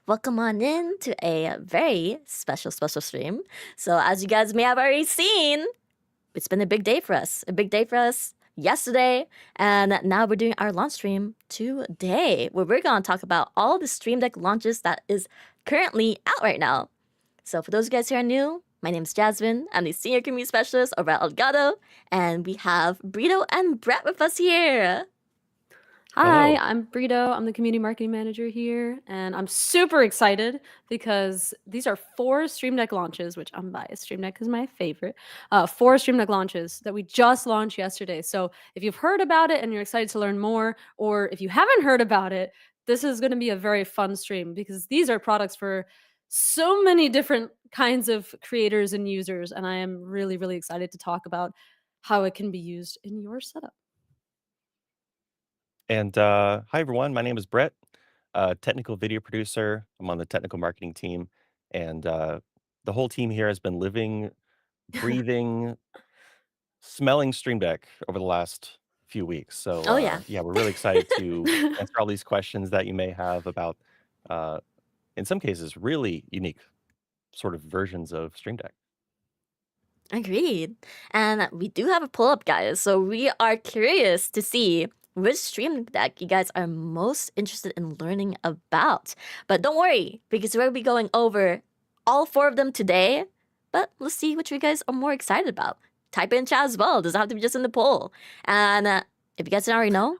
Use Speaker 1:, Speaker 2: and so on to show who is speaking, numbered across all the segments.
Speaker 1: welcome on in to a very special stream. So, as you guys may have already seen, it's been a big day for us. A big day for us yesterday, and now we're doing our launch stream today, where we're going to talk about all the Stream Deck launches that is currently out right now. So, for those of you guys who are new, my name is Jasmine. I'm the Senior Community Specialist over at Elgato, and we have Brito and Brett with us here.
Speaker 2: Hi,
Speaker 3: Hello.
Speaker 2: I'm Brito. I'm the community marketing manager here, and I'm super excited because these are 4 Stream Deck launches, which I'm biased. Stream Deck is my favorite. 4 Stream Deck launches that we just launched yesterday. So if you've heard about it and you're excited to learn more, or if you haven't heard about it, this is going to be a very fun stream because these are products for so many different kinds of creators and users, and I am really, really excited to talk about how it can be used in your setup.
Speaker 3: And hi, everyone. My name is Brett, technical video producer. I'm on the technical marketing team. And the whole team here has been living, breathing, smelling Stream Deck over the last few weeks. So,
Speaker 1: Oh, yeah.
Speaker 3: yeah, we're really excited to answer all these questions that you may have about, in some cases, really unique sort of versions of Stream Deck.
Speaker 1: Agreed. And we do have a pull up, guys. So we are curious to see which stream deck you guys are most interested in learning about. But don't worry, because we're going to be going over all 4 of them today. But let's see which you guys are more excited about. Type in chat as well. Doesn't have to be just in the poll. And if you guys didn't already know,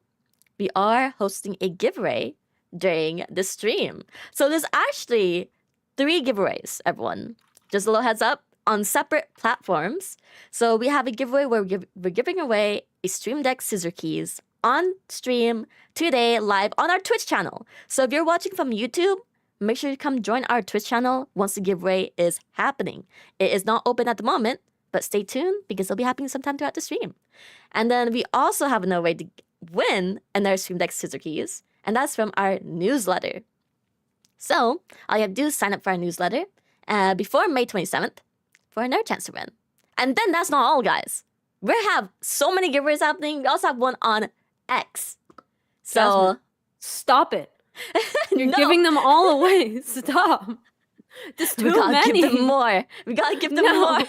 Speaker 1: we are hosting a giveaway during the stream. So there's actually 3 giveaways, everyone. Just a little heads up, on separate platforms. So we have a giveaway where we're giving away a Stream Deck scissor keys on stream today live on our Twitch channel. So if you're watching from YouTube, make sure you come join our Twitch channel once the giveaway is happening. It is not open at the moment, but stay tuned because it'll be happening sometime throughout the stream. And then we also have another way to win another Stream Deck scissor keys, and that's from our newsletter. So all you have to do is sign up for our newsletter before May 27th for another chance to win. And then that's not all, guys. We have so many giveaways happening. We also have one on X. So
Speaker 2: Jasmine, stop it. You're
Speaker 1: No.
Speaker 2: giving them all away. Stop. There's
Speaker 1: we
Speaker 2: too
Speaker 1: gotta
Speaker 2: many.
Speaker 1: give them more. We gotta give them
Speaker 2: No.
Speaker 1: more.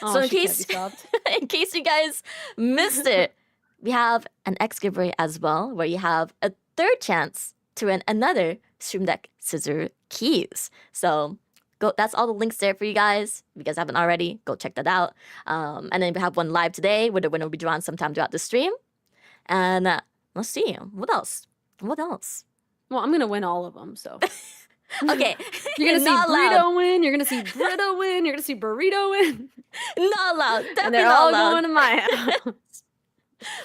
Speaker 2: Oh,
Speaker 1: So in
Speaker 2: she can't
Speaker 1: case-
Speaker 2: be stopped.
Speaker 1: In case you guys missed it, we have an X giveaway as well, where you have a 3rd chance to win another Stream Deck scissor keys. So go. That's all the links there for you guys. If you guys haven't already, go check that out. And then we have one live today, where the winner will be drawn sometime throughout the stream. And let's see, what else? What else?
Speaker 2: Well, I'm gonna win all of them. So
Speaker 1: Okay,
Speaker 2: you're gonna see
Speaker 1: not allowed.
Speaker 2: Burrito win. You're gonna see Brito win. You're gonna see Burrito win.
Speaker 1: Not allowed. Definitely
Speaker 2: And they're
Speaker 1: not
Speaker 2: all
Speaker 1: allowed.
Speaker 2: going to my house.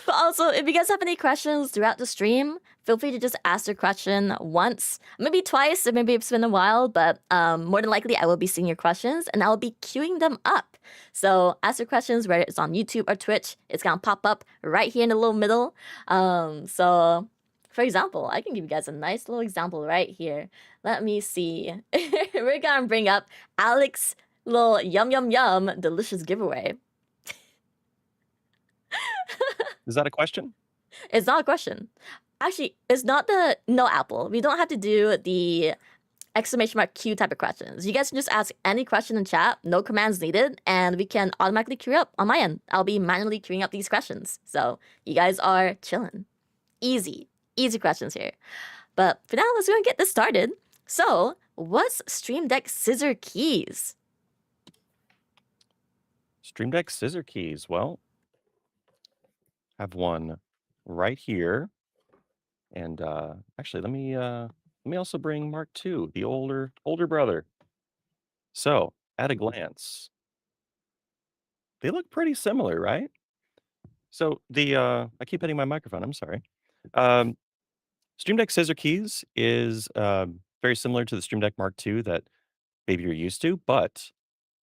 Speaker 1: But also, if you guys have any questions throughout the stream, feel free to just ask your question once, maybe twice, or maybe it's been a while, but more than likely I will be seeing your questions and I will be queuing them up. So ask your questions, whether it's on YouTube or Twitch, it's gonna pop up right here in the little middle. So for example, I can give you guys a nice little example right here. Let me see. We're gonna bring up Alex's little yum yum yum delicious giveaway.
Speaker 3: Is that a question?
Speaker 1: It's not a question. Actually, it's not the no Apple. We don't have to do the exclamation mark Q type of questions. You guys can just ask any question in chat, no commands needed, and we can automatically queue up on my end. I'll be manually queuing up these questions. So you guys are chilling. Easy questions here. But for now, let's go and get this started. So, what's Stream Deck scissor keys?
Speaker 3: Stream Deck scissor keys. Well, I have one right here. And actually, let me also bring Mark II, the older brother. So, at a glance, they look pretty similar, right? So I keep hitting my microphone. I'm sorry. Stream Deck scissor keys is very similar to the Stream Deck Mark II that maybe you're used to, but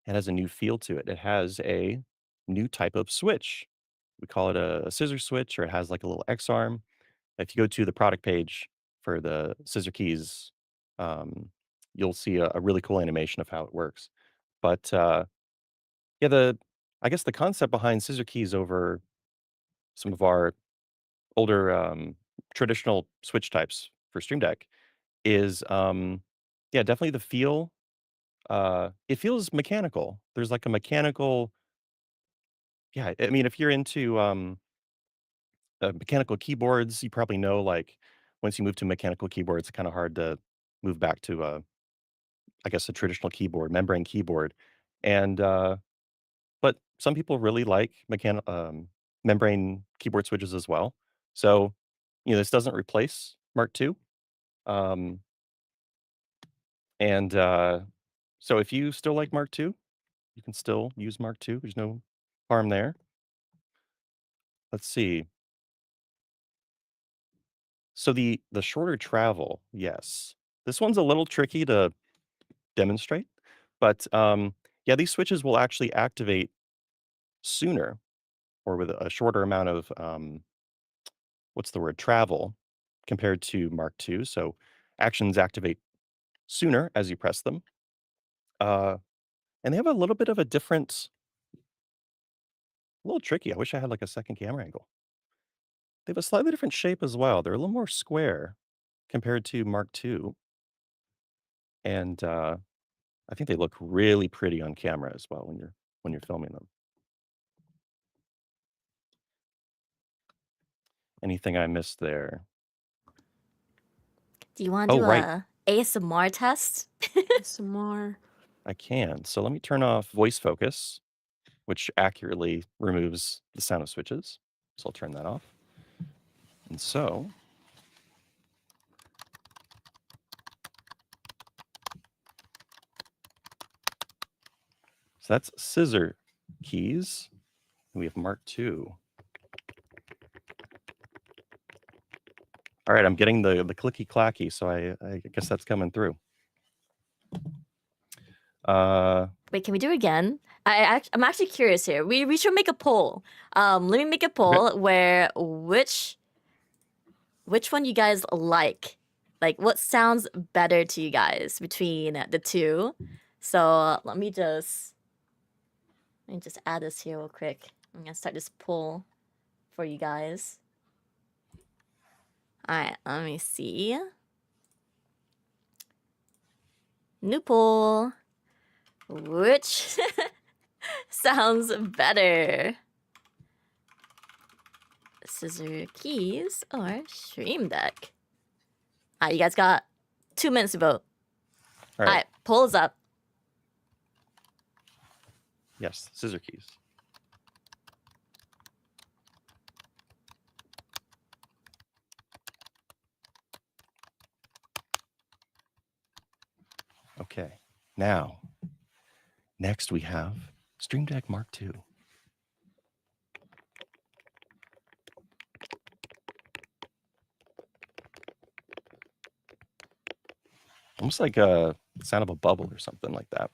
Speaker 3: it has a new feel to it. It has a new type of switch. We call it a scissor switch, or it has like a little X arm. If you go to the product page for the scissor keys, you'll see a really cool animation of how it works. But yeah, I guess the concept behind scissor keys over some of our older traditional switch types for Stream Deck is yeah, definitely the feel. It feels mechanical. There's like a mechanical, yeah. I mean, if you're into mechanical keyboards, you probably know like once you move to mechanical keyboards, it's kind of hard to move back to I guess a traditional keyboard, membrane keyboard, and but some people really like membrane keyboard switches as well. So, this doesn't replace Mark II. Um, and so if you still like Mark II, you can still use Mark II. There's no harm there. Let's see. So the shorter travel, yes. This one's a little tricky to demonstrate, but yeah, these switches will actually activate sooner or with a shorter amount of what's the word, travel compared to Mark II. So actions activate sooner as you press them. And they have a little bit of a different, a little tricky. I wish I had like a second camera angle. They have a slightly different shape as well. They're a little more square compared to Mark II. And I think they look really pretty on camera as well when you're filming them. Anything I missed there?
Speaker 1: Do you want to
Speaker 3: Oh,
Speaker 1: do
Speaker 3: right.
Speaker 1: a ASMR test?
Speaker 2: Some more.
Speaker 3: I can. So let me turn off voice focus, which accurately removes the sound of switches. So I'll turn that off. And so that's scissor keys. We have Mark II. All right, I'm getting the clicky clacky, so I guess that's coming through.
Speaker 1: Wait, can we do it again? I'm actually curious here. We should make a poll. Let me make a poll where which one you guys like. Like what sounds better to you guys between the two. So let me just add this here real quick. I'm gonna start this poll for you guys. Alright, let me see. New poll. Which sounds better? Scissor keys or Stream Deck? Alright, you guys got 2 minutes to vote.
Speaker 3: All right.
Speaker 1: Alright, polls up.
Speaker 3: Yes, scissor keys. Okay. Now, next we have Stream Deck Mark II. Almost like a sound of a bubble or something like that.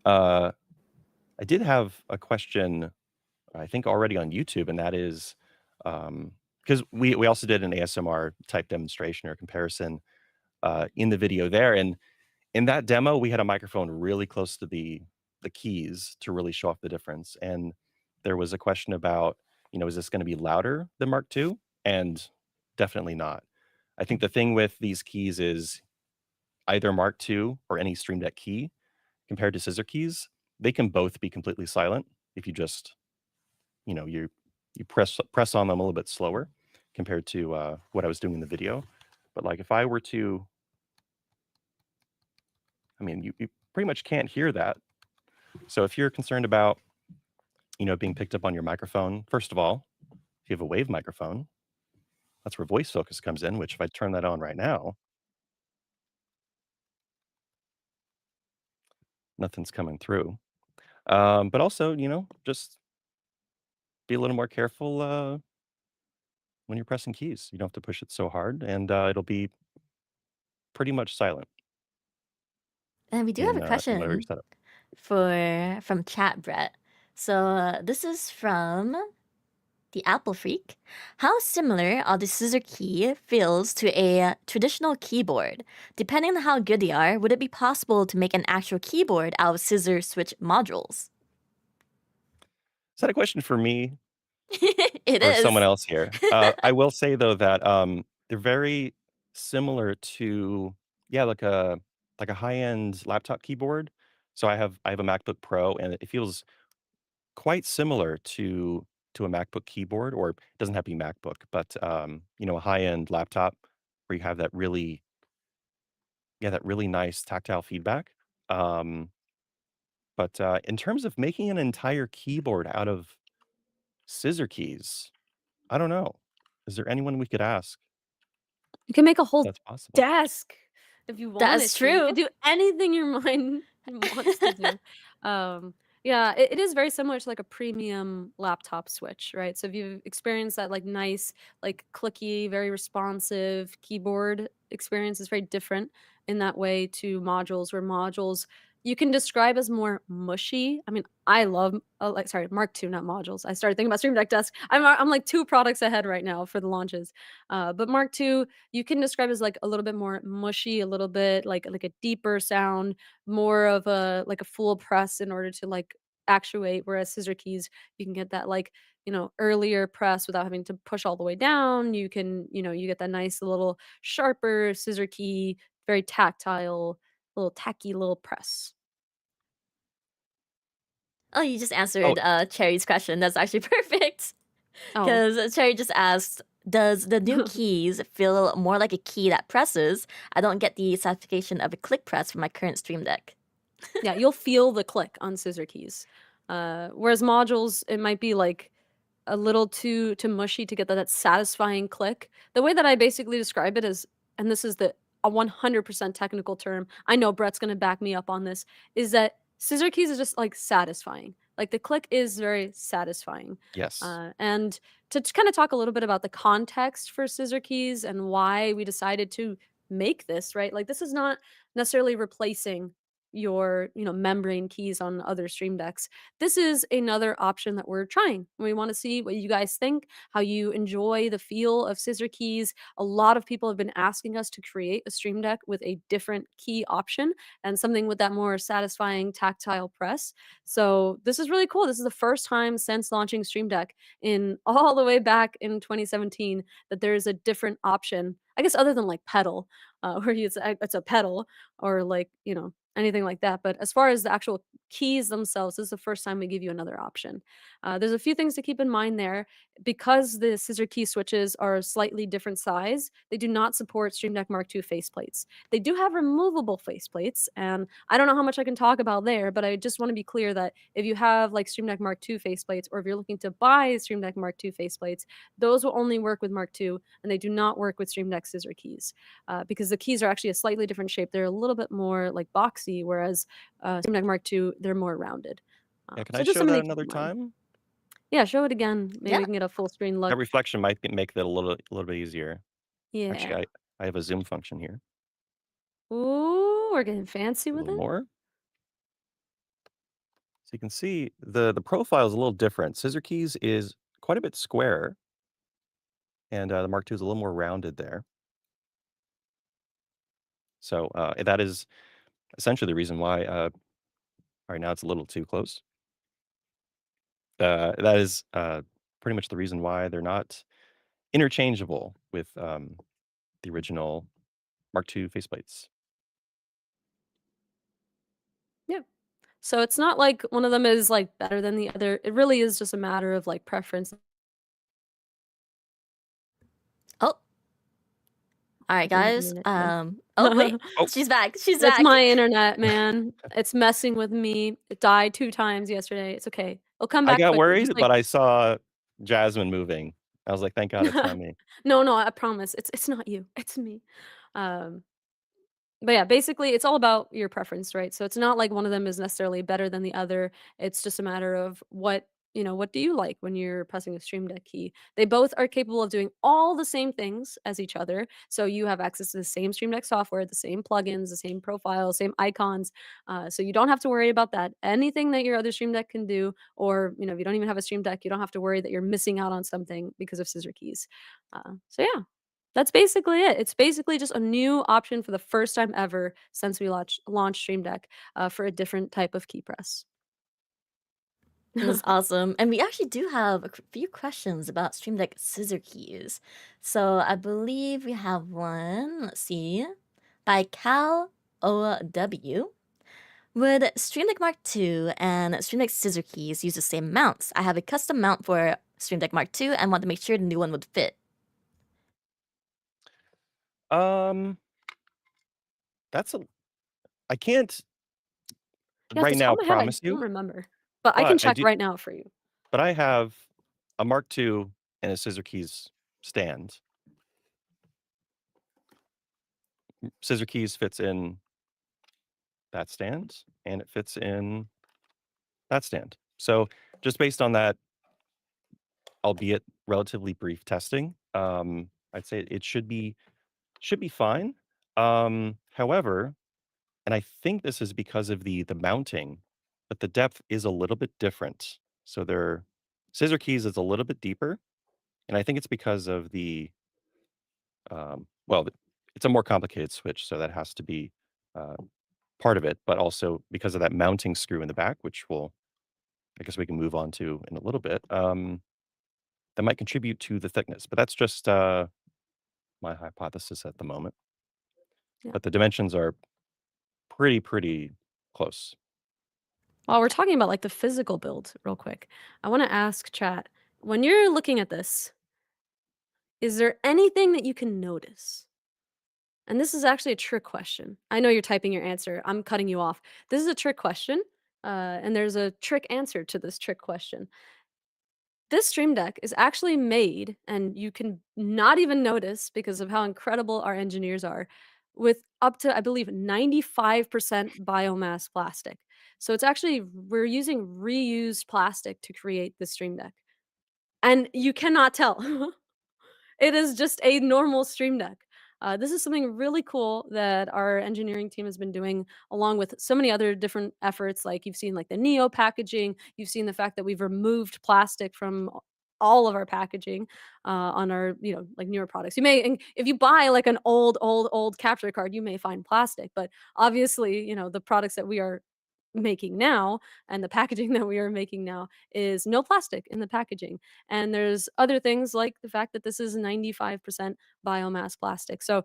Speaker 3: I did have a question, I think already on YouTube, and that is because we also did an ASMR type demonstration or comparison in the video there, and in that demo we had a microphone really close to the keys to really show off the difference. And there was a question about, is this going to be louder than Mark II? And definitely not. I think the thing with these keys is either Mark II or any Stream Deck key compared to scissor keys, they can both be completely silent if you just, you press on them a little bit slower compared to what I was doing in the video. But like if I were to, I mean, you pretty much can't hear that. So if you're concerned about, being picked up on your microphone, first of all, if you have a wave microphone, that's where voice focus comes in, which if I turn that on right now, nothing's coming through. But also, just be a little more careful when you're pressing keys. You don't have to push it so hard, and it'll be pretty much silent
Speaker 1: And we do have a
Speaker 3: in whatever your
Speaker 1: question
Speaker 3: setup.
Speaker 1: from chat, Brett. So this is from the Apple Freak. How similar are the scissor key feels to a traditional keyboard? Depending on how good they are, would it be possible to make an actual keyboard out of scissor switch modules?
Speaker 3: Is that a question for me
Speaker 1: It
Speaker 3: or someone
Speaker 1: is.
Speaker 3: else here? I will say though that they're very similar to, yeah, like a high-end laptop keyboard. So I have a MacBook Pro, and it feels quite similar to a MacBook keyboard, or it doesn't have to be MacBook, but, a high-end laptop where you have that really, yeah, that really nice tactile feedback. Um, but, in terms of making an entire keyboard out of scissor keys, I don't know. Is there anyone we could ask
Speaker 2: You can make a
Speaker 3: if
Speaker 2: whole
Speaker 3: that's possible?
Speaker 2: desk if you
Speaker 1: That is
Speaker 2: wanted to. You could
Speaker 1: true.
Speaker 2: do anything your mind wants to do. Um, yeah, it is very similar to like a premium laptop switch, right? So if you've experienced that like nice, like clicky, very responsive keyboard experience, is very different in that way to modules, where modules you can describe as more mushy. I mean, I love like sorry, Mark II, not modules. I started thinking about Stream Deck Desk. I'm like 2 products ahead right now for the launches. But Mark II, you can describe as like a little bit more mushy, a little bit like a deeper sound, more of a like a full press in order to like actuate. Whereas scissor keys, you can get that like earlier press without having to push all the way down. You can you get that nice little sharper scissor key, very tactile, little tacky little press.
Speaker 1: Oh, you just
Speaker 3: Oh,
Speaker 1: answered Cherry's question. That's actually perfect.
Speaker 2: Oh.
Speaker 1: Because Cherry just asked, does the new keys feel more like a key that presses? I don't get the satisfaction of a click press for my current Stream Deck.
Speaker 2: Yeah, you'll feel the click on scissor keys. Whereas modules, it might be like a little too mushy to get that satisfying click. The way that I basically describe it is, and this is the a 100% technical term. I know Brett's gonna back me up on this. Is that scissor keys is just like satisfying. Like the click is very satisfying.
Speaker 3: yes.
Speaker 2: And to kind of talk a little bit about the context for scissor keys and why we decided to make this, right? Like this is not necessarily replacing your membrane keys on other stream decks. This is another option that we're trying. We want to see what you guys think, how you enjoy the feel of scissor keys. A lot of people have been asking us to create a stream deck with a different key option and something with that more satisfying tactile press. So this is really cool. This is the first time since launching stream deck in all the way back in 2017 that there is a different option, I guess, other than like pedal, where it's a pedal, or like anything like that. But as far as the actual keys themselves, this is the first time we give you another option. There's a few things to keep in mind there. Because the scissor key switches are a slightly different size, they do not support Stream Deck Mark II faceplates. They do have removable faceplates, and I don't know how much I can talk about there, but I just want to be clear that if you have like Stream Deck Mark II faceplates, or if you're looking to buy Stream Deck Mark II faceplates, those will only work with Mark II, and they do not work with Stream Deck scissor keys, because the keys are actually a slightly different shape. They're a little bit more like boxy, whereas Stream Deck Mark II, they're more rounded.
Speaker 3: Yeah, can
Speaker 2: So
Speaker 3: I
Speaker 2: just
Speaker 3: show
Speaker 2: something
Speaker 3: that
Speaker 2: to keep
Speaker 3: another
Speaker 2: in mind.
Speaker 3: time?
Speaker 2: Yeah, show it again. Maybe
Speaker 1: Yeah.
Speaker 2: we can get a full screen
Speaker 3: That
Speaker 2: look.
Speaker 3: reflection might make that a little bit easier. Actually,
Speaker 2: Yeah.
Speaker 3: I have a zoom function here.
Speaker 2: Ooh, we're getting fancy
Speaker 3: A
Speaker 2: with
Speaker 3: little
Speaker 2: it.
Speaker 3: more. So you can see the profile is a little different. Scissor keys is quite a bit square, and the Mark II is a little more rounded there. So that is essentially the reason why. All right, now it's a little too close. That is pretty much the reason why they're not interchangeable with the original Mark II faceplates.
Speaker 2: Yeah. So it's not like one of them is like better than the other. It really is just a matter of like preference.
Speaker 1: Oh, all right,
Speaker 2: My
Speaker 1: guys.
Speaker 2: internet today.
Speaker 1: Oh, wait.
Speaker 3: Oh,
Speaker 1: She's back. She's
Speaker 2: That's
Speaker 1: back.
Speaker 2: my internet, man. It's messing with me. It died 2 times yesterday. It's okay. It'll come
Speaker 3: I
Speaker 2: back
Speaker 3: got
Speaker 2: quickly. Just
Speaker 3: worried,
Speaker 2: like
Speaker 3: but I saw Jasmine moving. I was like, thank God it's not me.
Speaker 2: no, no, I promise. It's not you. It's me. Um But yeah, basically it's all about your preference, right? So it's not like one of them is necessarily better than the other. It's just a matter of what do you like when you're pressing a Stream Deck key? They both are capable of doing all the same things as each other. So you have access to the same Stream Deck software, the same plugins, the same profiles, same icons. So you don't have to worry about that. Anything that your other Stream Deck can do, or if you don't even have a Stream Deck, you don't have to worry that you're missing out on something because of scissor keys. So yeah, that's basically it. It's basically just a new option for the first time ever since we launched Stream Deck, for a different type of key press.
Speaker 1: That's awesome. And we actually do have a few questions about Stream Deck scissor keys. So I believe we have one. Let's see. By Cal OW. Would Stream Deck Mark II and Stream Deck scissor keys use the same mounts? I have a custom mount for Stream Deck Mark II and want to make sure the new one would fit.
Speaker 3: That's a I can't
Speaker 2: Yeah, off
Speaker 3: right
Speaker 2: the top
Speaker 3: now
Speaker 2: of my head, I
Speaker 3: promise
Speaker 2: don't
Speaker 3: you,
Speaker 2: remember, but I can
Speaker 3: but I
Speaker 2: check
Speaker 3: do
Speaker 2: right now for you.
Speaker 3: but I have a Mark II and a scissor keys stand. Scissor keys fits in that stand, and it fits in that stand. So just based on that, albeit relatively brief testing, I'd say it should be fine. However, and I think this is because of the mounting, but the depth is a little bit different. So their scissor keys is a little bit deeper, and I think it's because of the well, it's a more complicated switch, so that has to be uh, part of it, but also because of that mounting screw in the back, which I guess we can move on to in a little bit. That might contribute to the thickness, but that's just my hypothesis at the moment.
Speaker 2: Yeah.
Speaker 3: But the dimensions are pretty close.
Speaker 2: While we're talking about like the physical build, real quick, I want to ask chat, when you're looking at this, is there anything that you can notice? And this is actually a trick question. I know you're typing your answer. I'm cutting you off. This is a trick question, and there's a trick answer to this trick question. This Stream Deck is actually made, and you can not even notice because of how incredible our engineers are, with up to, I believe, 95% biomass plastic. So it's actually, we're using reused plastic to create this Stream Deck. And you cannot tell. It is just a normal Stream Deck. This is something really cool that our engineering team has been doing, along with so many other different efforts. Like you've seen, like the Neo packaging. You've seen the fact that we've removed plastic from all of our packaging on our, like newer products. You may, and if you buy like an old capture card, you may find plastic. But obviously, the products that we are making now and the packaging that we are making now is no plastic in the packaging. And there's other things like the fact that this is 95% biomass plastic. So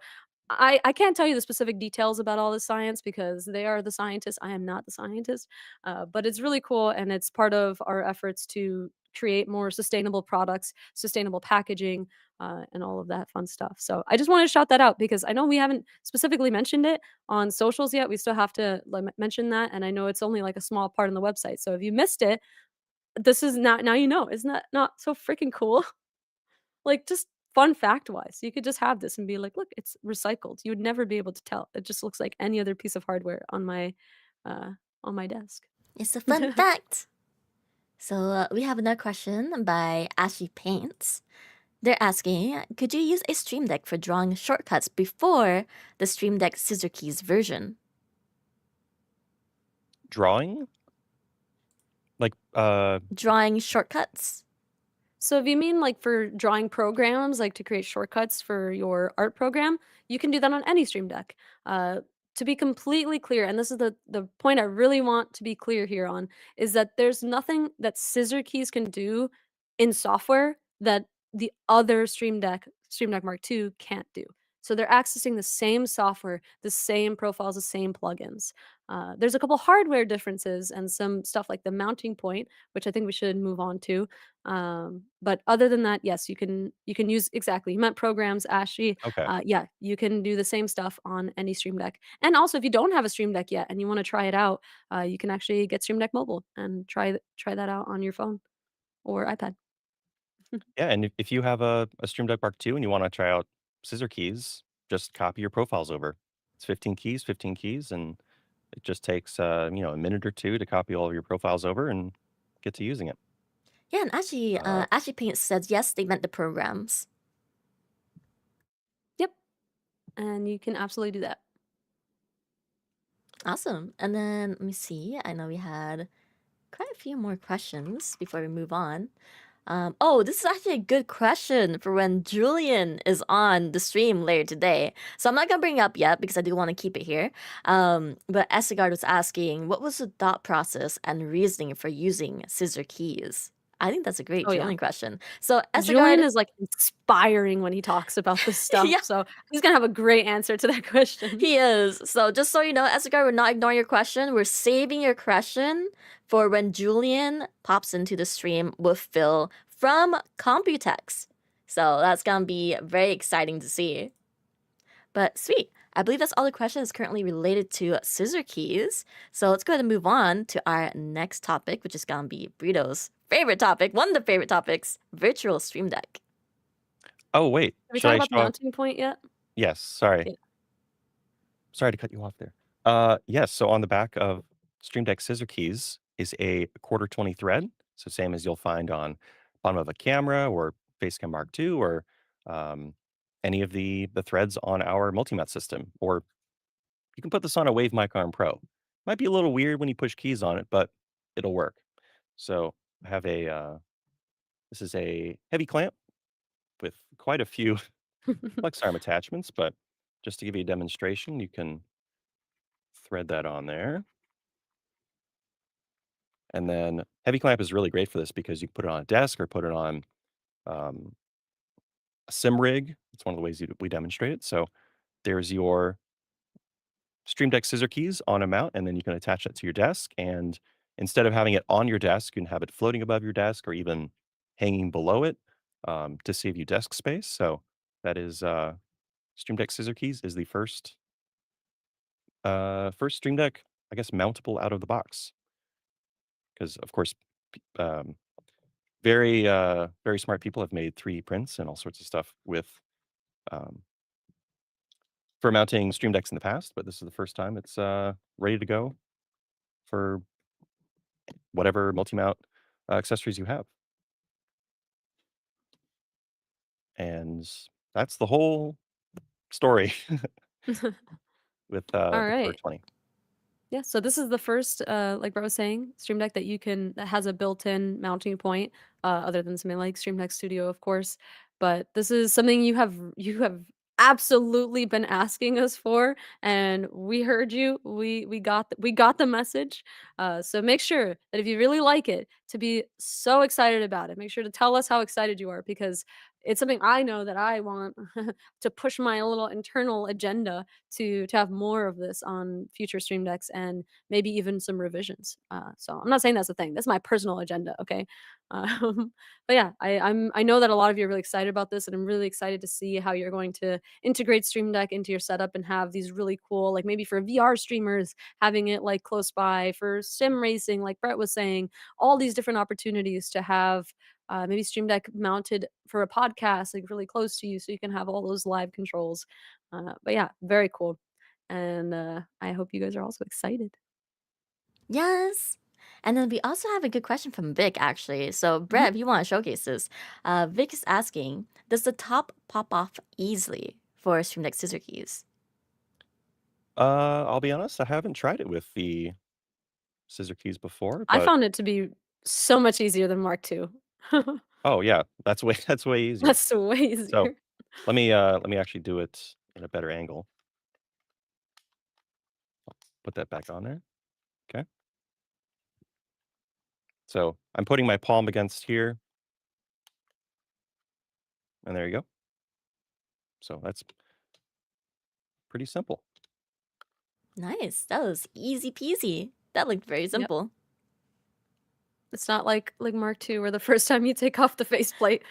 Speaker 2: I can't tell you the specific details about all this science because they are the scientists. I am not the scientist. But it's really cool. And it's part of our efforts to create more sustainable products, sustainable packaging, and all of that fun stuff. So I just want to shout that out because I know we haven't specifically mentioned it on socials yet. We still have to like, mention that. And I know it's only like a small part on the website. So if you missed it, this is not, now you know. Isn't that not so freaking cool? Like, just fun fact wise, you could just have this and be like, look, it's recycled. You would never be able to tell. It just looks like any other piece of hardware uh, on my desk.
Speaker 1: It's a fun fact. So we have another question by Ashy Paints. They're asking, could you use a Stream Deck for drawing shortcuts before the Stream Deck scissor keys version?
Speaker 3: Drawing? Like
Speaker 1: Drawing shortcuts?
Speaker 2: So if you mean like for drawing programs, like to create shortcuts for your art program, you can do that on any Stream Deck. To be completely clear, and this is the point I really want to be clear here on, is that there's nothing that scissor keys can do in software that the other Stream Deck Mark II can't do. So they're accessing the same software, the same profiles, the same plugins. There's a couple hardware differences and some stuff like the mounting point, which I think we should move on to. But other than that, yes, you can use exactly. You meant programs, Ashley.
Speaker 3: okay.
Speaker 2: Yeah, you can do the same stuff on any Stream Deck. And also, if you don't have a Stream Deck yet and you want to try it out, you can actually get Stream Deck Mobile and try that out on your phone or iPad.
Speaker 3: Yeah, and if you have a Stream Deck Mark II and you wanna try out scissor keys, just copy your profiles over. It's 15 keys, and it just takes, a minute or 2 to copy all of your profiles over and get to using it.
Speaker 1: Yeah, and actually,
Speaker 3: Uh,
Speaker 1: Ashy Paints says yes, they meant the programs.
Speaker 2: Yep, and you can absolutely do that.
Speaker 1: Awesome. And then let me see. I know we had quite a few more questions before we move on. Oh, this is actually a good question for when Julian is on the stream later today. So I'm not gonna bring it up yet because I do want to keep it here. But Estegard was asking, what was the thought process and reasoning for using scissor keys? I think that's a great
Speaker 2: Oh yeah.
Speaker 1: Julian question. So
Speaker 2: Julian
Speaker 1: Estegard,
Speaker 2: is like inspiring when he talks about this stuff.
Speaker 1: yeah,
Speaker 2: So he's gonna have a great answer to that question.
Speaker 1: he is. So just so you know, Estegard, we're not ignoring your question. We're saving your question for when Julian pops into the stream with Phil from Computex. So that's gonna be very exciting to see. But sweet. I believe that's all the questions currently related to scissor keys. So let's go ahead and move on to our next topic, which is gonna be Brito's favorite topic, one of the favorite topics, virtual stream deck.
Speaker 3: Oh, wait.
Speaker 2: Have we
Speaker 3: Should
Speaker 2: talked
Speaker 3: I
Speaker 2: about the
Speaker 3: show off?
Speaker 2: mounting point yet?
Speaker 3: Yes, sorry.
Speaker 2: Yeah.
Speaker 3: Sorry to cut you off there. Yes, so on the back of Stream Deck scissor keys is a 1/4 20 thread. So same as you'll find on bottom of a camera or Facecam Mark II or um, any of the threads on our multi-mat system. Or you can put this on a Wave Mic Arm Pro. Might be a little weird when you push keys on it, but it'll work. So I have this is a heavy clamp with quite a few flex arm attachments, but just to give you a demonstration, you can thread that on there. And then heavy clamp is really great for this because you can put it on a desk or put it on um, a sim rig. It's one of the ways we demonstrate it. So there's your Stream Deck scissor keys on a mount, and then you can attach that to your desk. And instead of having it on your desk, you can have it floating above your desk or even hanging below it to save you desk space. So that is Stream Deck scissor keys is the first Stream Deck, I guess, mountable out of the box. Because of course, um, very smart people have made 3D prints and all sorts of stuff with um, for mounting Stream Decks in the past, but this is the first time it's ready to go for whatever multi-mount accessories you have. And that's the whole story with
Speaker 2: All
Speaker 3: the Core
Speaker 2: right.
Speaker 3: 20.
Speaker 2: Yeah, so this is the first, like Bro was saying, Stream Deck that has a built-in mounting point, other than something like Stream Deck Studio, of course. But this is something you have absolutely been asking us for, and we heard you. We got the message. So make sure that if you really like it, to be so excited about it. Make sure to tell us how excited you are because it's something I know that I want to push my little internal agenda to have more of this on future stream decks and maybe even some revisions. So I'm not saying that's a thing. That's my personal agenda. Okay. Um, but yeah, I know that a lot of you are really excited about this, and I'm really excited to see how you're going to integrate Stream Deck into your setup and have these really cool, like maybe for VR streamers, having it like close by for sim racing, like Brett was saying, all these different opportunities to have maybe Stream Deck mounted for a podcast, like really close to you, so you can have all those live controls. But yeah, very cool. And I hope you guys are also excited.
Speaker 1: Yes. And then we also have a good question from Vic, actually. So,
Speaker 2: Mhm.
Speaker 1: Brett, if you want to showcase this, Vic is asking, does the top pop off easily for Stream Deck scissor keys?
Speaker 3: I'll be honest, I haven't tried it with the scissor keys before,
Speaker 2: I
Speaker 3: but
Speaker 2: found it to be so much easier than Mark II.
Speaker 3: oh yeah, that's way that's way easier.
Speaker 2: That's way
Speaker 3: So
Speaker 2: easier.
Speaker 3: let me actually do it in a better angle. Put that back on there. Okay. So I'm putting my palm against here, and there you go. So that's pretty simple.
Speaker 1: Nice. That was easy peasy. That looked very
Speaker 2: Yep.
Speaker 1: simple.
Speaker 2: It's not like Mark II, where the first time you take off the faceplate,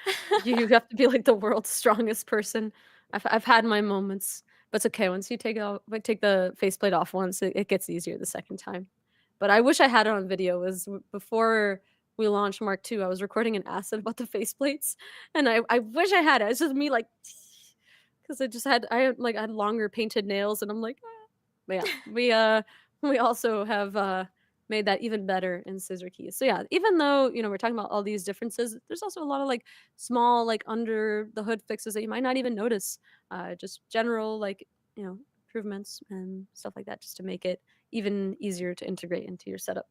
Speaker 2: you have to be like the world's strongest person. I've had my moments, but it's okay. Once you take the faceplate off once, it gets easier the second time. But I wish I had it on video. Before we launched Mark II, I was recording an acid about the faceplates, and I wish I had it. It's just me like, because I had longer painted nails, and I'm like, "Ah." But yeah, we also have made that even better in scissor keys. So yeah, even though we're talking about all these differences, there's also a lot of like small like under the hood fixes that you might not even notice. Just general like improvements and stuff like that, just to make it even easier to integrate into your setup.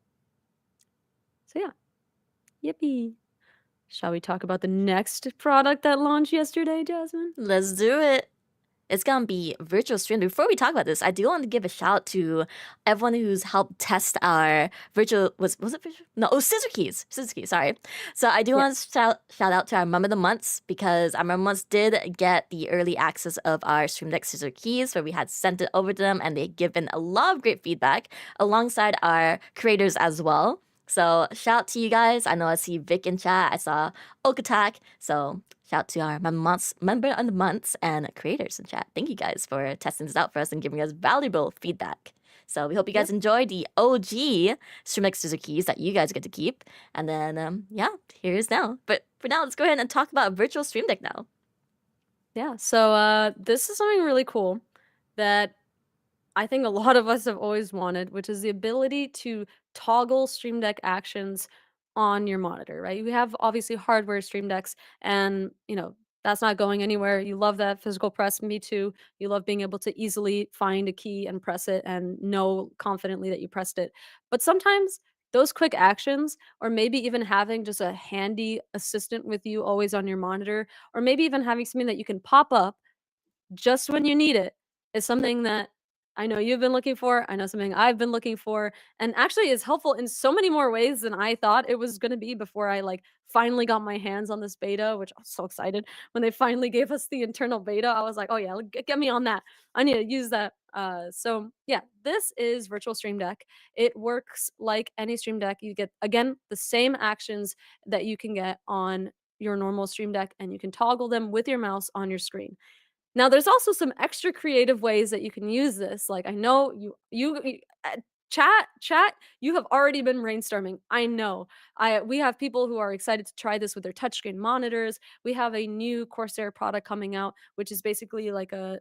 Speaker 2: So yeah, yippee! Shall we talk about the next product that launched yesterday, Jasmine?
Speaker 1: Let's do it. It's gonna be virtual stream. Before we talk about this, I do want to give a shout to everyone who's helped test our virtual was it virtual? No, oh, scissor keys. Scissor keys, sorry. So I do want to
Speaker 2: Yes.
Speaker 1: shout out to our Mum of the Months because our Mum of the Months did get the early access of our Stream Deck scissor keys where we had sent it over to them and they've given a lot of great feedback alongside our creators as well. So shout out to you guys. I know I see Vic in chat. I saw Okatak. So shout out to our member of the months and creators in chat. Thank you guys for testing this out for us and giving us valuable feedback. So we hope you guys enjoy the OG Stream Deck scissor keys that you guys get to keep. And then yeah, here is now. But for now, let's go ahead and talk about virtual Stream Deck now.
Speaker 2: Yeah. So this is something really cool that I think a lot of us have always wanted, which is the ability to toggle Stream Deck actions on your monitor, right? We have obviously hardware Stream Decks, and that's not going anywhere. You love that physical press, me too. You love being able to easily find a key and press it and know confidently that you pressed it. But sometimes those quick actions, or maybe even having just a handy assistant with you always on your monitor, or maybe even having something that you can pop up just when you need it is something that I know you've been looking for. I know something I've been looking for, and actually is helpful in so many more ways than I thought it was going to be before I finally got my hands on this beta, which I was so excited when they finally gave us the internal beta. I was like, oh yeah, get me on that. I need to use that. So yeah, this is Virtual Stream Deck. It works like any Stream Deck. You get again the same actions that you can get on your normal Stream Deck, and you can toggle them with your mouse on your screen. Now, there's also some extra creative ways that you can use this. Like I know chat, you have already been brainstorming. I know. We have people who are excited to try this with their touchscreen monitors. We have a new Corsair product coming out, which is basically like a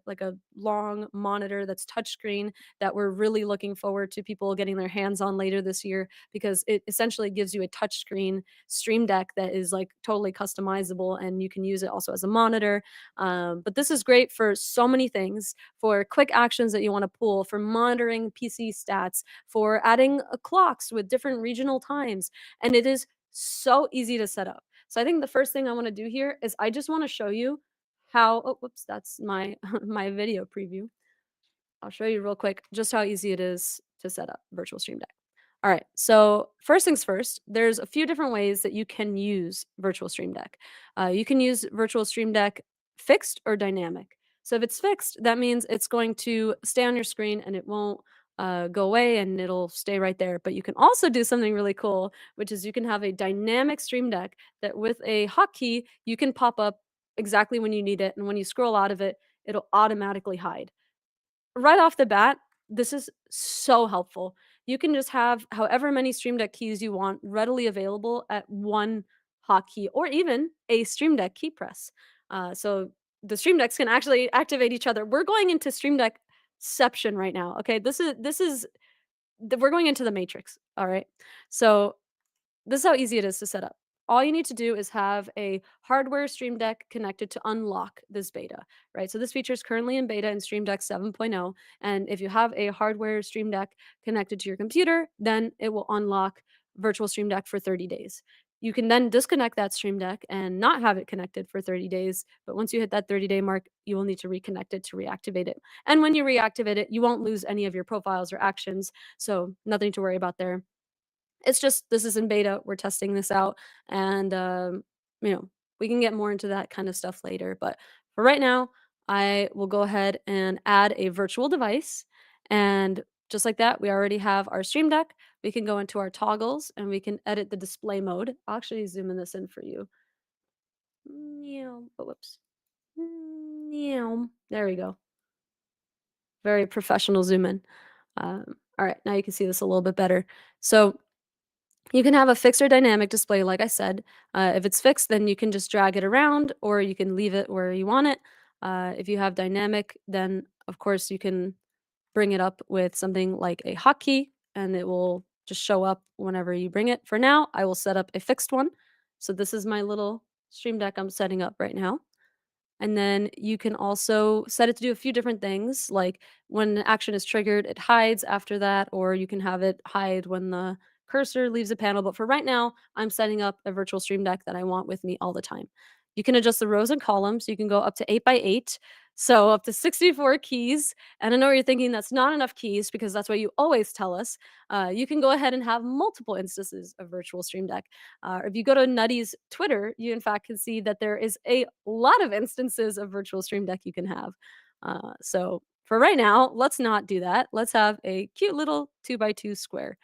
Speaker 2: long monitor that's touchscreen that we're really looking forward to people getting their hands on later this year because it essentially gives you a touchscreen Stream Deck that is like totally customizable and you can use it also as a monitor. But this is great for so many things, for quick actions that you want to pull, for monitoring PC stats, for adding clocks with different regional times. And it is so easy to set up. So I think the first thing I want to do here is I just want to show you how, oh, whoops, that's my my video preview. I'll show you real quick just how easy it is to set up Virtual Stream Deck. All right, so first things first, there's a few different ways that you can use Virtual Stream Deck. You can use Virtual Stream Deck fixed or dynamic. So if it's fixed, that means it's going to stay on your screen and it won't go away and it'll stay right there. But you can also do something really cool, which is you can have a dynamic Stream Deck that with a hotkey, you can pop up exactly when you need it. And when you scroll out of it, it'll automatically hide. Right off the bat, this is so helpful. You can just have however many Stream Deck keys you want readily available at one hotkey or even a Stream Deck key press. So the Stream Decks can actually activate each other. We're going into Stream Deckception right now. Okay, we're going into the Matrix. All right, so this is how easy it is to set up. All you need to do is have a hardware Stream Deck connected to unlock this beta, right? So this feature is currently in beta in Stream Deck 7.0. And if you have a hardware Stream Deck connected to your computer, then it will unlock Virtual Stream Deck for 30 days. You can then disconnect that Stream Deck and not have it connected for 30 days. But once you hit that 30-day mark, you will need to reconnect it to reactivate it. And when you reactivate it, you won't lose any of your profiles or actions. So nothing to worry about there. It's just this is in beta. We're testing this out, and we can get more into that kind of stuff later. But for right now, I will go ahead and add a virtual device, and just like that, we already have our Stream Deck. We can go into our toggles, and we can edit the display mode. I'll actually zoom in this in for you. Oh, whoops. There we go. Very professional zoom in. All right, now you can see this a little bit better. So you can have a fixed or dynamic display, like I said. If it's fixed, then you can just drag it around or you can leave it where you want it. If you have dynamic, then of course you can bring it up with something like a hotkey and it will just show up whenever you bring it. For now, I will set up a fixed one. So this is my little Stream Deck I'm setting up right now. And then you can also set it to do a few different things, like when an action is triggered, it hides after that, or you can have it hide when the cursor leaves a panel, but for right now, I'm setting up a virtual Stream Deck that I want with me all the time. You can adjust the rows and columns. You can go up to 8 by 8, so up to 64 keys. And I know you're thinking that's not enough keys because that's what you always tell us. You can go ahead and have multiple instances of virtual Stream Deck. If you go to Nutty's Twitter, you in fact can see that there is a lot of instances of virtual Stream Deck you can have. So for right now, let's not do that. Let's have a cute little 2x2 square.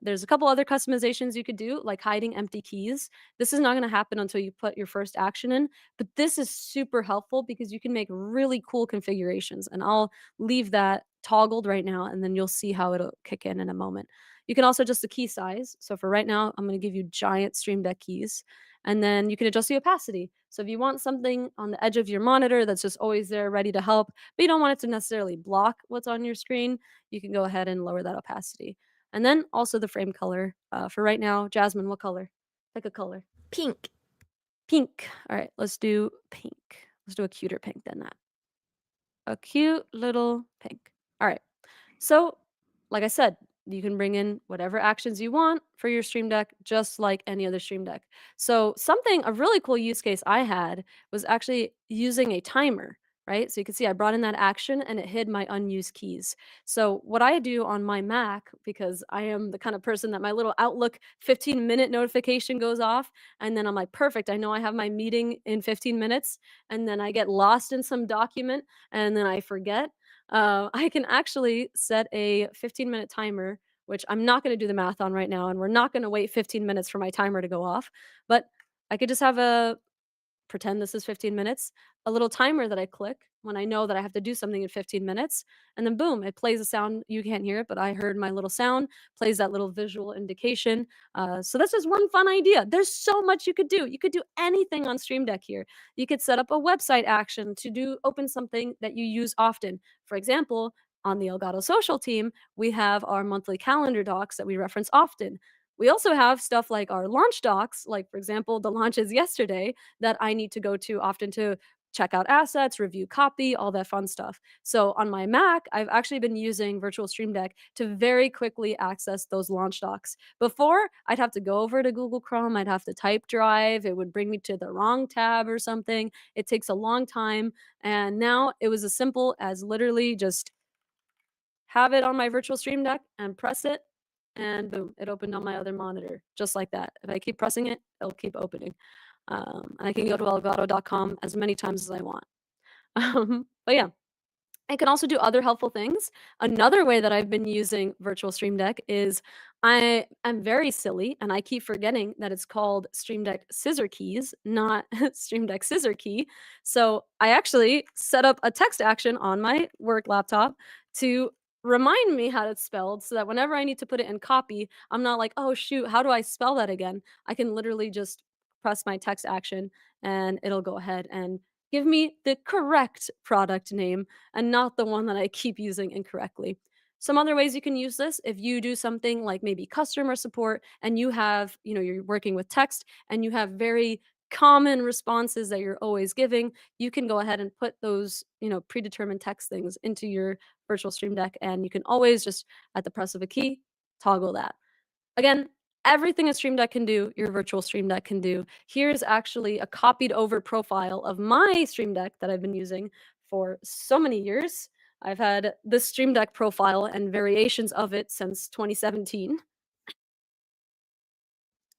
Speaker 2: There's a couple other customizations you could do, like hiding empty keys. This is not going to happen until you put your first action in, but this is super helpful because you can make really cool configurations. And I'll leave that toggled right now, and then you'll see how it'll kick in a moment. You can also adjust the key size. So for right now, I'm going to give you giant Stream Deck keys. And then you can adjust the opacity. So if you want something on the edge of your monitor that's just always there ready to help, but you don't want it to necessarily block what's on your screen, you can go ahead and lower that opacity. And then also the frame color. For right now, Jasmine, what color? Pick a color.
Speaker 1: Pink.
Speaker 2: Pink. All right, let's do pink. Let's do a cuter pink than that. A cute little pink. All right. So, like I said, you can bring in whatever actions you want for your Stream Deck, just like any other Stream Deck. So, a really cool use case I had was actually using a timer, right? So, you can see I brought in that action and it hid my unused keys. So, what I do on my Mac, because I am the kind of person that my little Outlook 15-minute notification goes off, and then I'm like, perfect, I know I have my meeting in 15 minutes, and then I get lost in some document, and then I forget. I can actually set a 15-minute timer, which I'm not going to do the math on right now, and we're not going to wait 15 minutes for my timer to go off. But I could just have a pretend this is 15 minutes, a little timer that I click when I know that I have to do something in 15 minutes, and then boom, it plays a sound. You can't hear it, but I heard my little sound, plays that little visual indication. So that's just one fun idea. There's so much you could do. You could do anything on Stream Deck here. You could set up a website action to open something that you use often. For example, on the Elgato social team, we have our monthly calendar docs that we reference often. We also have stuff like our launch docs, like for example, the launches yesterday that I need to go to often to check out assets, review copy, all that fun stuff. So on my Mac, I've actually been using Virtual Stream Deck to very quickly access those launch docs. Before, I'd have to go over to Google Chrome, I'd have to type Drive, it would bring me to the wrong tab or something. It takes a long time. And now it was as simple as literally just have it on my Virtual Stream Deck and press it, and boom, it opened on my other monitor, just like that. If I keep pressing it, it'll keep opening. And I can go to elgato.com as many times as I want. But yeah, I can also do other helpful things. Another way that I've been using Virtual Stream Deck is I am very silly and I keep forgetting that it's called Stream Deck Scissor Keys, not Stream Deck Scissor Key. So I actually set up a text action on my work laptop to remind me how it's spelled so that whenever I need to put it in copy, I'm not like, oh shoot, how do I spell that again? I can literally just press my text action and it'll go ahead and give me the correct product name and not the one that I keep using incorrectly. Some other ways you can use this, if you do something like maybe customer support and you have, you're working with text and you have very common responses that you're always giving, you can go ahead and put those, predetermined text things into your virtual Stream Deck and you can always just at the press of a key toggle that. Again, everything a Stream Deck can do, your virtual Stream Deck can do. Here's actually a copied over profile of my Stream Deck that I've been using for so many years. I've had this Stream Deck profile and variations of it since 2017.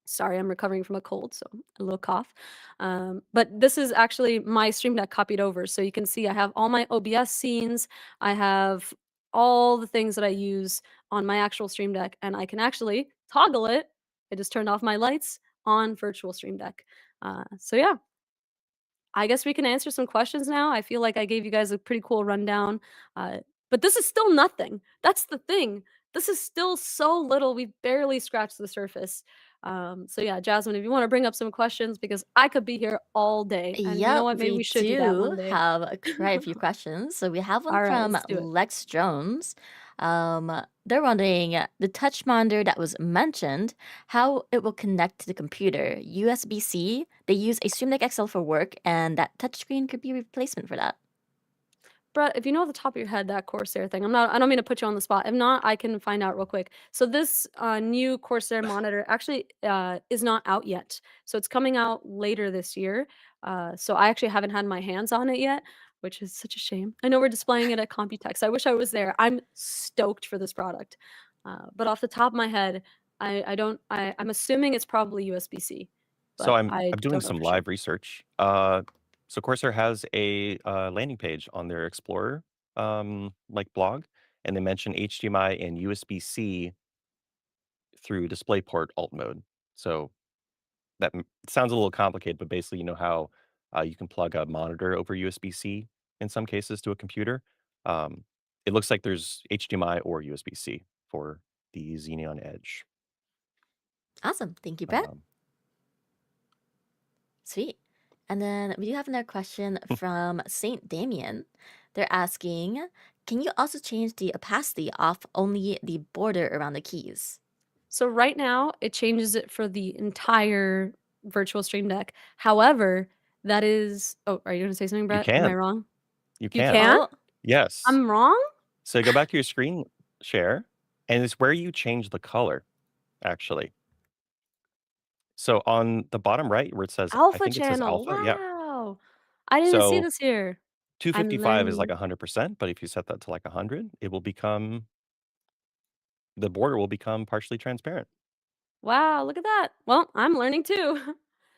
Speaker 2: Sorry, I'm recovering from a cold, so a little cough. But this is actually my Stream Deck copied over. So you can see I have all my OBS scenes. I have all the things that I use on my actual Stream Deck, and I can actually toggle it. I just turned off my lights on virtual Stream Deck. So yeah, I guess we can answer some questions now. I feel like I gave you guys a pretty cool rundown. But this is still nothing. That's the thing. This is still so little. We've barely scratched the surface. So yeah, Jasmine, if you want to bring up some questions, because I could be here all day. And you know
Speaker 1: Yep,
Speaker 2: what? Maybe we
Speaker 1: we
Speaker 2: should do that one
Speaker 1: do
Speaker 2: day.
Speaker 1: have quite a few questions. So we have one
Speaker 2: All right,
Speaker 1: from
Speaker 2: let's do it.
Speaker 1: Lex Jones. They're wondering the touch monitor that was mentioned, how it will connect to the computer. USB-C, they use a Stream Deck XL for work, and that touchscreen could be a replacement for that.
Speaker 2: Brett, if you know off the top of your head that Corsair thing, I don't mean to put you on the spot. If not, I can find out real quick. So this new Corsair monitor actually is not out yet. So it's coming out later this year. So I actually haven't had my hands on it yet, which is such a shame. I know we're displaying it at Computex. I wish I was there. I'm stoked for this product. But off the top of my head, I don't. I'm assuming it's probably USB-C,
Speaker 3: So
Speaker 2: but
Speaker 3: I'm
Speaker 2: I
Speaker 3: doing
Speaker 2: don't know
Speaker 3: some
Speaker 2: for sure.
Speaker 3: live research. So Corsair has a landing page on their Explorer like blog, and they mention HDMI and USB-C through DisplayPort alt mode. So that sounds a little complicated, but basically, you know how you can plug a monitor over USB-C in some cases to a computer. Um, it looks like there's HDMI or USB-C for the Xenon Edge.
Speaker 1: Awesome. Thank you, Brett.
Speaker 3: Um,
Speaker 1: Sweet. And then we do have another question from Saint Damien. They're asking, can you also change the opacity off only the border around the keys?
Speaker 2: So right now, it changes it for the entire virtual stream deck. However, that is are you gonna say something,
Speaker 3: you
Speaker 2: Brett? Am I
Speaker 3: can,
Speaker 2: wrong?
Speaker 3: you
Speaker 2: You
Speaker 3: can,
Speaker 2: can?
Speaker 1: Oh,
Speaker 3: yes.
Speaker 2: I'm wrong?
Speaker 3: So go back to your screen share, and it's where you change the color, actually. So on the bottom right where it says, I
Speaker 2: Alpha
Speaker 3: think it says
Speaker 2: channel.
Speaker 3: alpha, yeah.
Speaker 2: Wow. I didn't see
Speaker 3: So
Speaker 2: this here. I'm
Speaker 3: 255 is like
Speaker 2: learning.
Speaker 3: 100%, but if you set that to like 100, it will become the border will become partially transparent.
Speaker 2: Wow, look at that. Well, I'm learning too.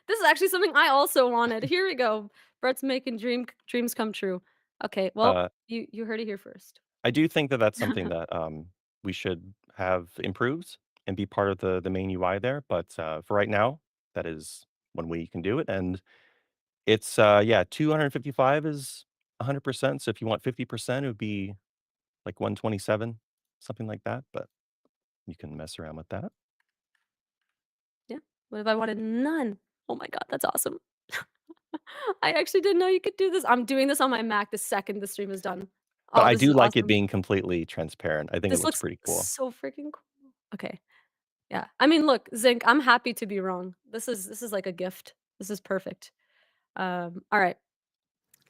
Speaker 2: This is actually something I also wanted. Here we go. Brett's making dreams come true. Okay, well,
Speaker 3: Uh,
Speaker 2: you heard it here first.
Speaker 3: I do think that that's something that we should have improved and be part of the main UI there. But for right now, that is one way you can do it. And it's yeah, 255 is 100%. So if you want 50%, it would be like 127, something like that. But you can mess around with that.
Speaker 2: Yeah. What if I wanted none? Oh my god, that's awesome. I actually didn't know you could do this. I'm doing this on my Mac the second the stream is done.
Speaker 3: But
Speaker 2: Oh,
Speaker 3: I
Speaker 2: this is
Speaker 3: do like it
Speaker 2: awesome.
Speaker 3: being completely transparent. I think it
Speaker 2: This
Speaker 3: looks
Speaker 2: looks
Speaker 3: pretty cool.
Speaker 2: so freaking cool. Okay. Yeah. I mean, look, Zinc, I'm happy to be wrong. This is like a gift. This is perfect. All right.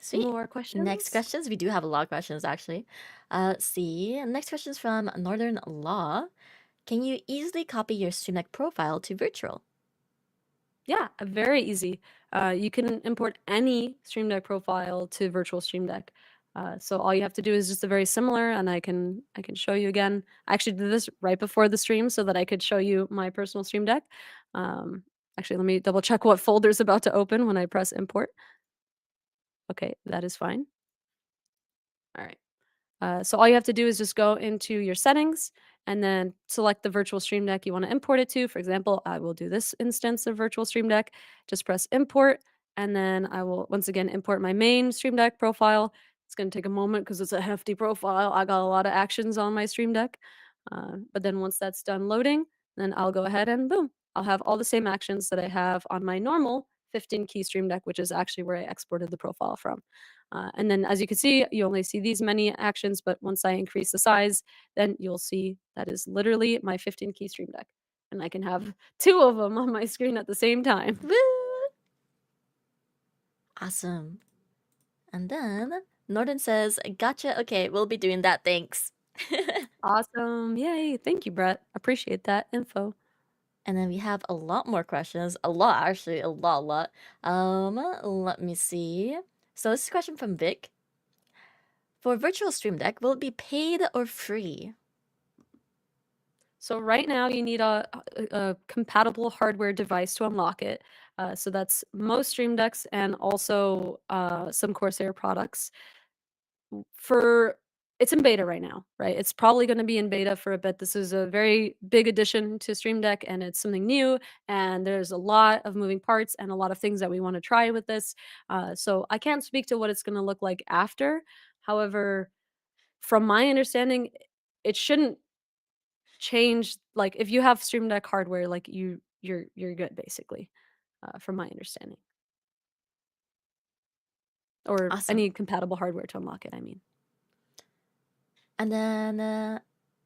Speaker 1: sweet.
Speaker 2: More
Speaker 1: Next
Speaker 2: questions?
Speaker 1: questions. We do have a lot of questions actually. Let's see. Next question is from Northern Law. Can you easily copy your Stream Deck profile to virtual?
Speaker 2: Yeah, very easy. You can import any Stream Deck profile to Virtual Stream Deck. So all you have to do is just a very similar, and I can show you again. I actually did this right before the stream so that I could show you my personal Stream Deck. Um, actually, let me double check what folder is about to open when I press import. Okay, that is fine. All right. So all you have to do is just go into your settings and then select the virtual stream deck you want to import it to. For example, I will do this instance of virtual stream deck. Just press import, and then I will once again import my main stream deck profile. It's going to take a moment because it's a hefty profile. I got a lot of actions on my stream deck. But then once that's done loading, then I'll go ahead and boom, I'll have all the same actions that I have on my normal 15 key stream deck, which is actually where I exported the profile from. And then as you can see, you only see these many actions, but once I increase the size, then you'll see that is literally my 15 key stream deck. And I can have two of them on my screen at the same time.
Speaker 1: Woo! Awesome. And then Norton says, gotcha. Okay, we'll be doing that. Thanks.
Speaker 2: Awesome. Yay. Thank you, Brett. Appreciate that info.
Speaker 1: And then we have a lot more questions. A lot, actually, a lot. Let me see. So this is a question from Vic. For Virtual Stream Deck, will it be paid or free?
Speaker 2: So right now you need a compatible hardware device to unlock it. So that's most Stream Decks and also some Corsair products. For it's in beta right now, right? It's probably going to be in beta for a bit. This is a very big addition to Stream Deck, and it's something new. And there's a lot of moving parts and a lot of things that we want to try with this. So I can't speak to what it's going to look like after. However, from my understanding, it shouldn't change. Like if you have Stream Deck hardware, like you're good basically, from my understanding, or
Speaker 1: Awesome.
Speaker 2: any compatible hardware to unlock it. I mean.
Speaker 1: And then,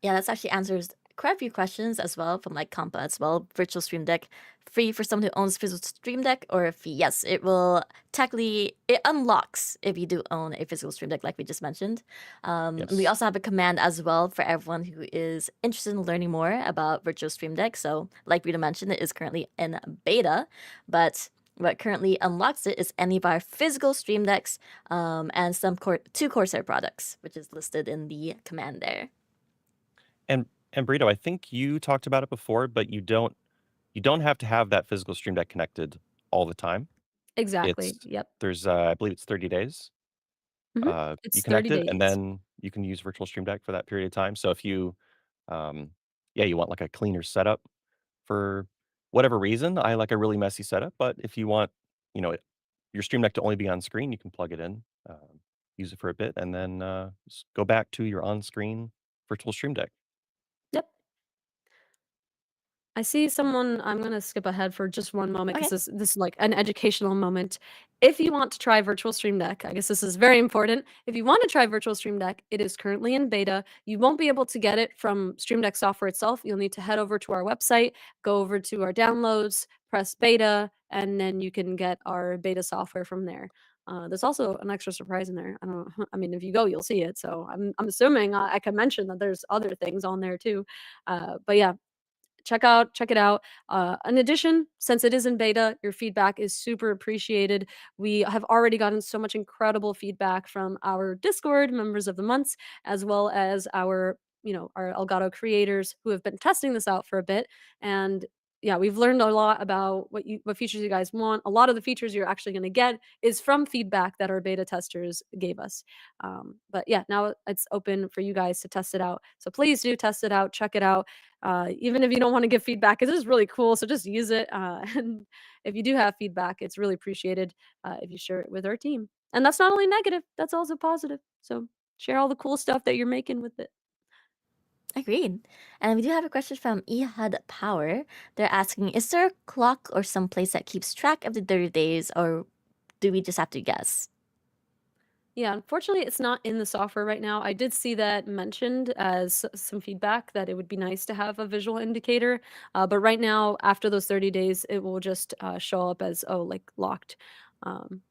Speaker 1: yeah, that's actually answers quite a few questions as well from like Compa as well. Virtual Stream Deck free for someone who owns physical Stream Deck, or if yes, it will technically it unlocks if you do own a physical Stream Deck, like we just mentioned. We
Speaker 3: Yes.
Speaker 1: also have a command as well for everyone who is interested in learning more about Virtual Stream Deck. So, like Rita mentioned, it is currently in beta, but what currently unlocks it is any of our physical Stream Decks and two Corsair products, which is listed in the command there.
Speaker 3: And Burrito, I think you talked about it before, but you don't have to have that physical Stream Deck connected all the time.
Speaker 2: Exactly.
Speaker 3: It's
Speaker 2: Yep.
Speaker 3: there's I believe it's 30 days.
Speaker 2: Mhm.
Speaker 3: You
Speaker 2: It's 30
Speaker 3: connect it, and
Speaker 2: days.
Speaker 3: then you can use Virtual Stream Deck for that period of time. So if you, yeah, you want like a cleaner setup for whatever reason, I like a really messy setup. But if you want, you know, your Stream Deck to only be on screen, you can plug it in, use it for a bit, and then go back to your on-screen Virtual Stream Deck.
Speaker 2: Yep. I see someone I'm gonna skip ahead for just one moment
Speaker 1: Okay.
Speaker 2: because this is like an educational moment. If you want to try Virtual Stream Deck, I guess this is very important. If you want to try Virtual Stream Deck, it is currently in beta. You won't be able to get it from Stream Deck software itself. You'll need to head over to our website, go over to our downloads, press beta, and then you can get our beta software from there. There's also an extra surprise in there. I don't know. I mean, if you go, you'll see it. So I'm assuming I can mention that there's other things on there too. But yeah, check it out. In addition, since it is in beta, your feedback is super appreciated. We have already gotten so much incredible feedback from our Discord members of the months, as well as our, our Elgato creators who have been testing this out for a bit. And yeah, we've learned a lot about what features you guys want. A lot of the features you're actually going to get is from feedback that our beta testers gave us. But yeah, now it's open for you guys to test it out. So please do test it out, check it out. Even if you don't want to give feedback, it is really cool. So just use it. And if you do have feedback, it's really appreciated if you share it with our team. And that's not only negative, that's also positive. So share all the cool stuff that you're making with it.
Speaker 1: Agreed. And we do have a question from Ehud Power. They're asking, is there a clock or some place that keeps track of the 30 days, or do we just have to guess?
Speaker 2: Yeah, unfortunately, it's not in the software right now. I did see that mentioned as some feedback that it would be nice to have a visual indicator. But right now, after those 30 days, it will just show up as, oh, like locked.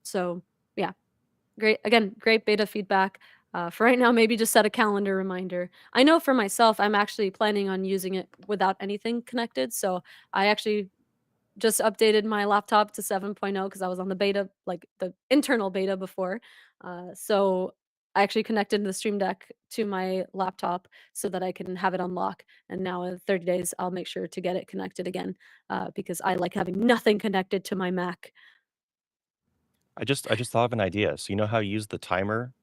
Speaker 2: So yeah, great. Again, great beta feedback. For right now, maybe just set a calendar reminder. I know for myself, I'm actually planning on using it without anything connected. So I actually just updated my laptop to 7.0 because I was on the beta, like the internal beta before. So I actually connected the Stream Deck to my laptop so that I can have it unlock. And now in 30 days, I'll make sure to get it connected again because I like having nothing connected to my Mac.
Speaker 3: I just thought of an idea. So you know how you use the timer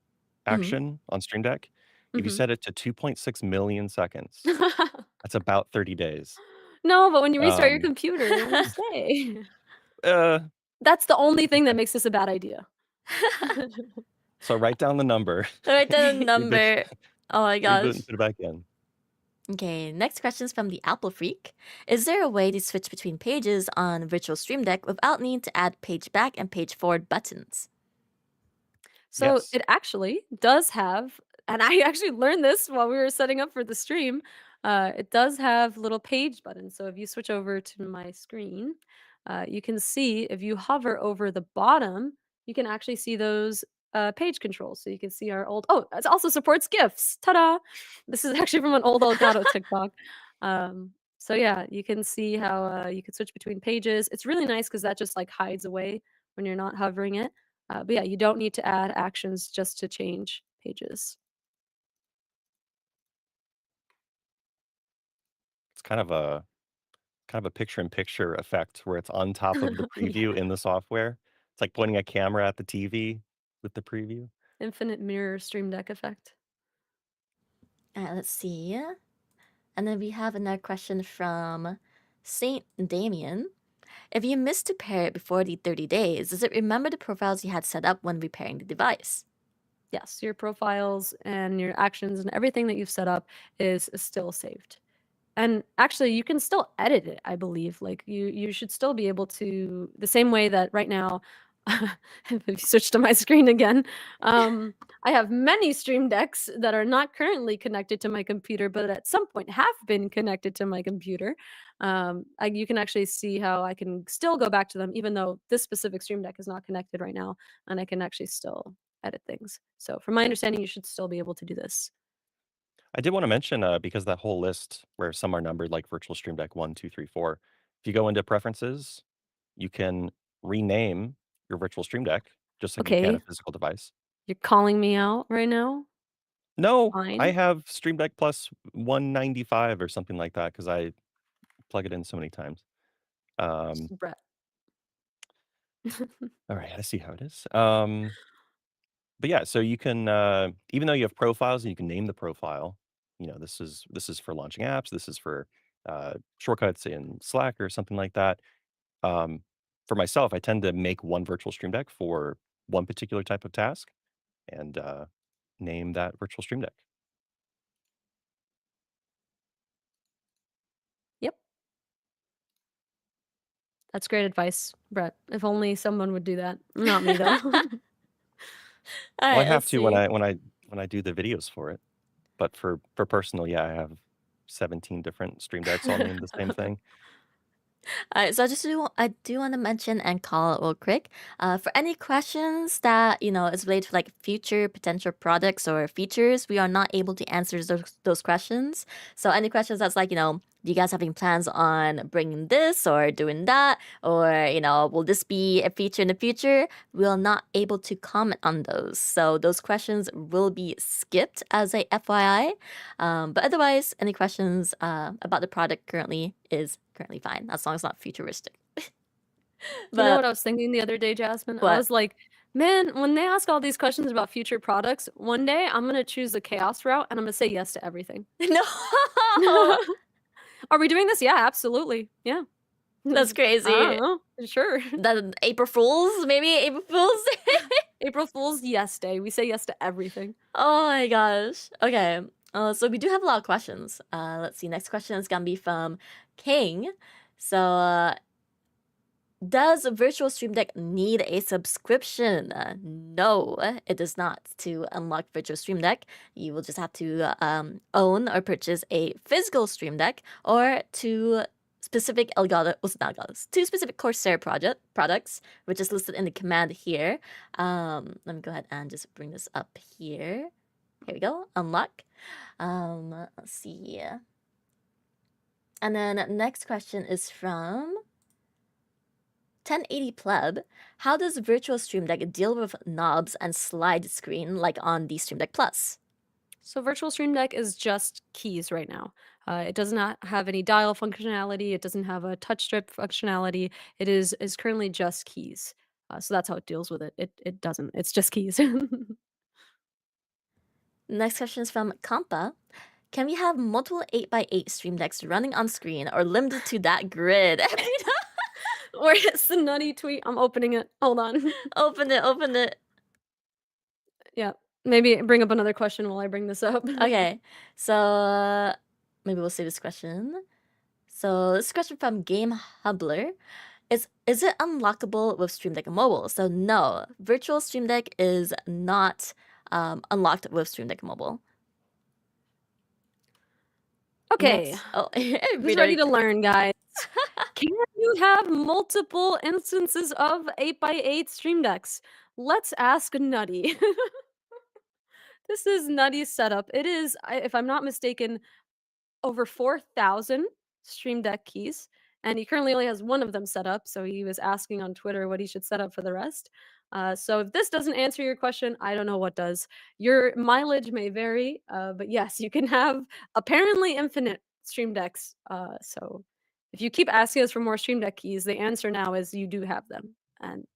Speaker 1: Hmm.
Speaker 3: action on Stream Deck? If you
Speaker 2: Hmm.
Speaker 3: set it to 2.6 million seconds, that's about 30 days.
Speaker 2: No, but when you restart your
Speaker 3: Um,
Speaker 2: computer, it won't stay.
Speaker 3: uh,
Speaker 2: That's the only thing that
Speaker 3: okay.
Speaker 2: makes this a bad idea.
Speaker 3: So write down the number,
Speaker 1: Write down the
Speaker 3: reboot,
Speaker 1: number. Oh my
Speaker 3: reboot, and
Speaker 1: gosh.
Speaker 3: put it back in.
Speaker 1: Okay, next question is from the Apple Freak. Is there a way to switch between pages on Virtual Stream Deck without needing to add page back and page forward buttons?
Speaker 2: So
Speaker 3: Yes.
Speaker 2: it actually does have, and I actually learned this while we were setting up for the stream. It does have little page buttons. So if you switch over to my screen, you can see if you hover over the bottom, you can actually see those page controls. So you can see our old. Oh, it also supports GIFs. Ta-da! This is actually from an old Elgato TikTok. So yeah, you can see how you can switch between pages. It's really nice because that just like hides away when you're not hovering it. But yeah, you don't need to add actions just to change pages.
Speaker 3: It's kind of a picture-in-picture effect where it's on top of the preview
Speaker 2: Yeah.
Speaker 3: in the software. It's like pointing a camera at the TV with the preview.
Speaker 2: Infinite mirror stream deck effect.
Speaker 1: Let's see. And then we have another question from Saint Damien. If you missed to pair it before the 30 days, does it remember the profiles you had set up when repairing the device?
Speaker 2: Yes, your profiles and your actions and everything that you've set up is still saved. And actually, you can still edit it, I believe. Like you should still be able to the same way that right now if you switch to my screen again, I have many Stream Decks that are not currently connected to my computer, but at some point have been connected to my computer. You can actually see how I can still go back to them, even though this specific Stream Deck is not connected right now, and I can actually still edit things. So, from my understanding, you should still be able to do this.
Speaker 3: I did want to mention because that whole list where some are numbered like Virtual Stream Deck 1, 2, 3, 4. If you go into preferences, you can rename your virtual Stream Deck just like you can a
Speaker 2: Okay,
Speaker 3: physical device.
Speaker 2: you're calling me out right now.
Speaker 3: No, I
Speaker 2: Fine.
Speaker 3: have Stream Deck Plus 195 or something like that because I plug it in so many times. Um,
Speaker 2: Brett.
Speaker 3: all right, I see how it is. But yeah, so you can even though you have profiles, you can name the profile. This is for launching apps. This is for shortcuts in Slack or something like that. Um, for myself, I tend to make one virtual Stream Deck for one particular type of task and name that virtual Stream Deck.
Speaker 2: Yep. That's great advice, Brett. If only someone would do that. Not me though.
Speaker 1: All
Speaker 3: Well, I
Speaker 1: right,
Speaker 3: have
Speaker 1: let's
Speaker 3: to when
Speaker 1: see.
Speaker 3: I do the videos for it. But for personal, yeah, I have 17 different Stream Decks all named the same thing.
Speaker 1: Alright, so I do want to mention and call it real quick. For any questions that is related to like future potential products or features, we are not able to answer those questions. So any questions that's like do you guys have any plans on bringing this or doing that, or will this be a feature in the future? We're not able to comment on those. So those questions will be skipped as a FYI. But otherwise, any questions about the product currently is currently fine, as long as it's not futuristic.
Speaker 2: You know what
Speaker 1: But
Speaker 2: I was thinking the other day, Jasmine? I
Speaker 1: what?
Speaker 2: was like, man, when they ask all these questions about future products, one day I'm gonna choose the chaos route and I'm gonna say yes to everything.
Speaker 1: No!
Speaker 2: Are we doing this? Yeah, absolutely. Yeah.
Speaker 1: That's
Speaker 2: I
Speaker 1: crazy.
Speaker 2: don't know. Sure.
Speaker 1: The April Fools? Maybe April Fools?
Speaker 2: April Fool's yes day. We say yes to everything.
Speaker 1: Oh my gosh. Okay. So we do have a lot of questions. Let's see. Next question is gonna be from King. So, does a virtual Stream Deck need a subscription? No, it does not. To unlock virtual Stream Deck, you will just have to own or purchase a physical Stream Deck or two specific Elgato, well, not Elgatos, two specific Corsair products, which is listed in the command here. Let me go ahead and just bring this up here. Here we go. Unlock. Let's see. And then next question is from 1080 Pleb. How does Virtual Stream Deck deal with knobs and slide screen like on the Stream Deck Plus?
Speaker 2: So Virtual Stream Deck is just keys right now. It does not have any dial functionality. It doesn't have a touch strip functionality. It is currently just keys. So that's how it deals with it. It doesn't. It's just keys.
Speaker 1: Next question is from Kampa. Can we have multiple 8x8 Stream Decks running on screen or limited to that grid?
Speaker 2: Or it's the nutty tweet. I'm opening it. Hold on.
Speaker 1: Open it, open it.
Speaker 2: Yeah. Maybe bring up another question while I bring this up.
Speaker 1: Okay, so maybe we'll see this question. So this question from Game Hubler. Is it unlockable with Stream Deck Mobile? So no, Virtual Stream Deck is not unlocked with Stream Deck Mobile.
Speaker 2: Okay.
Speaker 1: Next, oh,
Speaker 2: Who's ready to learn, guys? Can you have multiple instances of 8x8 Stream Decks? Let's ask Nutty. This is Nutty's setup. It is, if I'm not mistaken, over 4,000 Stream Deck keys, and he currently only has one of them set up, so he was asking on Twitter what he should set up for the rest. So if this doesn't answer your question, I don't know what does. Your mileage may vary, but yes, you can have apparently infinite Stream Decks. So if you keep asking us for more Stream Deck keys, the answer now is you do have them. And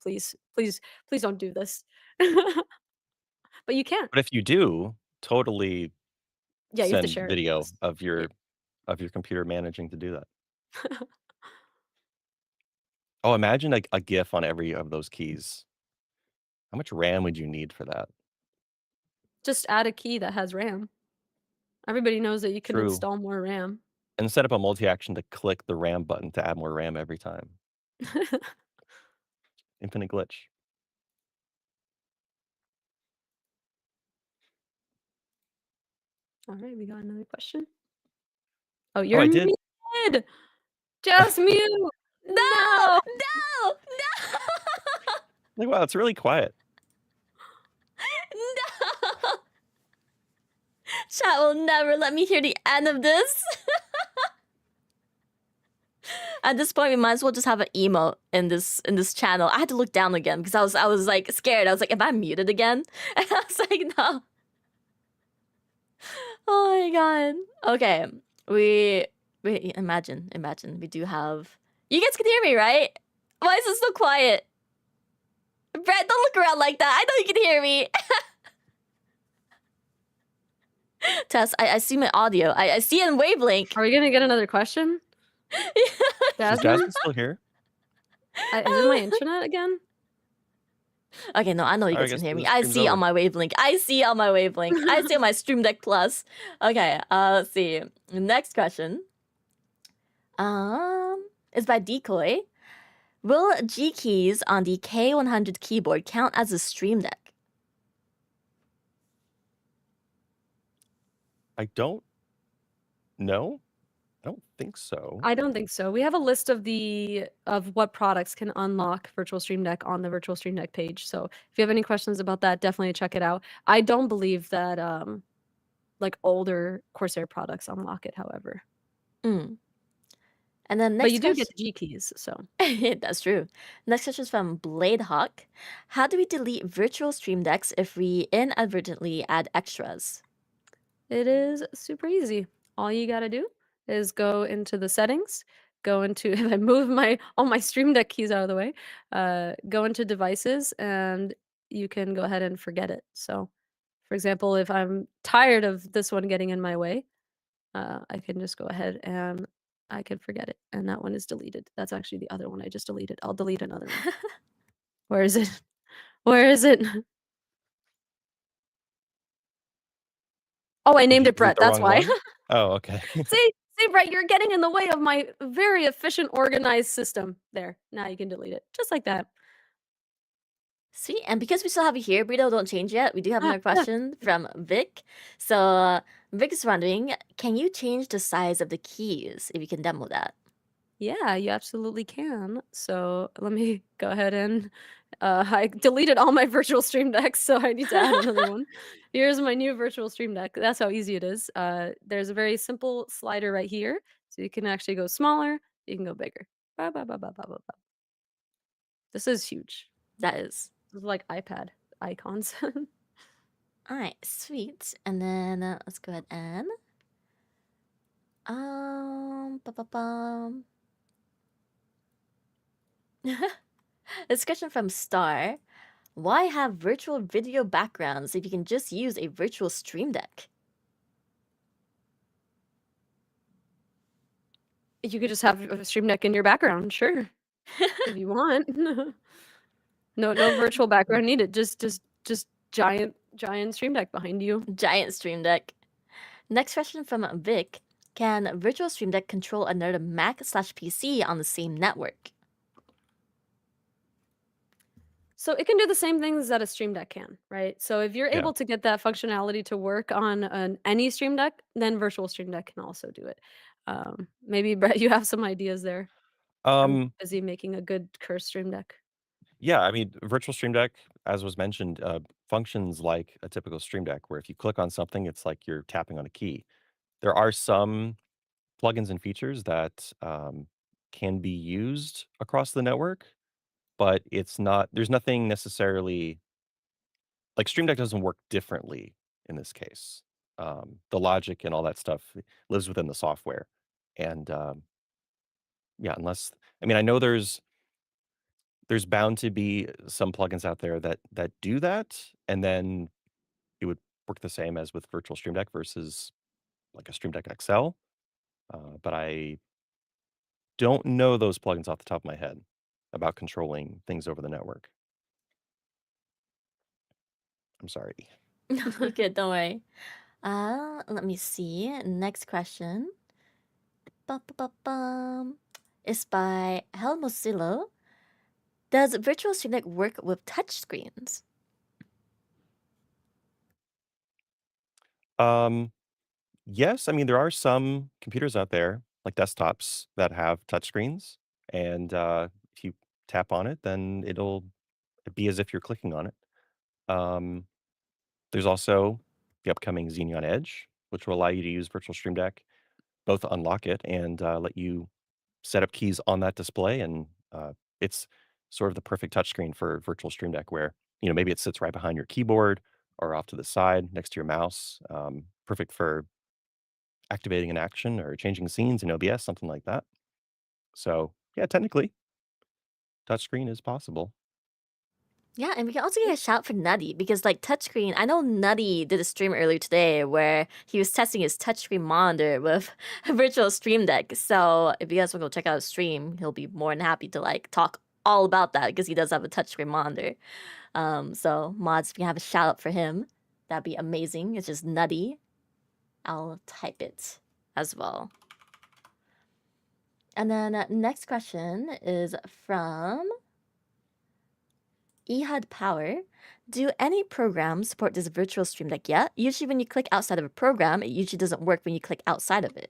Speaker 2: please, please, please don't do this. But you can.
Speaker 3: But if you do, totally
Speaker 2: Yeah, you have to
Speaker 3: send
Speaker 2: share it with
Speaker 3: video
Speaker 2: us.
Speaker 3: of
Speaker 2: Yeah.
Speaker 3: your computer managing to do that. Oh, imagine a GIF on every of those keys. How much RAM would you need for that?
Speaker 2: Just add a key that has RAM. Everybody knows that you can
Speaker 3: True.
Speaker 2: install more RAM.
Speaker 3: And set up a multi-action to click the RAM button to add more RAM every time. Infinite glitch.
Speaker 2: All right, we got another question. Oh,
Speaker 3: Oh,
Speaker 2: you're
Speaker 3: I did.
Speaker 2: muted. Just mute.
Speaker 1: No!
Speaker 2: No.
Speaker 1: No! No!
Speaker 3: Like, wow, it's really quiet.
Speaker 1: No! Chat will never let me hear the end of this. At this point, we might as well just have an emote in this channel. I had to look down again because I was like scared. I was like, am I muted again? And I was like, no. Oh my god. Okay. Wait, imagine we do have. You guys can hear me, right? Why is it so quiet? Brett, don't look around like that. I know you can hear me. Tess, I see my audio. I see it in wavelength.
Speaker 2: Are we gonna get another question?
Speaker 3: Is
Speaker 2: Jasmine?
Speaker 3: Jasmine still here?
Speaker 2: Is it my internet again?
Speaker 1: Okay, no, I know you
Speaker 3: I
Speaker 1: guys
Speaker 3: guess
Speaker 1: can hear
Speaker 3: the
Speaker 1: me. I
Speaker 3: stream's
Speaker 1: see on
Speaker 3: over.
Speaker 1: my wavelength. I see on my wavelength. I see on my Stream Deck Plus. Okay, let's see. Next question. Is by Decoy. Will G keys on the K100 keyboard count as a Stream Deck?
Speaker 3: I don't know. I don't think so.
Speaker 2: I don't think so. We have a list of what products can unlock Virtual Stream Deck on the Virtual Stream Deck page. So if you have any questions about that, definitely check it out. I don't believe that like older Corsair products unlock it, however.
Speaker 1: Mm. And then
Speaker 2: But
Speaker 1: next
Speaker 2: you do
Speaker 1: question.
Speaker 2: get the G keys, so.
Speaker 1: That's true. Next question is from Bladehawk. How do we delete virtual Stream Decks if we inadvertently add extras?
Speaker 2: It is super easy. All you gotta do is go into the settings, go into if I move all my Stream Deck keys out of the way, go into devices, and you can go ahead and forget it. So, for example, if I'm tired of this one getting in my way, I can just go ahead and I can forget it, and that one is deleted. That's actually the other one I just deleted. I'll delete another one. Where is it? Where is it? Oh, I
Speaker 3: Did
Speaker 2: named
Speaker 3: you
Speaker 2: it
Speaker 3: delete
Speaker 2: Brett.
Speaker 3: the
Speaker 2: That's
Speaker 3: wrong
Speaker 2: why.
Speaker 3: one? Oh, okay.
Speaker 2: See, Brett, you're getting in the way of my very efficient, organized system. There, now you can delete it, just like that.
Speaker 1: Sweet. And because we still have you here, Brito, don't change yet. We do have another
Speaker 2: Yeah.
Speaker 1: question from Vic. So Vic is wondering, can you change the size of the keys if you can demo that?
Speaker 2: Yeah, you absolutely can. So let me go ahead and I deleted all my virtual stream decks, so I need to add another one. Here's my new virtual stream deck. That's how easy it is. There's a very simple slider right here, so you can actually go smaller, you can go bigger. Ba, ba, ba, ba, ba, ba, ba. This is huge.
Speaker 1: That is.
Speaker 2: This is like iPad icons.
Speaker 1: All right, sweet. And then let's go ahead and ba-ba-bum. This question from Star. Why have virtual video backgrounds if you can just use a virtual Stream Deck?
Speaker 2: You could just have a stream deck in your background, sure. If you want. No virtual background needed. Just giant stream deck behind you.
Speaker 1: Giant Stream Deck. Next question from Vic. Can Virtual Stream Deck control another Mac/PC on the same network?
Speaker 2: So it can do the same things that a stream deck can, right? So if you're
Speaker 3: Yeah.
Speaker 2: able to get that functionality to work on any stream deck, then virtual stream deck can also do it. Maybe Brett, you have some ideas there. I'm busy making a good curse stream deck.
Speaker 3: Yeah, I mean, Virtual Stream Deck, as was mentioned, functions like a typical Stream Deck, where if you click on something, it's like you're tapping on a key. There are some plugins and features that can be used across the network, but there's nothing necessarily like Stream Deck doesn't work differently in this case. The logic and all that stuff lives within the software. And yeah, I mean, I know there's bound to be some plugins out there that do that, and then it would work the same as with Virtual Stream Deck versus like a Stream Deck XL. But I don't know those plugins off the top of my head about controlling things over the network. I'm sorry.
Speaker 1: No, you're good. Don't worry. Let me see. Next question. Ba-ba-ba-bum. Is by Helmosilo. Does Virtual Stream Deck work with touchscreens?
Speaker 3: Um, yes, I mean there are some computers out there, like desktops, that have touchscreens, and if you tap on it, then it'll be as if you're clicking on it. Um, there's also the upcoming Xenon Edge, which will allow you to use Virtual Stream Deck, both unlock it and let you set up keys on that display, and it's sort of the perfect touchscreen for Virtual Stream Deck, where maybe it sits right behind your keyboard or off to the side next to your mouse. Perfect for activating an action or changing scenes in OBS, something like that. So yeah, technically, touchscreen is possible.
Speaker 1: Yeah, and we can also get a shout for Nutty because, like, touchscreen. I know Nutty did a stream earlier today where he was testing his touchscreen monitor with a virtual stream deck. So if you guys want to go check out his stream, he'll be more than happy to like talk all about that because he does have a touchscreen monitor. So mods, if you have a shout out for him, that'd be amazing. It's just Nutty. I'll type it as well. And then next question is from Ehud Power. Do any programs support this virtual stream deck yet? Usually when you click outside of a program, it usually doesn't work when you click outside of it.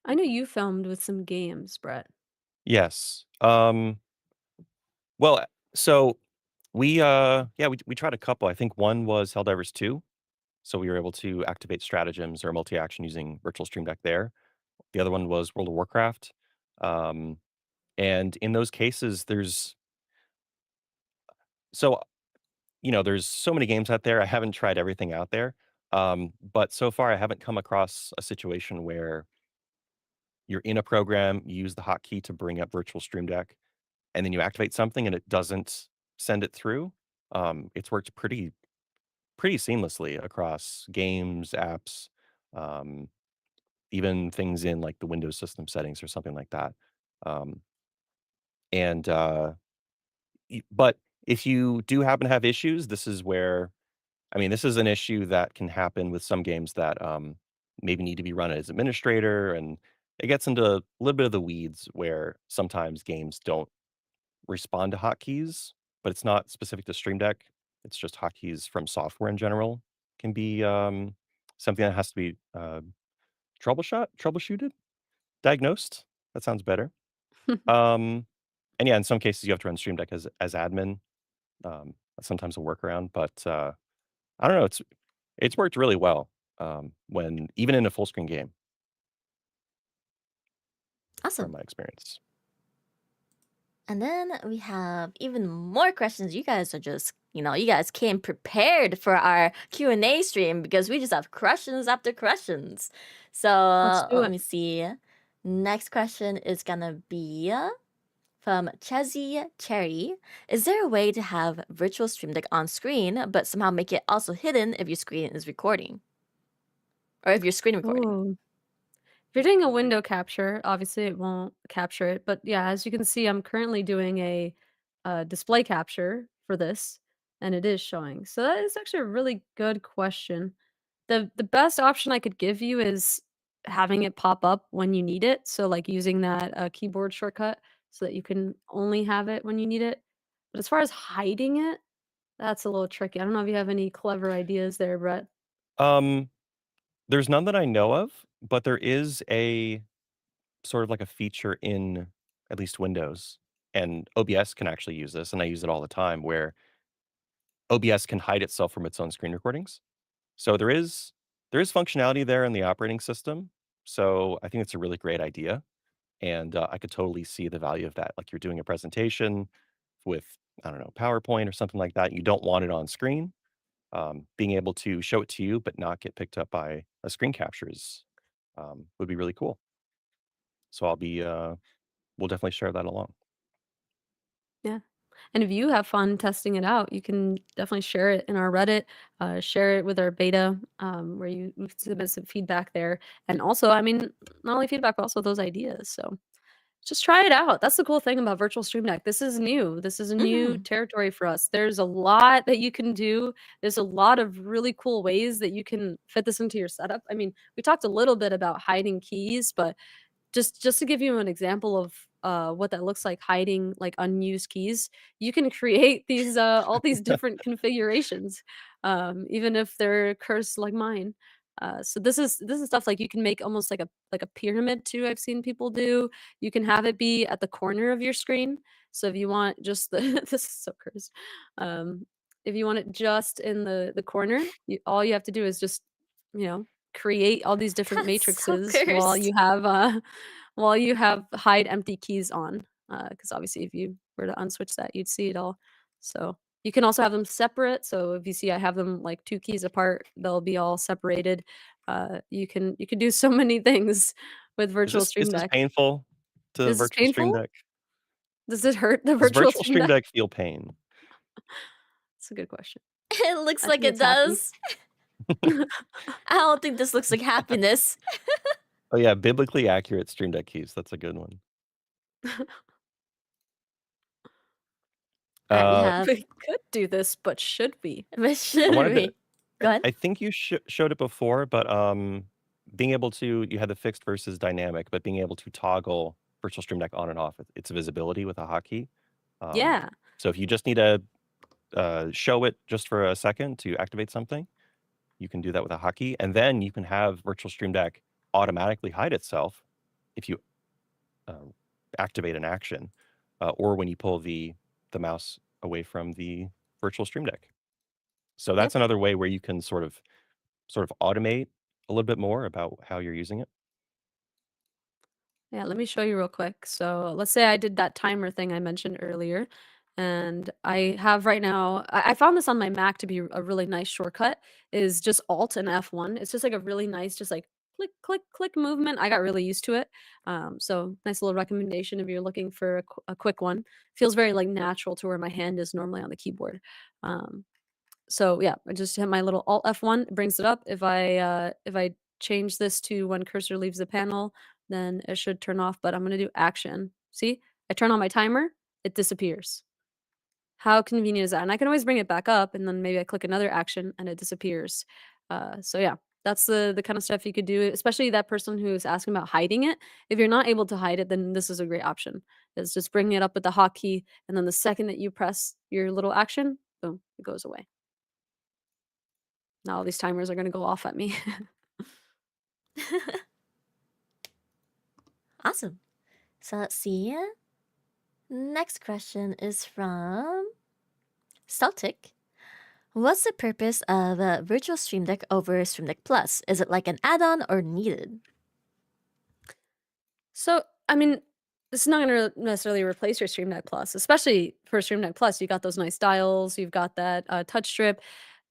Speaker 2: I know you filmed with some games, Brett.
Speaker 3: Yes. Well, so we tried a couple. I think one was Helldivers 2. So we were able to activate stratagems or multi-action using Virtual Stream Deck there. The other one was World of Warcraft. Um, and in those cases, so there's so many games out there. I haven't tried everything out there. But so far I haven't come across a situation where you're in a program, you use the hotkey to bring up Virtual Stream Deck, and then you activate something and it doesn't send it through. It's worked pretty seamlessly across games, apps, um, even things in like the Windows system settings or something like that. Um, and but if you do happen to have issues, this is where this is an issue that can happen with some games that maybe need to be run as administrator, and it gets into a little bit of the weeds where sometimes games don't respond to hotkeys, but it's not specific to Stream Deck. It's just hotkeys from software in general can be something that has to be troubleshooted, diagnosed. That sounds better. Um, and yeah, in some cases you have to run Stream Deck as admin. That's sometimes a workaround, but I don't know. It's worked really well when even in a full screen game from
Speaker 1: Awesome.
Speaker 3: my experience.
Speaker 1: And then we have even more questions. You guys are just, you guys came prepared for our Q&A stream because we just have questions after questions. So
Speaker 2: Let's do
Speaker 1: let
Speaker 2: it.
Speaker 1: me see. Next question is gonna be from Chezzy Cherry. Is there a way to have virtual stream deck on screen, but somehow make it also hidden if your screen is recording? Or if your screen recording?
Speaker 2: Ooh. If you're doing a window capture, obviously it won't capture it. But yeah, as you can see, I'm currently doing a display capture for this, and it is showing. So that is actually a really good question. The best option I could give you is having it pop up when you need it. So like using that keyboard shortcut so that you can only have it when you need it. But as far as hiding it, that's a little tricky. I don't know if you have any clever ideas there, Brett.
Speaker 3: Um, there's none that I know of, but there is a sort of like a feature in at least Windows, and OBS can actually use this, and I use it all the time, where OBS can hide itself from its own screen recordings. So there is functionality there in the operating system. So I think it's a really great idea, and I could totally see the value of that. Like you're doing a presentation with, I don't know, PowerPoint or something like that. You don't want it on screen. Being able to show it to you but not get picked up by a screen capture would be really cool. So we'll definitely share that along.
Speaker 2: Yeah. And if you have fun testing it out, you can definitely share it in our Reddit, share it with our beta, where you can submit some feedback there. And also, not only feedback, but also those ideas. So just try it out. That's the cool thing about Virtual Stream Deck. This is new. This is a new
Speaker 1: Mhm.
Speaker 2: territory for us. There's a lot that you can do. There's a lot of really cool ways that you can fit this into your setup. We talked a little bit about hiding keys, but just to give you an example of what that looks like hiding like unused keys, you can create these all these different configurations, even if they're cursed like mine. So this is stuff like you can make almost like a pyramid too. I've seen people do. You can have it be at the corner of your screen. So if you want just the this is so cursed. Um, if you want it just in the corner, all you have to do is just you know create all these different
Speaker 1: That's so
Speaker 2: matrices
Speaker 1: cursed.
Speaker 2: while you have hide empty keys on. Because obviously, if you were to unswitch that, you'd see it all. So you can also have them separate. So if you see I have them like two keys apart, they'll be all separated. You can do so many things with
Speaker 3: Is
Speaker 2: virtual
Speaker 3: this
Speaker 2: Stream Deck.
Speaker 3: painful to the
Speaker 2: This is
Speaker 3: virtual stream
Speaker 2: painful.
Speaker 3: deck?
Speaker 2: Does it hurt the
Speaker 3: Does
Speaker 2: virtual
Speaker 3: virtual
Speaker 2: Stream
Speaker 3: stream
Speaker 2: Deck?
Speaker 3: deck feel pain?
Speaker 2: It's a good question.
Speaker 1: It looks
Speaker 2: I
Speaker 1: like
Speaker 2: think
Speaker 1: it
Speaker 2: it's happy.
Speaker 1: does. I don't think this looks like happiness.
Speaker 3: Oh yeah, biblically accurate stream deck keys. That's a good one.
Speaker 1: All right, we
Speaker 3: Uh,
Speaker 1: have.
Speaker 2: We could do this, but should we?
Speaker 1: But
Speaker 3: I
Speaker 1: should
Speaker 3: wanted to.
Speaker 1: we? Go ahead.
Speaker 3: I think you showed it before, but being able to you had the fixed versus dynamic, but being able to toggle virtual stream deck on and off its visibility with a hotkey. Um,
Speaker 2: Yeah.
Speaker 3: so if you just need to show it just for a second to activate something, you can do that with a hotkey, and then you can have virtual stream deck automatically hide itself if you uh, activate an action, or when you pull the mouse away from the virtual stream deck. So
Speaker 2: Yep.
Speaker 3: that's another way where you can sort of automate a little bit more about how you're using it.
Speaker 2: Yeah, let me show you real quick. So let's say I did that timer thing I mentioned earlier, and I have right now, I found this on my Mac to be a really nice shortcut, is just Alt and F1. It's just like a really nice, just like click, click, click movement. I got really used to it. So nice little recommendation if you're looking for a quick one. Feels very like natural to where my hand is normally on the keyboard. Um, so yeah, I just hit my little Alt F1, it brings it up. If I change this to when cursor leaves the panel, then it should turn off, but I'm gonna do action. See? I turn on my timer, it disappears. How convenient is that? And I can always bring it back up, and then maybe I click another action and it disappears. So yeah, that's the kind of stuff you could do, especially that person who's asking about hiding it. If you're not able to hide it, then this is a great option. Is just bringing it up with the hotkey, and then the second that you press your little action, boom, it goes away. Now all these timers are gonna go off at me.
Speaker 1: Awesome. So let's see. Next question is from Celtic. What's the purpose of Virtual Stream Deck over Stream Deck Plus? Is it like an add-on or needed?
Speaker 2: So, I mean, this is not gonna necessarily replace your Stream Deck Plus, especially for Stream Deck Plus, you got those nice dials, you've got that, touch strip.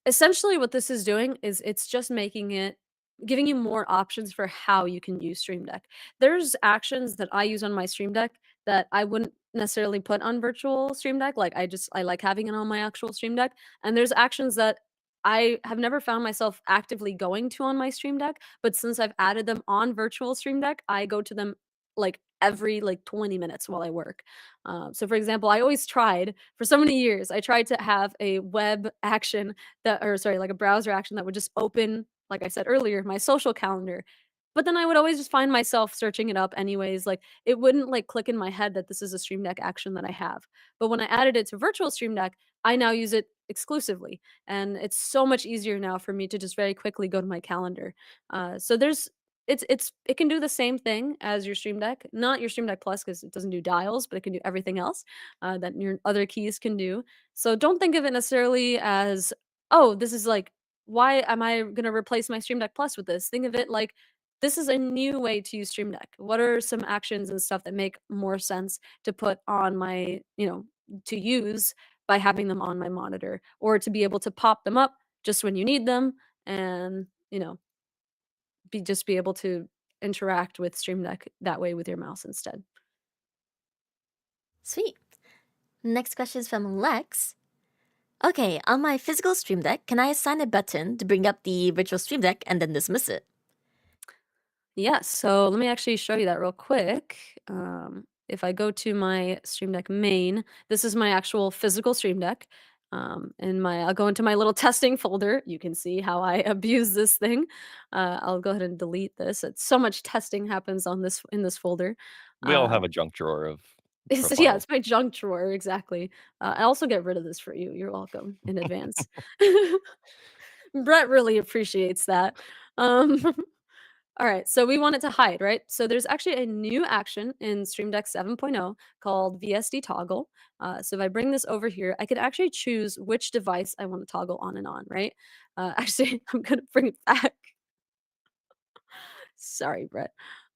Speaker 2: Essentially, what this is doing is it's just making it giving you more options for how you can use Stream Deck. There's actions that I use on my Stream Deck that I wouldn't necessarily put on virtual Stream Deck, like, I like having it on my actual Stream Deck, and there's actions that I have never found myself actively going to on my Stream Deck, but since I've added them on virtual Stream Deck, I go to them, like, every, like, 20 minutes while I work. So, for example, I always tried for so many years, I tried to have a web action that or sorry, like a browser action that would just open, like I said earlier, my social calendar. But then I would always just find myself searching it up anyways. Like it wouldn't like click in my head that this is a Stream Deck action that I have. But when I added it to virtual Stream Deck, I now use it exclusively. And it's so much easier now for me to just very quickly go to my calendar. So there's it can do the same thing as your Stream Deck, not your Stream Deck Plus because it doesn't do dials, but it can do everything else that your other keys can do. So don't think of it necessarily as, oh, this is like, why am I going to replace my Stream Deck Plus with this? Think of it like, this is a new way to use Stream Deck. What are some actions and stuff that make more sense to put on my, to use by having them on my monitor or to be able to pop them up just when you need them and, be able to interact with Stream Deck that way with your mouse instead.
Speaker 1: Sweet. Next question is from Lex. Okay, on my physical Stream Deck, can I assign a button to bring up the virtual Stream Deck and then dismiss it?
Speaker 2: Yes, so let me actually show you that real quick. If I go to my Stream Deck main, this is my actual physical Stream Deck. I'll go into my little testing folder. You can see how I abuse this thing. I'll go ahead and delete this. It's so much testing happens on this in this folder.
Speaker 3: We all have
Speaker 2: Uh,
Speaker 3: a junk drawer of
Speaker 2: yeah,
Speaker 3: profiles.
Speaker 2: it's my junk drawer, exactly. I also get rid of this for you. You're welcome in advance. Brett really appreciates that. Um, all right, so we want it to hide, right? So there's actually a new action in Stream Deck 7.0 called VSD toggle. So if I bring this over here, I could actually choose which device I want to toggle on and on, right? Actually, I'm gonna bring it back. Sorry, Brett.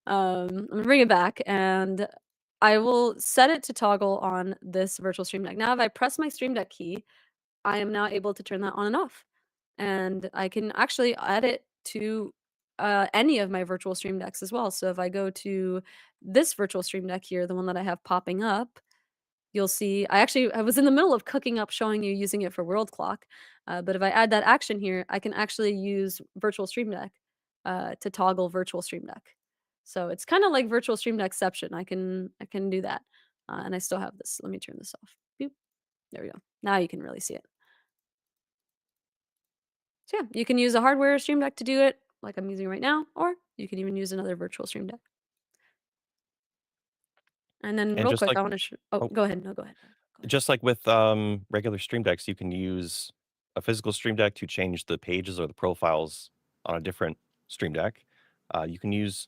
Speaker 2: I'm gonna bring it back and I will set it to toggle on this virtual Stream Deck. Now, if I press my Stream Deck key, I am now able to turn that on and off. And I can actually add it to any of my virtual Stream Decks as well. So if I go to this virtual Stream Deck here, the one that I have popping up, you'll see I was in the middle of cooking up showing you using it for world clock. But if I add that action here, I can actually use virtual Stream Deck to toggle virtual Stream Deck. So it's kind of like virtual Stream Deckception. I can do that. And I still have this. Let me turn this off. Boop. There we go. Now you can really see it. So yeah, you can use a hardware Stream Deck to do it, like I'm using right now, or you can even use another virtual Stream Deck. And then
Speaker 3: And
Speaker 2: real
Speaker 3: just
Speaker 2: quick,
Speaker 3: like
Speaker 2: I want to. Oh,
Speaker 3: oh,
Speaker 2: go ahead. No, go ahead. Go ahead.
Speaker 3: just like with regular Stream Decks, you can use a physical Stream Deck to change the pages or the profiles on a different Stream Deck. You can use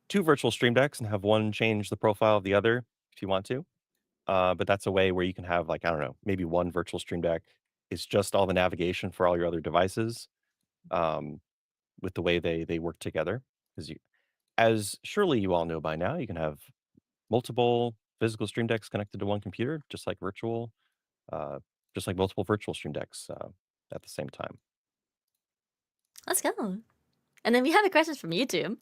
Speaker 3: two virtual Stream Decks and have one change the profile of the other if you want to. But that's a way where you can have, like, I don't know, maybe one virtual Stream Deck is just all the navigation for all your other devices, with the way they work together. Because as surely you all know by now, you can have multiple physical Stream Decks connected to one computer, uh, just like multiple virtual Stream Decks at the same time.
Speaker 1: Let's go. And then we have a question from YouTube.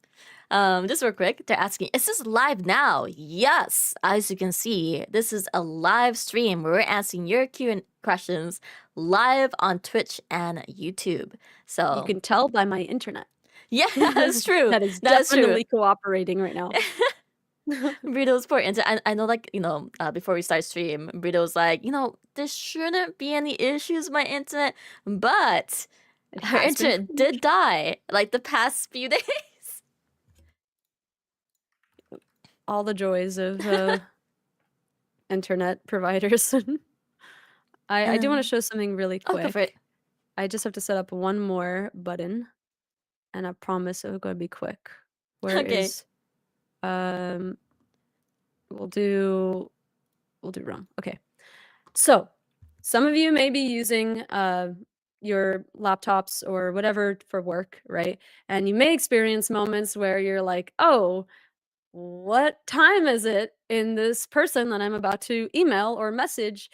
Speaker 1: Just real quick, they're asking, is this live now? Yes. As you can see, this is a live stream where we're answering your Q&A questions live on Twitch and YouTube.
Speaker 2: You
Speaker 1: So
Speaker 2: can tell by my internet.
Speaker 1: yeah, that's true.
Speaker 2: That is
Speaker 1: That's true.
Speaker 2: definitely cooperating right now.
Speaker 1: Burrito's poor internet. I know, like, before we start stream, Burrito's like, there shouldn't be any issues with my internet, but
Speaker 2: It
Speaker 1: her
Speaker 2: has been
Speaker 1: internet did die like the past few days.
Speaker 2: all the joys of internet providers. I do want to show something really
Speaker 1: Oh, go for it.
Speaker 2: quick. I just have to set up one more button, and I promise it's going to be quick. Where
Speaker 1: Okay.
Speaker 2: is we'll do Rome. Okay. So some of you may be using your laptops or whatever for work, right? And you may experience moments where you're like, oh, what time is it in this person that I'm about to email or message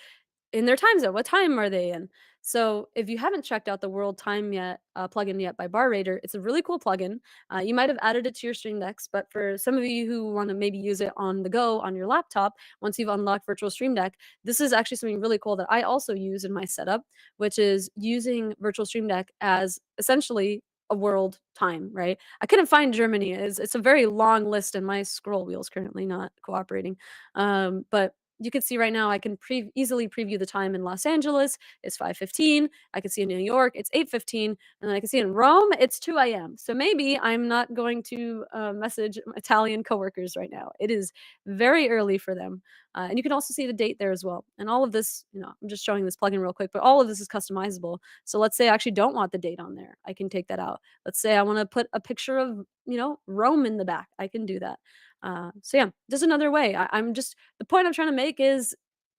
Speaker 2: in their time zone? What time are they in? So if you haven't checked out the World Time yet plugin yet by BarRaider, it's a really cool plugin. You might have added it to your Stream Decks, but for some of you who want to maybe use it on the go on your laptop, once you've unlocked Virtual Stream Deck, this is actually something really cool that I also use in my setup, which is using Virtual Stream Deck as essentially a world time, right? I couldn't find Germany. It's a very long list, and my scroll wheel's currently not cooperating. But you can see right now I can easily preview the time in Los Angeles. It's 5:15. I can see in New York it's 8:15, and then I can see in Rome it's 2 a.m. So maybe I'm not going to message Italian coworkers right now. It is very early for them, and you can also see the date there as well. And all of this, I'm just showing this plugin real quick, but all of this is customizable. So let's say I actually don't want the date on there, I can take that out. Let's say I want to put a picture of Rome in the back, I can do that. So yeah, just another way. I'm just the point I'm trying to make is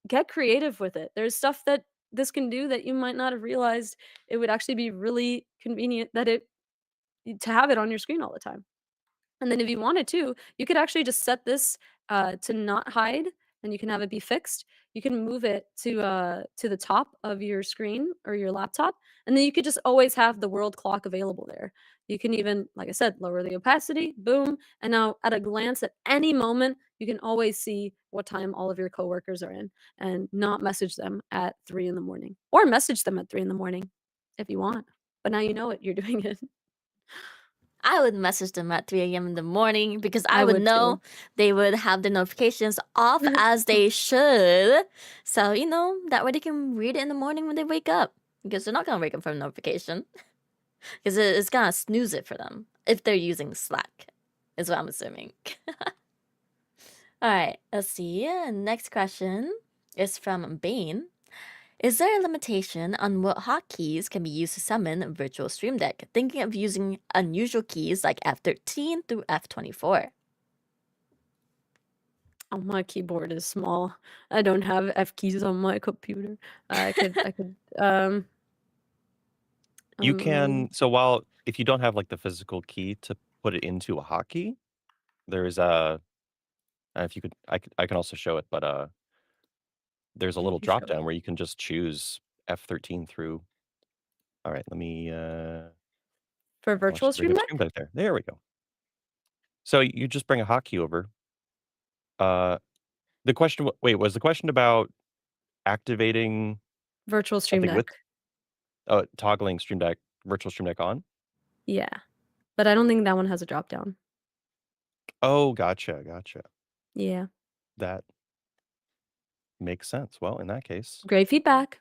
Speaker 2: get creative with it. There's stuff that this can do that you might not have realized it would actually be really convenient to have it on your screen all the time. And then if you wanted to, you could actually just set this to not hide, and you can have it be fixed. You can move it to the top of your screen or your laptop, and then you could just always have the world clock available there. You can even, like I said, lower the opacity, boom, and now at a glance at any moment, you can always see what time all of your coworkers are in, and not message them at 3 in the morning, or message them at 3 in the morning if you want. But now you know it. You're doing it.
Speaker 1: I would message them at 3 a.m. in the morning because I
Speaker 2: I
Speaker 1: would
Speaker 2: would
Speaker 1: know
Speaker 2: too.
Speaker 1: they would have the notifications off as they should. So, that way they can read it in the morning when they wake up. Because they're not going to wake up from a notification. Because it's going to snooze it for them if they're using Slack, is what I'm assuming. All right, let's see. Next question is from Bane. Is there a limitation on what hotkeys can be used to summon a virtual Stream Deck? Thinking of using unusual keys like F13 through F24.
Speaker 2: Oh, my keyboard is small. I don't have F keys on my computer. I could
Speaker 3: You
Speaker 2: um
Speaker 3: can if you don't have, like, the physical key to put it into a hotkey, there's a if you could I can also show it, but, there's a
Speaker 2: yeah,
Speaker 3: little
Speaker 2: you show
Speaker 3: drop
Speaker 2: it.
Speaker 3: down where you can just choose F13 through alright, let me,
Speaker 2: For
Speaker 3: I'll
Speaker 2: virtual
Speaker 3: actually bring
Speaker 2: Stream
Speaker 3: up Stream
Speaker 2: Deck?
Speaker 3: Deck there. There we go. So you just bring a hotkey over. Uh, the question wait, was the question about activating
Speaker 2: Virtual Stream
Speaker 3: something with
Speaker 2: Deck.
Speaker 3: toggling Stream Deck virtual Stream Deck on?
Speaker 2: Yeah. But I don't think that one has a drop down.
Speaker 3: Oh, gotcha, gotcha.
Speaker 2: Yeah.
Speaker 3: That makes sense. Well, in that case,
Speaker 2: Great feedback.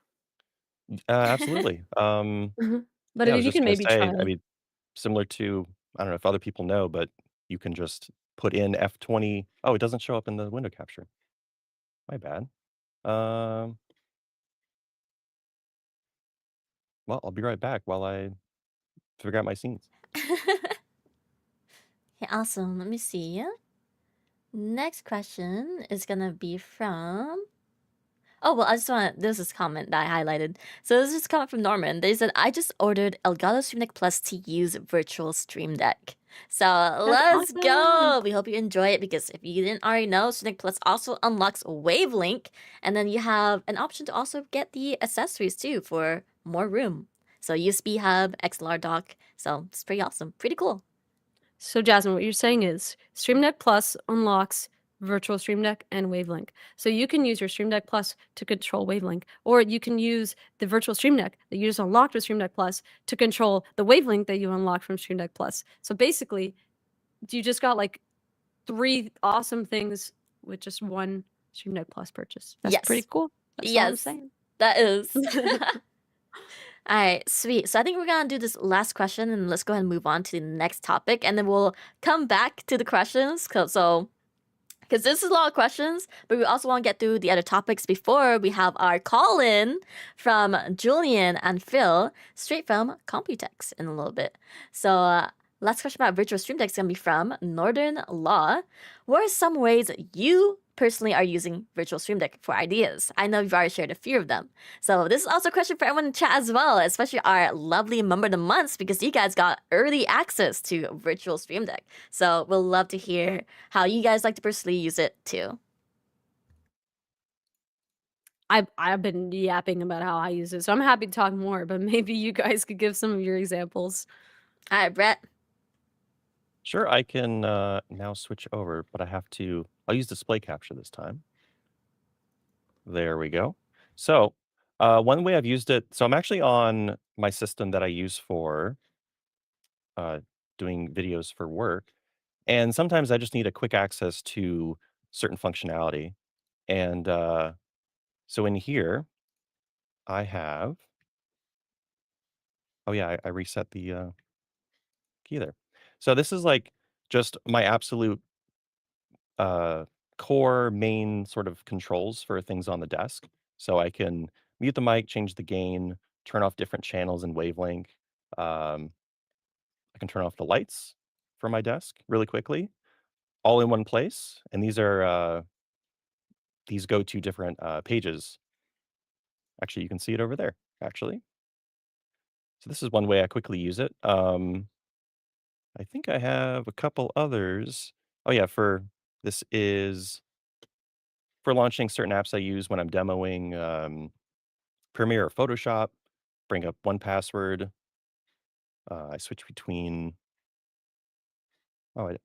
Speaker 3: absolutely.
Speaker 2: Mhm. But
Speaker 3: Yeah, I
Speaker 2: if
Speaker 3: was
Speaker 2: you
Speaker 3: just
Speaker 2: can
Speaker 3: gonna
Speaker 2: maybe
Speaker 3: say, I
Speaker 2: try
Speaker 3: mean, similar to I don't know if other people know, but you can just put in F20. Oh, it doesn't show up in the window capture. My bad. Um, well, I'll be right back while I figure out my scenes.
Speaker 1: Okay, awesome. Let me see. Next question is gonna be from. Oh, well, I just want this is comment that I highlighted. So this is a comment from Norman. They said, I just ordered Elgato Stream Deck Plus to use virtual Stream Deck. So
Speaker 2: That's
Speaker 1: let's
Speaker 2: awesome.
Speaker 1: go. We hope you enjoy it because if you didn't already know, Stream Deck Plus also unlocks Wavelink. And then you have an option to also get the accessories too for more room. So USB hub, XLR dock. So it's pretty awesome. Pretty cool.
Speaker 2: So Jasmine, what you're saying is Stream Deck Plus unlocks virtual Stream Deck and Wavelink. So you can use your Stream Deck Plus to control Wavelink, or you can use the virtual Stream Deck that you just unlocked with Stream Deck Plus to control the Wavelink that you unlocked from Stream Deck Plus. So basically, you just got like 3 awesome things with just one Stream Deck Plus purchase. That's pretty
Speaker 1: Yes.
Speaker 2: cool. That's all I'm
Speaker 1: Yes.
Speaker 2: saying.
Speaker 1: That is. All right, sweet. So I think we're gonna do this last question, and let's go ahead and move on to the next topic, and then we'll come back to the questions. Because this is a lot of questions, but we also want to get through the other topics before we have our call-in from Julian and Phil, straight from Computex in a little bit. So last question about virtual stream deck is gonna be from Northern Law. What are some ways you personally are using virtual stream deck for ideas? I know you've already shared a few of them. So this is also a question for everyone in chat as well, especially our lovely member of the months, because you guys got early access to virtual stream deck. So we'll love to hear how you guys like to personally use it too.
Speaker 2: I've been yapping about how I use it, so I'm happy to talk more, but maybe you guys could give some of your examples.
Speaker 1: All right, Brett.
Speaker 3: Sure, I can now switch over, but I'll use display capture this time. There we go. So, one way I've used it, so I'm actually on my system that I use for doing videos for work, and sometimes I just need a quick access to certain functionality. And so in here, I have, oh yeah, I reset the key there. So this is like just my absolute uh, core main sort of controls for things on the desk. So I can mute the mic, change the gain, turn off different channels and wavelength. Um, I can turn off the lights for my desk really quickly, all in one place. And these go to different pages. Actually, you can see it over there. Actually, so this is one way I quickly use it. I think I have a couple others. Oh yeah, for this is for launching certain apps I use when I'm demoing Premiere or Photoshop. Bring up one password. I switch between. Oh,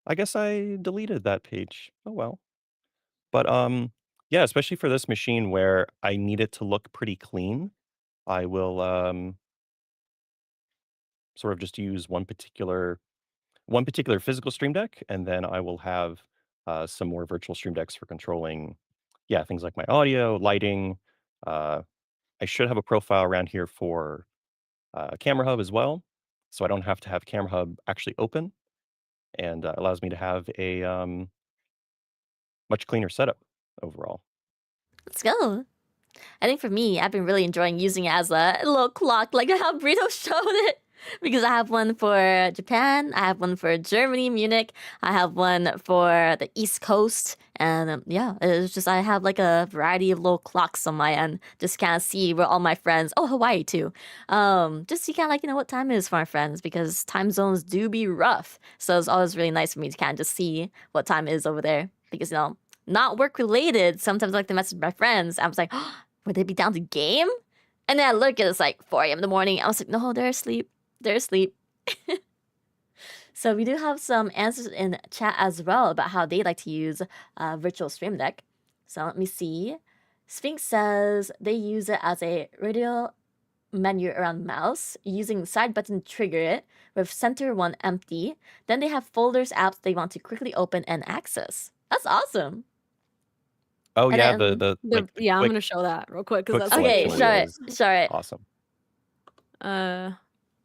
Speaker 3: I guess I deleted that page. Oh well. But yeah, especially for this machine where I need it to look pretty clean, I will sort of just use one particular physical Stream Deck, and then I will have some more virtual Stream Decks for controlling, yeah, things like my audio, lighting. Uh, I should have a profile around here for Camera Hub as well, so I don't have to have Camera Hub actually open, and allows me to have much cleaner setup overall.
Speaker 1: Let's go. I think for me, I've been really enjoying using it as a little clock, like how Brito showed it. Because I have one for Japan, I have one for Germany, Munich, I have one for the East Coast, and yeah, it's just I have like a variety of little clocks on my end, just kind of see where all my friends. Oh, Hawaii too. Just see kind of like what time it is for my friends because time zones do be rough. So it's always really nice for me to kind of just see what time it is over there because not work related. Sometimes I like to message my friends. I was like, oh, would they be down to game? And then I look at it's like 4 a.m. in the morning. I was like, no, they're asleep. They're asleep. So we do have some answers in chat as well about how they like to use virtual stream deck. So let me see. Sphinx says they use it as a radial menu around mouse using the side button to trigger it with center one empty. Then they have folders apps they want to quickly open and access. That's awesome.
Speaker 3: Oh
Speaker 1: And
Speaker 3: yeah,
Speaker 1: then
Speaker 3: the
Speaker 2: Yeah, I'm
Speaker 3: quick
Speaker 2: gonna show that real quick because
Speaker 3: quick
Speaker 2: that's
Speaker 1: okay,
Speaker 3: selection
Speaker 2: really
Speaker 1: show
Speaker 2: cool.
Speaker 1: it.
Speaker 3: is
Speaker 1: Show it.
Speaker 3: awesome.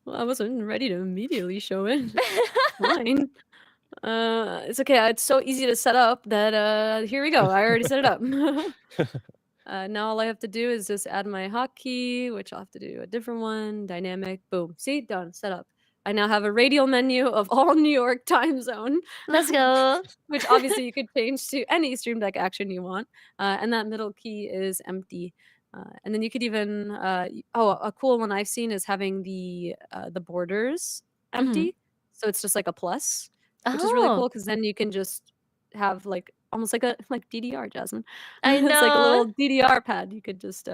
Speaker 2: Well, I wasn't ready to immediately show it. Fine. It's okay. It's so easy to set up that here we go. I already set it up. Now all I have to do is just add my hotkey, which I'll have to do a different one. Dynamic. Boom. See, done. Set up. I now have a radial menu of all New York time zone.
Speaker 1: Let's go.
Speaker 2: Which obviously you could change to any Stream Deck action you want. And that middle key is empty. And then you could even a cool one I've seen is having the borders
Speaker 1: Mhm.
Speaker 2: empty, so it's just like a plus, which is really
Speaker 1: Oh,
Speaker 2: cool because then you can just have like almost like a like DDR, Jasmine.
Speaker 1: I
Speaker 2: It's like a
Speaker 1: know.
Speaker 2: little DDR pad you could just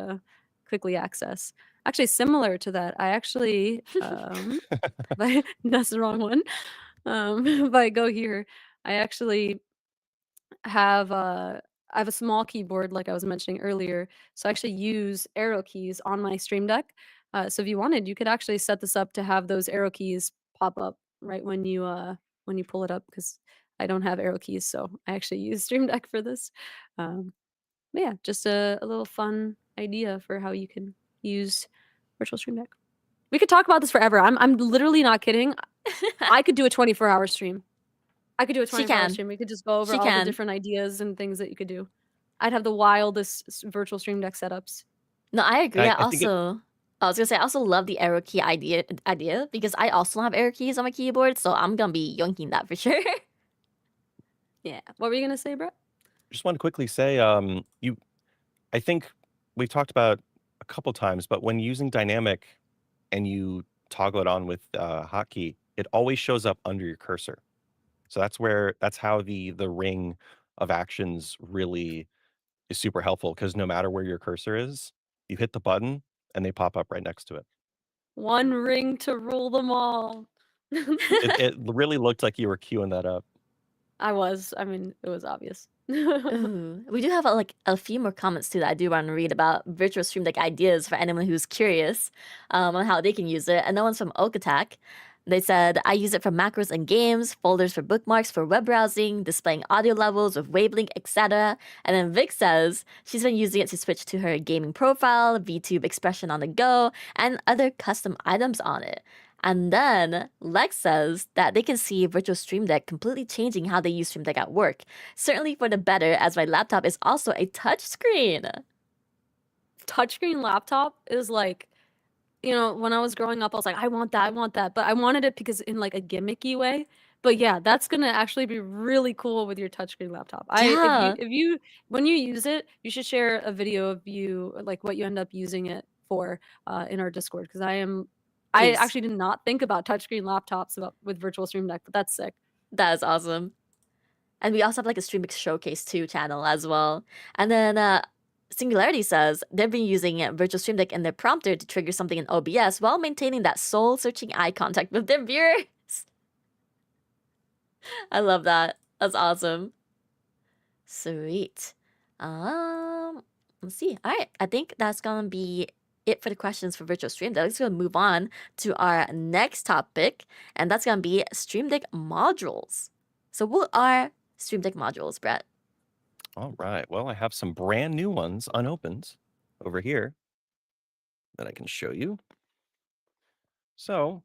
Speaker 2: quickly access. Actually, similar to that, I actually that's the wrong one. If I go here, I actually have I have a small keyboard like I was mentioning earlier, so I actually use arrow keys on my Stream Deck. So if you wanted, you could actually set this up to have those arrow keys pop up right when you pull it up because I don't have arrow keys, so I actually use Stream Deck for this. But yeah, just a little fun idea for how you can use virtual Stream Deck. We could talk about this forever. I'm literally not kidding. I could do a 24-hour stream. I could do a
Speaker 1: She
Speaker 2: 24-hour
Speaker 1: can.
Speaker 2: stream. We could just go over
Speaker 1: She
Speaker 2: all the
Speaker 1: can.
Speaker 2: different ideas and things that you could do. I'd have the wildest virtual stream deck setups.
Speaker 1: No, I agree.
Speaker 3: I think it
Speaker 1: I was gonna say I also love the arrow key idea because I also have arrow keys on my keyboard, so I'm gonna be yoinking that for sure.
Speaker 2: Yeah. What were you gonna say, Brett?
Speaker 3: just want to quickly say, I think we've talked about a couple times, but when using dynamic and you toggle it on with hotkey, it always shows up under your cursor. So that's how the ring of actions really is super helpful because no matter where your cursor is, you hit the button and they pop up right next to it.
Speaker 2: One ring to rule them all.
Speaker 3: It really looked like you were queuing that up.
Speaker 2: I was. I mean, it was obvious.
Speaker 1: Ooh, we do have like a few more comments too that I do want to read about virtual stream deck ideas for anyone who's curious on how they can use it. And that one's from Okatak. They said, I use it for macros and games, folders for bookmarks for web browsing, displaying audio levels with Wavelink, etc. And then Vic says she's been using it to switch to her gaming profile, VTube expression on the go, and other custom items on it. And then Lex says that they can see Virtual Stream Deck completely changing how they use Stream Deck at work. Certainly for the better, as my laptop is also a touchscreen.
Speaker 2: Touchscreen laptop is like, when I was growing up, I was like, I want that, I want that. But I wanted it because in like a gimmicky way. But yeah, that's gonna actually be really cool with your touchscreen laptop.
Speaker 1: Yeah,
Speaker 2: If you when you use it, you should share a video of you like what you end up using it for in our Discord because I
Speaker 1: please.
Speaker 2: actually did not think about touchscreen laptops with Virtual Stream Deck, but that's sick.
Speaker 1: That is awesome. And we also have like a Streamix Showcase 2 channel as well. And then Singularity says they've been using Virtual Stream Deck in their prompter to trigger something in OBS while maintaining that soul searching eye contact with their viewers. I love that. That's awesome. Sweet. Let's see. All right, I think that's gonna be it for the questions for Virtual Stream Deck. Let's go move on to our next topic, and that's gonna be Stream Deck modules. So what are Stream Deck modules, Brett?
Speaker 3: All right. Well, I have some brand new ones unopened over here that I can show you. So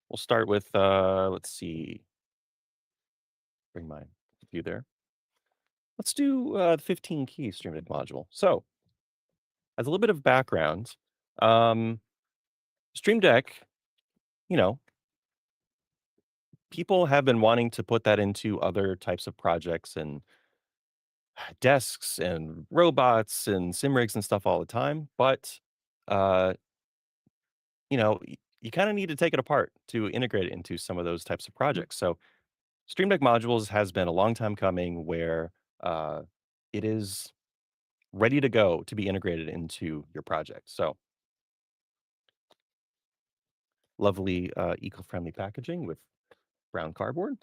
Speaker 3: we'll start with let's see. Bring my view there. let's do the 15 key Stream Deck module. So, as a little bit of background, um, Stream Deck, you know, people have been wanting to put that into other types of projects and desks and robots and sim rigs and stuff all the time, but uh, you kind of need to take it apart to integrate it into some of those types of projects. So Stream Deck modules has been a long time coming where uh, it is ready to go to be integrated into your project. So lovely eco-friendly packaging with brown cardboard.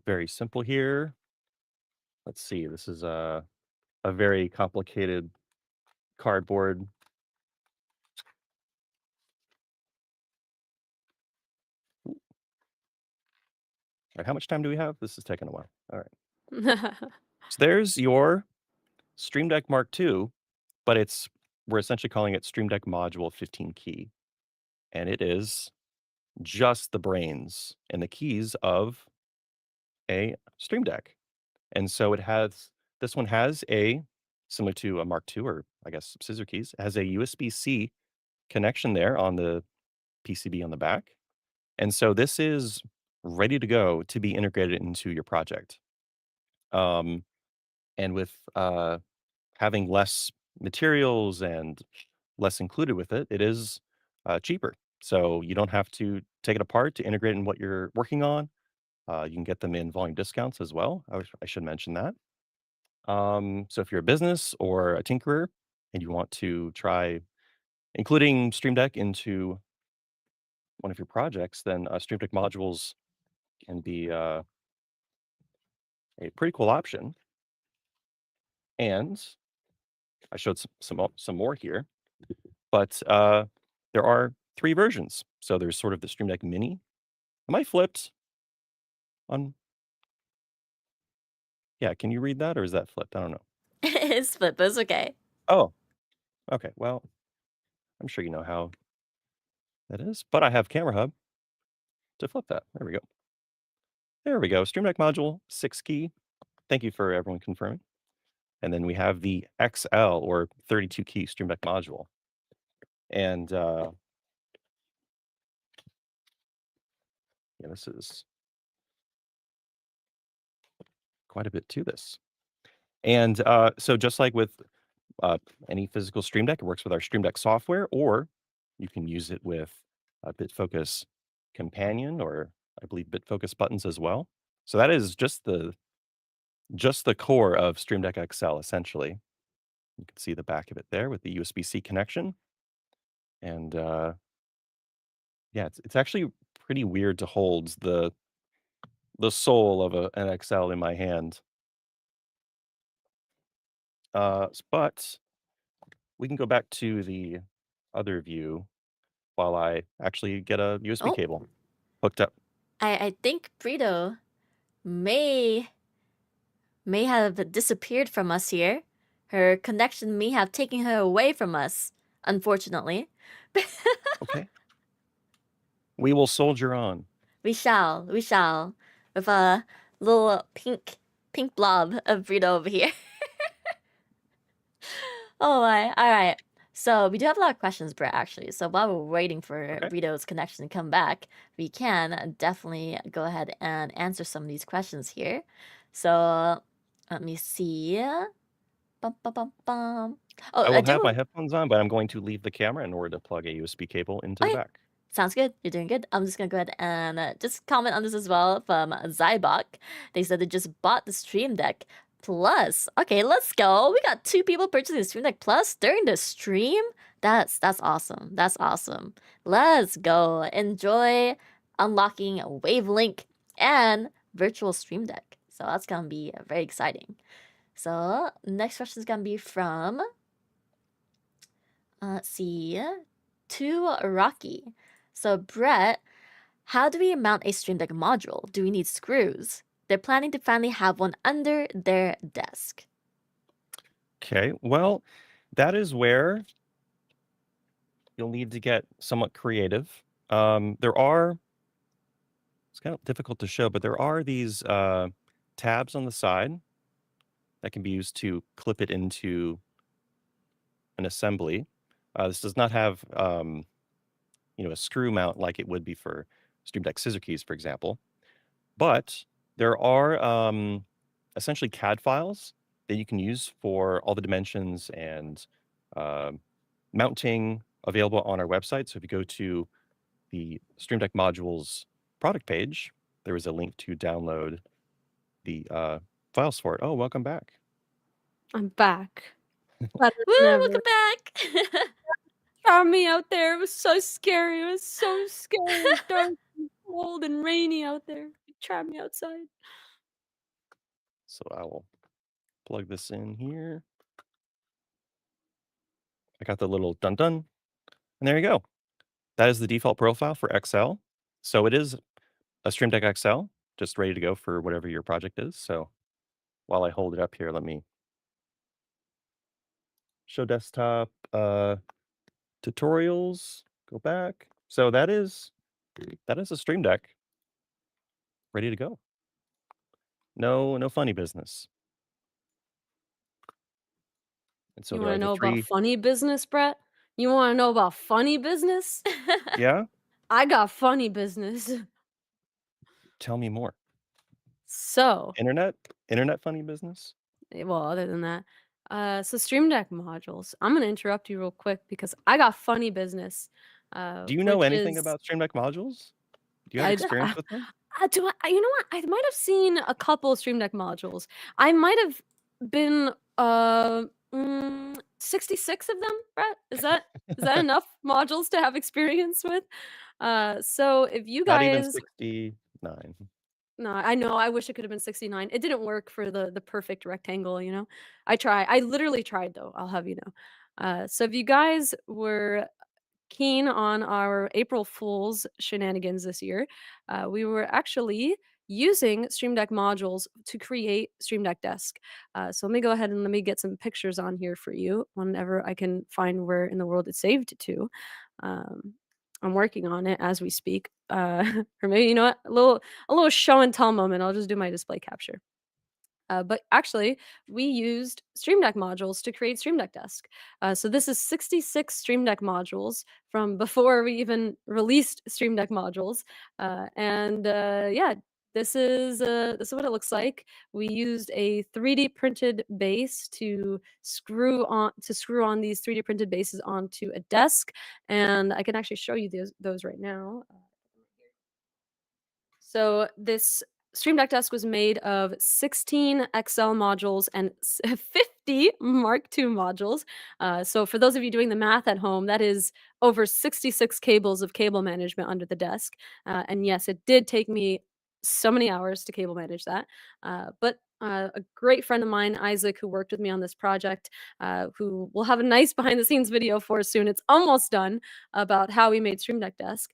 Speaker 3: Very simple here. Let's see, this is a very complicated cardboard. All right, how much time do we have? This is taking a while. All right. So there's your Stream Deck Mark II, but we're essentially calling it Stream Deck Module 15 key. And it is just the brains and the keys of a Stream Deck. And so this one has similar to a Mark II, or I guess scissor keys, it has a USB-C connection there on the PCB on the back. And so this is ready to go to be integrated into your project. And with having less materials and less included with it, it is cheaper. So you don't have to take it apart to integrate in what you're working on. You can get them in volume discounts as well. I should mention that. So if you're a business or a tinkerer and you want to try including Stream Deck into one of your projects, then Stream Deck modules can be a pretty cool option. And I showed some more here, but there are 3 versions. So there's sort of the Stream Deck Mini. Am I flipped on? Yeah, can you read that or is that flipped? I don't know.
Speaker 1: It's flip, but it's okay.
Speaker 3: Oh, okay. Well, I'm sure you know how that is, but I have Camera Hub to flip that. There we go. There we go. Stream Deck module 6 key. Thank you for everyone confirming. And then we have the XL or 32 key Stream Deck module. And yeah, this is quite a bit to this. And so just like with any physical Stream Deck, it works with our Stream Deck software, or you can use it with BitFocus Companion, or I believe BitFocus buttons as well. So that is just the core of Stream Deck XL, essentially. You can see the back of it there with the USB-C connection. And yeah, it's actually pretty weird to hold the soul of an XL in my hand. But we can go back to the other view while I actually get a USB
Speaker 1: Oh,
Speaker 3: cable hooked up.
Speaker 1: I think Brito may have disappeared from us here. Her connection may have taken her away from us, unfortunately.
Speaker 3: Okay. We will soldier on.
Speaker 1: We shall. With a little pink blob of Brito over here. Oh my. All right. So we do have a lot of questions, Brett, actually. So while we're waiting for
Speaker 3: Okay.
Speaker 1: Brito's connection to come back, we can definitely go ahead and answer some of these questions here. So let me see. Bum, bum, bum, bum. Oh,
Speaker 3: I
Speaker 1: I
Speaker 3: will have my
Speaker 1: do.
Speaker 3: headphones on, but I'm going to leave the camera in order to plug a USB cable into the
Speaker 1: Okay.
Speaker 3: back.
Speaker 1: Sounds good. You're doing good. I'm just gonna go ahead and just comment on this as well from Zybok. They said they just bought the Stream Deck Plus. Okay, let's go. We got 2 people purchasing the Stream Deck Plus during the stream. That's awesome. That's awesome. Let's go. Enjoy unlocking a Wavelink and virtual Stream Deck. So that's gonna be very exciting. So next question is gonna be from let's see, to Rocky. So Brett, how do we mount a Stream Deck module? Do we need screws? They're planning to finally have one under their desk.
Speaker 3: Okay. Well, that is where you'll need to get somewhat creative. There are It's kind of difficult to show, but there are these tabs on the side that can be used to clip it into an assembly. This does not have a screw mount like it would be for Stream Deck scissor keys, for example. But there are essentially CAD files that you can use for all the dimensions and uh, mounting available on our website. So if you go to the Stream Deck modules product page, there is a link to download the files for it. Oh, welcome back.
Speaker 2: I'm back. Better
Speaker 1: Woo!
Speaker 2: than ever.
Speaker 1: Welcome back.
Speaker 2: Found me out there. It was so scary. It was so scary and dark and cold and rainy out there. You trapped me outside.
Speaker 3: So I will plug this in here. I got the little dun dun, and there you go. That is the default profile for XL. So it is a Stream Deck XL, just ready to go for whatever your project is. So while I hold it up here, let me show desktop tutorials. Go back. So that is a Stream Deck ready to go. No funny business. And so
Speaker 2: You
Speaker 3: there
Speaker 2: want
Speaker 3: are
Speaker 2: to
Speaker 3: the
Speaker 2: know about
Speaker 3: three.
Speaker 2: funny business, Brett? You want to know about funny business?
Speaker 3: Yeah,
Speaker 2: I got funny business.
Speaker 3: tell me more.
Speaker 2: So,
Speaker 3: Internet funny business.
Speaker 2: well, other than that, so Stream Deck modules. I'm gonna interrupt you real quick because I got funny business,
Speaker 3: Do you know
Speaker 2: which
Speaker 3: anything
Speaker 2: is
Speaker 3: about Stream Deck modules? Do you have
Speaker 2: I,
Speaker 3: experience with them?
Speaker 2: you know what? I might have seen a couple Stream Deck modules. I might have been 66 of them, Brett. Is that enough modules to have experience with? So if you
Speaker 3: Not even
Speaker 2: guys
Speaker 3: 69.
Speaker 2: no, I know, I wish it could have been 69. It didn't work for the perfect rectangle, you know? I literally tried though, I'll have you know. So if you guys were keen on our April Fool's shenanigans this year, we were actually using Stream Deck modules to create Stream Deck Desk. So let me go ahead and let me get some pictures on here for you whenever I can find where in the world it's saved to. Um, I'm working on it as we speak. Or maybe you know what, a little show and tell moment. I'll just do my display capture. But actually, we used Stream Deck modules to create Stream Deck Desk. So this is 66 Stream Deck modules from before we even released Stream Deck modules. Yeah, this is what it looks like. We used a 3D printed base to screw on these 3D printed bases onto a desk, and I can actually show you those right now. So this Stream Deck Desk was made of 16 XL modules and 50 Mark II modules. So for those of you doing the math at home, that is over 66 cables of cable management under the desk. And yes, it did take me so many hours to cable manage that. But a great friend of mine, Isaac, who worked with me on this project, who will have a nice behind the scenes video for soon. It's almost done about how we made Stream Deck Desk.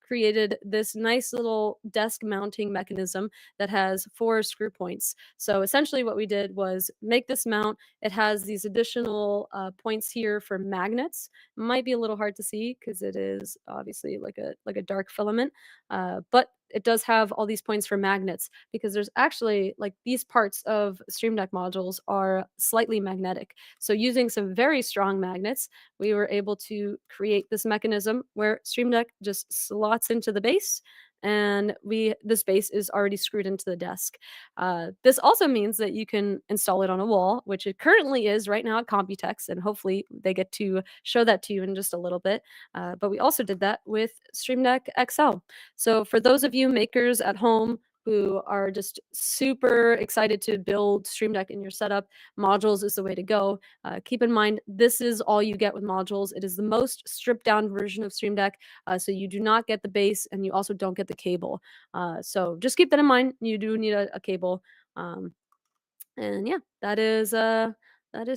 Speaker 2: Created this nice little desk mounting mechanism that has 4 screw points. So essentially what we did was make this mount. It has these additional points here for magnets. Might be a little hard to see because it is obviously like a dark filament, but it does have all these points for magnets because there's actually like these parts of Stream Deck modules are slightly magnetic. So using some very strong magnets, we were able to create this mechanism where Stream Deck just slots into the base, and this base is already screwed into the desk. This also means that you can install it on a wall, which it currently is right now at Computex, and hopefully they get to show that to you in just a little bit. But we also did that with Stream Deck XL. So for those of you makers at home who are just super excited to build Stream Deck in your setup, modules is the way to go. Keep in mind, this is all you get with modules. It is the most stripped down version of Stream Deck, so you do not get the base and you also don't get the cable. So just keep that in mind. You do need a cable. And yeah, that is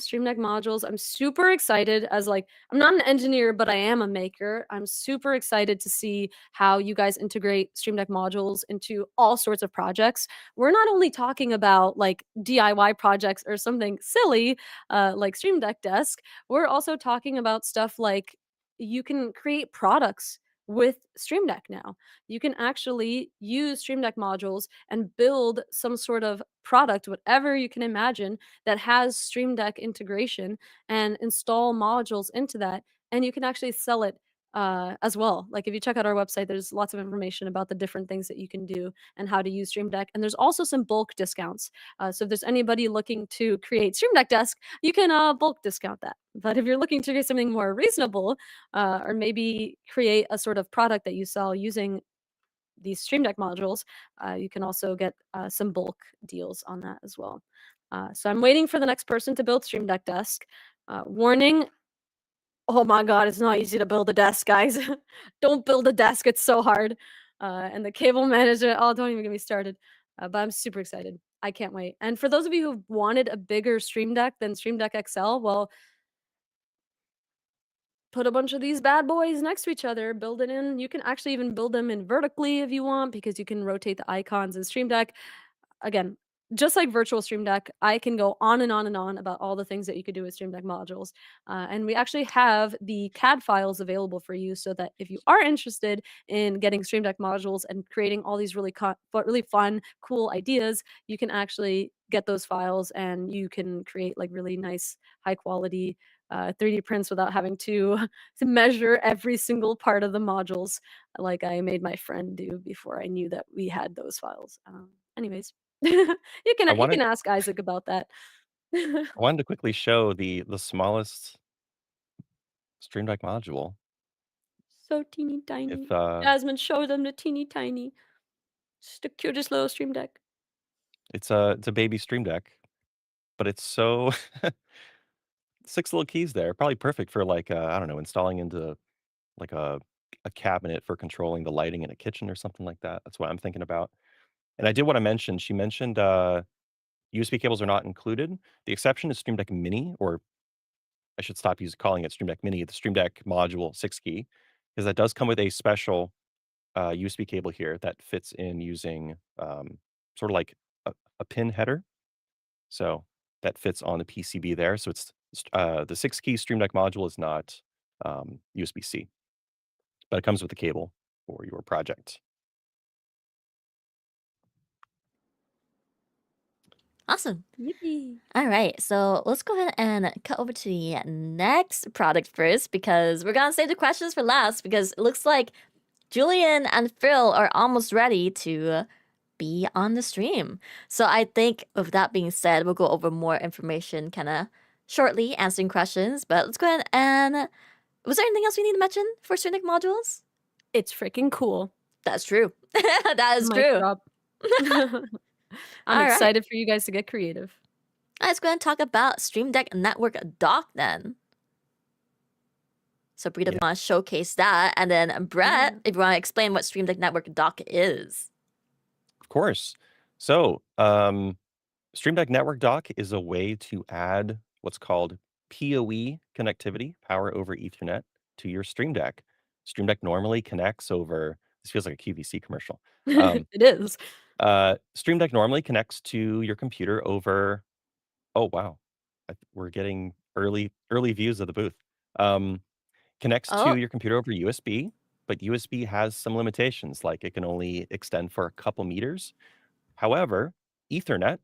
Speaker 2: Stream Deck modules. I'm super excited as like I'm not an engineer, but I am a maker. I'm super excited to see how you guys integrate Stream Deck modules into all sorts of projects. We're not only talking about like DIY projects or something silly like Stream Deck Desk. We're also talking about stuff like you can create products with Stream Deck now. You can actually use Stream Deck modules and build some sort of product, whatever you can imagine, that has Stream Deck integration and install modules into that. And you can actually sell it as well. Like if you check out our website, there's lots of information about the different things that you can do and how to use Stream Deck. And there's also some bulk discounts. So if there's anybody looking to create Stream Deck Desk, you can bulk discount that. But if you're looking to get something more reasonable, or maybe create a sort of product that you sell using these Stream Deck modules, you can also get some bulk deals on that as well. So I'm waiting for the next person to build Stream Deck Desk. Warning, oh my god, it's not easy to build a desk, guys. Don't build a desk, it's so hard. And the cable management, oh, don't even get me started. But I'm super excited. I can't wait. And for those of you who wanted a bigger Stream Deck than Stream Deck XL, well, put a bunch of these bad boys next to each other, build it in. You can actually even build them in vertically if you want, because you can rotate the icons in Stream Deck. Again, just like virtual Stream Deck, I can go on and on and on about all the things that you could do with Stream Deck modules. And we actually have the CAD files available for you, so that if you are interested in getting Stream Deck modules and creating all these really fun, cool ideas, you can actually get those files and you can create like really nice, high quality 3D prints without having to measure every single part of the modules, like I made my friend do before I knew that we had those files. Anyways, you
Speaker 3: I
Speaker 2: can
Speaker 3: wanted
Speaker 2: ask Isaac about that.
Speaker 3: I wanted to quickly show the smallest Stream Deck module.
Speaker 2: So teeny
Speaker 3: If
Speaker 2: tiny. Jasmine, show them the teeny tiny. It's the cutest little Stream Deck.
Speaker 3: it's a baby Stream Deck, but it's so 6 little keys there, probably perfect for like I don't know, installing into like a cabinet for controlling the lighting in a kitchen or something like that. That's what I'm thinking about. And I did want to mention, she mentioned USB cables are not included. The exception is Stream Deck Mini, or I should stop calling it Stream Deck Mini, the Stream Deck module 6 key, because that does come with a special USB cable here that fits in using sort of like a pin header. So that fits on the PCB there. So the 6 key Stream Deck module is not USB-C, but it comes with the cable for your project.
Speaker 1: Awesome.
Speaker 2: Yippee.
Speaker 1: All right, so let's go ahead and cut over to the next product first, because we're gonna save the questions for last, because it looks like Julian and Phil are almost ready to be on the stream. So I think with that being said, we'll go over more information kind of shortly, answering questions. But let's go ahead and was there anything else we need to mention for Stream modules?
Speaker 2: It's freaking cool.
Speaker 1: That's true. That is
Speaker 2: Mic
Speaker 1: true.
Speaker 2: drop. I'm
Speaker 1: All right.
Speaker 2: excited for you guys to get creative.
Speaker 1: Let's go ahead and talk about Stream Deck Network Dock then. So Brita
Speaker 3: Yeah.
Speaker 1: want to showcase that, and then Brett, if you want to explain what Stream Deck Network Dock is.
Speaker 3: Of course. So, Stream Deck Network Dock is a way to add what's called PoE connectivity, power over Ethernet, to your Stream Deck. Stream Deck normally connects over, this feels like a QVC commercial.
Speaker 2: It is.
Speaker 3: Stream Deck normally connects to your computer over, oh wow, we're getting early views of the booth. Connects
Speaker 1: Oh.
Speaker 3: to your computer over USB, but USB has some limitations, like it can only extend for a couple meters. However, Ethernet,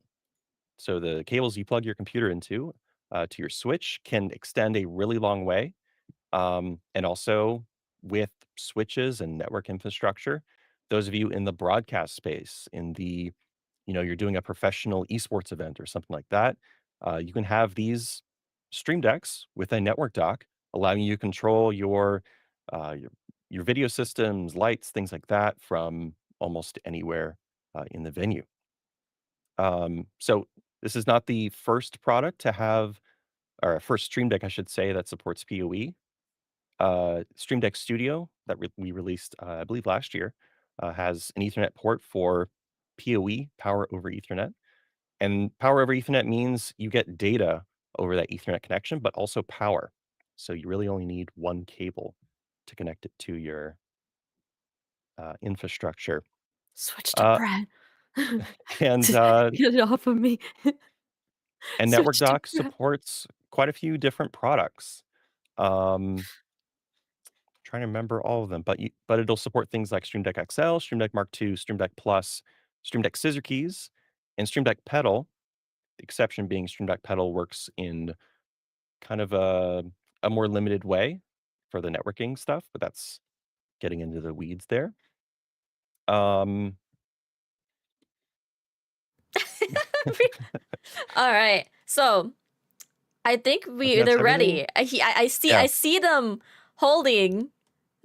Speaker 3: so the cables you plug your computer into to your switch, can extend a really long way. And also with switches and network infrastructure, those of you in the broadcast space, in the, you're doing a professional esports event or something like that, you can have these Stream Decks with a network dock, allowing you to control uh, your your video systems, lights, things like that from almost anywhere in the venue. So this is not the first product to have, or first Stream Deck, I should say, that supports PoE. Stream Deck Studio that we released, I believe last year, has an Ethernet port for PoE, power over Ethernet. And power over Ethernet means you get data over that Ethernet connection, but also power. So you really only need one cable to connect it to your infrastructure.
Speaker 2: Switch to
Speaker 3: Uh,
Speaker 2: Brett.
Speaker 3: and
Speaker 2: Get it off of me.
Speaker 3: Network
Speaker 2: Switch to
Speaker 3: Dock
Speaker 2: Brett.
Speaker 3: supports quite a few different products. Trying trying to remember all of them, but it'll support things like Stream Deck XL, Stream Deck Mark II, Stream Deck Plus, Stream Deck Scissor Keys, and Stream Deck Pedal. The exception being Stream Deck Pedal works in kind of a more limited way for the networking stuff, but that's getting into the weeds there.
Speaker 1: All right. So I think
Speaker 3: that's
Speaker 1: they're
Speaker 3: everything.
Speaker 1: ready. I
Speaker 3: Yeah.
Speaker 1: see them holding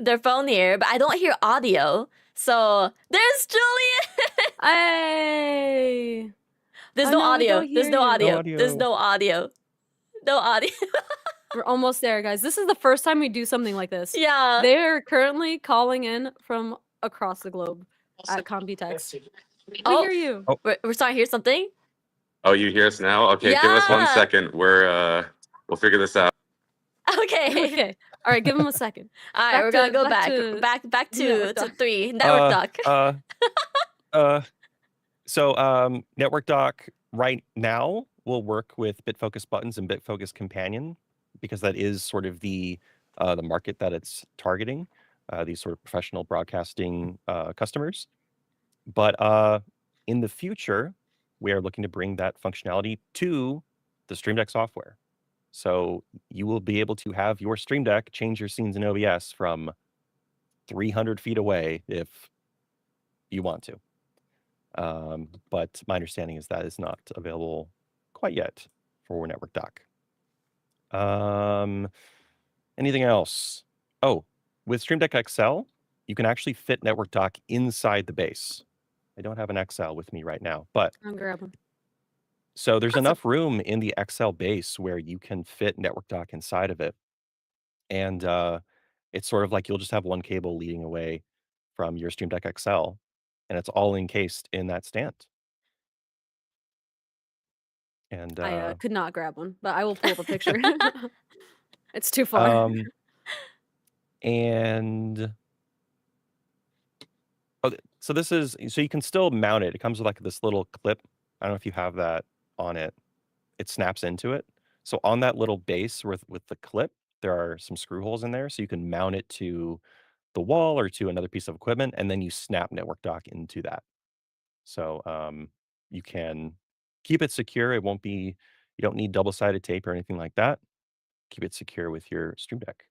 Speaker 1: their phone here, but I don't hear audio. So there's Julian.
Speaker 2: Hey.
Speaker 1: There's
Speaker 2: Oh,
Speaker 1: no
Speaker 2: no, we
Speaker 1: audio.
Speaker 2: don't
Speaker 1: There's
Speaker 2: hear
Speaker 1: no
Speaker 2: you.
Speaker 1: audio.
Speaker 3: No
Speaker 1: There's
Speaker 3: audio.
Speaker 1: no audio. No audio.
Speaker 2: We're almost there, guys. This is the first time we do something like this.
Speaker 1: Yeah.
Speaker 2: They're currently calling in from across the globe at Computex. We
Speaker 1: Oh.
Speaker 2: hear you.
Speaker 3: Oh.
Speaker 1: We're starting to hear something.
Speaker 4: Oh, you hear us now? Okay, give us 1
Speaker 1: Yeah.
Speaker 4: second. We'll figure this out.
Speaker 1: Okay.
Speaker 2: Okay. All right, give them a second.
Speaker 1: All right,
Speaker 2: Back
Speaker 1: we're gonna
Speaker 2: to-
Speaker 1: go
Speaker 2: back
Speaker 1: back
Speaker 2: to
Speaker 1: to
Speaker 2: network dock.
Speaker 1: 3 network dock.
Speaker 3: So network dock right now will work with BitFocus buttons and BitFocus companion because that is sort of the market that it's targeting, these sort of professional broadcasting customers. But in the future, we are looking to bring that functionality to the Stream Deck software. So you will be able to have your Stream Deck change your scenes in OBS from 300 feet away if you want to. But my understanding is that is not available quite yet for network dock. Anything else? Oh, with Stream Deck XL, you can actually fit network dock inside the base. I don't have an XL with me right now, but
Speaker 2: I'll grab them.
Speaker 3: so there's
Speaker 1: Awesome.
Speaker 3: enough room in the XL base where you can fit network dock inside of it. And it's sort of like you'll just have one cable leading away from your Stream Deck XL, and it's all encased in that stand. And
Speaker 2: I could not grab one, but I will pull up a picture. It's too far.
Speaker 3: And so this is, so you can still mount it. It comes with like this little clip. I don't know if you have that on it. It snaps into it. So on that little base with the clip, there are some screw holes in there. So you can mount it to the wall or to another piece of equipment, and then you snap network dock into that. So you can keep it secure. It won't be, you don't need double-sided tape or anything like that. Keep it secure with your Stream Deck.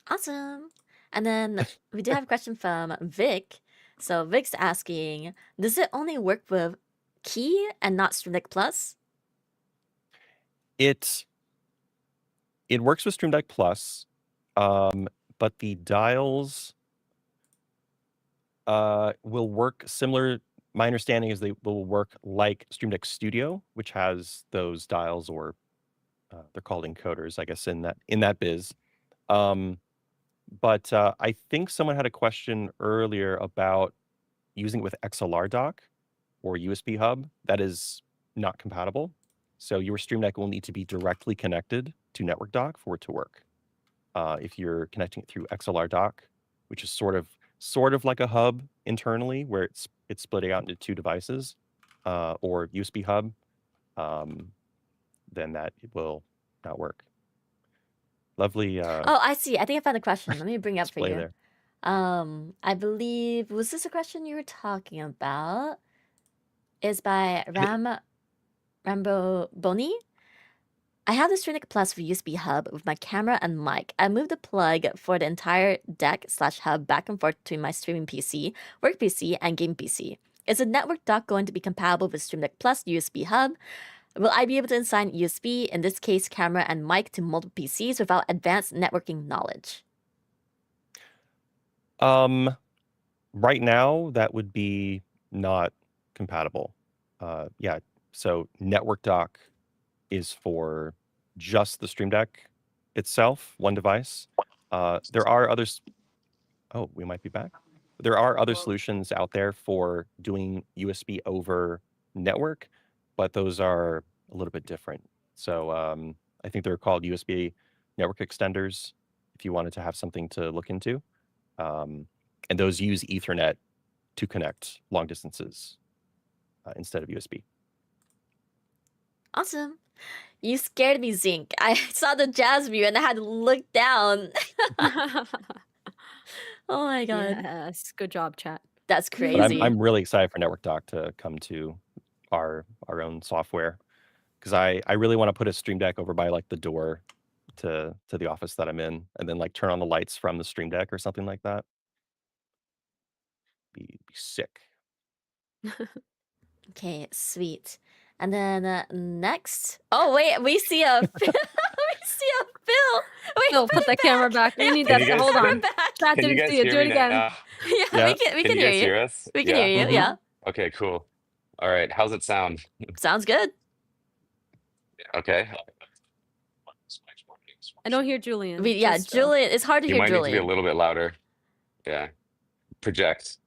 Speaker 1: Awesome. And then we do have a question from Vic. So Vic's asking, does it only work with Key and not Stream Deck Plus?
Speaker 3: It works with Stream Deck Plus, but the dials will work similar. My understanding is they will work like Stream Deck Studio, which has those dials, or they're called encoders, I guess, in that biz. But I think someone had a question earlier about using it with XLR dock or USB hub. That is not compatible. So your Stream Deck will need to be directly connected to network dock for it to work. If you're connecting it through XLR dock, which is sort of like a hub internally, where it's splitting out into two devices, or USB hub, then that it will not work. Lovely.
Speaker 1: Oh, I see. I think I found a question. Let me bring it up for
Speaker 3: display
Speaker 1: you.
Speaker 3: there.
Speaker 1: I believe, was this a question you were talking about? Is by Rambo Boni. I have the Stream Deck Plus for USB hub with my camera and mic. I moved the plug for the entire deck/hub back and forth between my streaming PC, work PC, and game PC. Is the network dock going to be compatible with Stream Deck Plus USB hub? Will I be able to assign USB, in this case camera and mic, to multiple PCs without advanced networking knowledge?
Speaker 3: Right now, that would be not compatible. Yeah, so network dock is for just the Stream Deck itself, one device. There are others. Oh, we might be back. There are other solutions out there for doing USB over network, but those are a little bit different. So I think they're called USB network extenders, if you wanted to have something to look into. And those use Ethernet to connect long distances instead of USB.
Speaker 1: Awesome. You scared me, Zinc. I saw the jazz view and I had to look down. Oh my god.
Speaker 2: Yes, good job, chat.
Speaker 1: That's
Speaker 3: But
Speaker 1: crazy.
Speaker 3: I'm really excited for Network Dock to come to our own software, because I really want to put a Stream Deck over by like the door to the office that I'm in, and then like turn on the lights from the Stream Deck or something like that. Be sick.
Speaker 1: Okay, sweet. And then next. Oh wait, we see a we see a Phil. Wait,
Speaker 2: Phil, put that camera back. We need that.
Speaker 4: Can you guys-
Speaker 2: Hold
Speaker 1: Put
Speaker 2: on.
Speaker 1: it back.
Speaker 2: Chat
Speaker 4: Can you
Speaker 2: didn't
Speaker 4: guys
Speaker 2: see it.
Speaker 4: hear
Speaker 2: Do it
Speaker 4: me
Speaker 2: again.
Speaker 4: now?
Speaker 1: Yeah,
Speaker 3: Yeah.
Speaker 1: we
Speaker 4: Can
Speaker 1: can
Speaker 4: you
Speaker 1: hear
Speaker 4: guys
Speaker 1: you.
Speaker 4: hear us?
Speaker 1: We can
Speaker 4: Yeah?
Speaker 1: hear you.
Speaker 3: Mhm.
Speaker 1: Yeah,
Speaker 4: Okay, cool. All right, how's it sound?
Speaker 1: sounds good.
Speaker 4: Okay.
Speaker 2: I don't hear Julian.
Speaker 1: Yeah,
Speaker 2: just Phil.
Speaker 1: Julian. It's hard to
Speaker 4: You
Speaker 1: hear
Speaker 4: might need to be a
Speaker 1: Julian.
Speaker 4: little bit louder. Yeah. Project.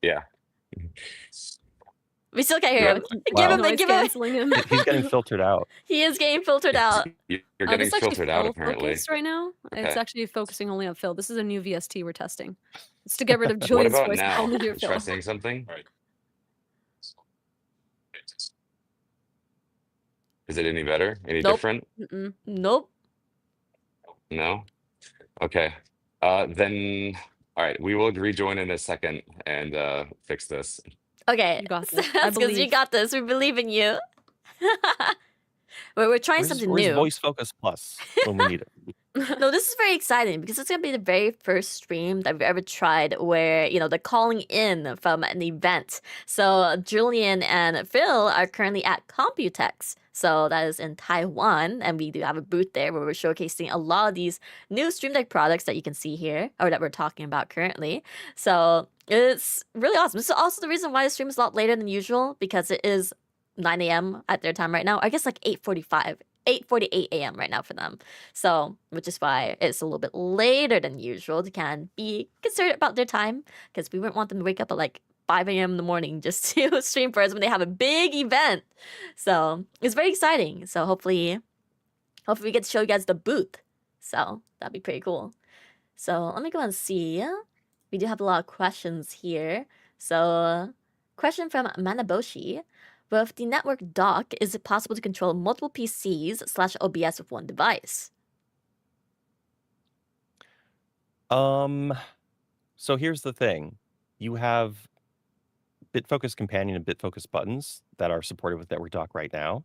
Speaker 4: Yeah.
Speaker 1: We still can't hear him.
Speaker 3: Wow.
Speaker 1: Give him.
Speaker 2: Noise
Speaker 1: Give him.
Speaker 2: canceling him.
Speaker 3: He's getting filtered out.
Speaker 1: He is getting filtered out.
Speaker 4: You're
Speaker 2: This
Speaker 4: getting
Speaker 2: is actually
Speaker 4: filtered out
Speaker 2: full
Speaker 4: apparently.
Speaker 2: focus right now. It's
Speaker 4: Okay.
Speaker 2: actually focusing only on Phil. This is a new VST we're testing. It's to get rid of
Speaker 4: What
Speaker 2: Julian's
Speaker 4: about
Speaker 2: voice and
Speaker 4: now?
Speaker 2: only hear
Speaker 4: Try
Speaker 2: Phil.
Speaker 4: saying something. Is it any better? Any
Speaker 1: Nope.
Speaker 4: different?
Speaker 2: Mm-mm.
Speaker 1: Nope.
Speaker 4: No? Okay. Then all right, we will rejoin in a second and fix this.
Speaker 1: Okay.
Speaker 2: You got this. I
Speaker 1: That's because you
Speaker 2: believe.
Speaker 1: got this. We believe in you. We're trying something
Speaker 3: Where's
Speaker 1: new.
Speaker 3: Voice Focus Plus when we need it?
Speaker 1: No, this is very exciting because it's gonna be the very first stream that we've ever tried where, you know, they're calling in from an event. So Julian and Phil are currently at Computex. So that is in Taiwan, and we do have a booth there where we're showcasing a lot of these new Stream Deck products that you can see here, or that we're talking about currently. So it's really awesome. This is also the reason why the stream is a lot later than usual, because it is 9 a.m. at their time right now. I guess like 8:45. 8:48 a.m. right now for them. So, which is why it's a little bit later than usual to kind of be considerate about their time, because we wouldn't want them to wake up at like 5 a.m. in the morning just to stream for us when they have a big event. So it's very exciting. So hopefully we get to show you guys the booth. So that'd be pretty cool. So let me go and see. We do have a lot of questions here. So question from Manaboshi. With the network dock, is it possible to control multiple PCs/OBS with one device?
Speaker 3: So here's the thing. You have BitFocus Companion and BitFocus buttons that are supported with Network Dock right now.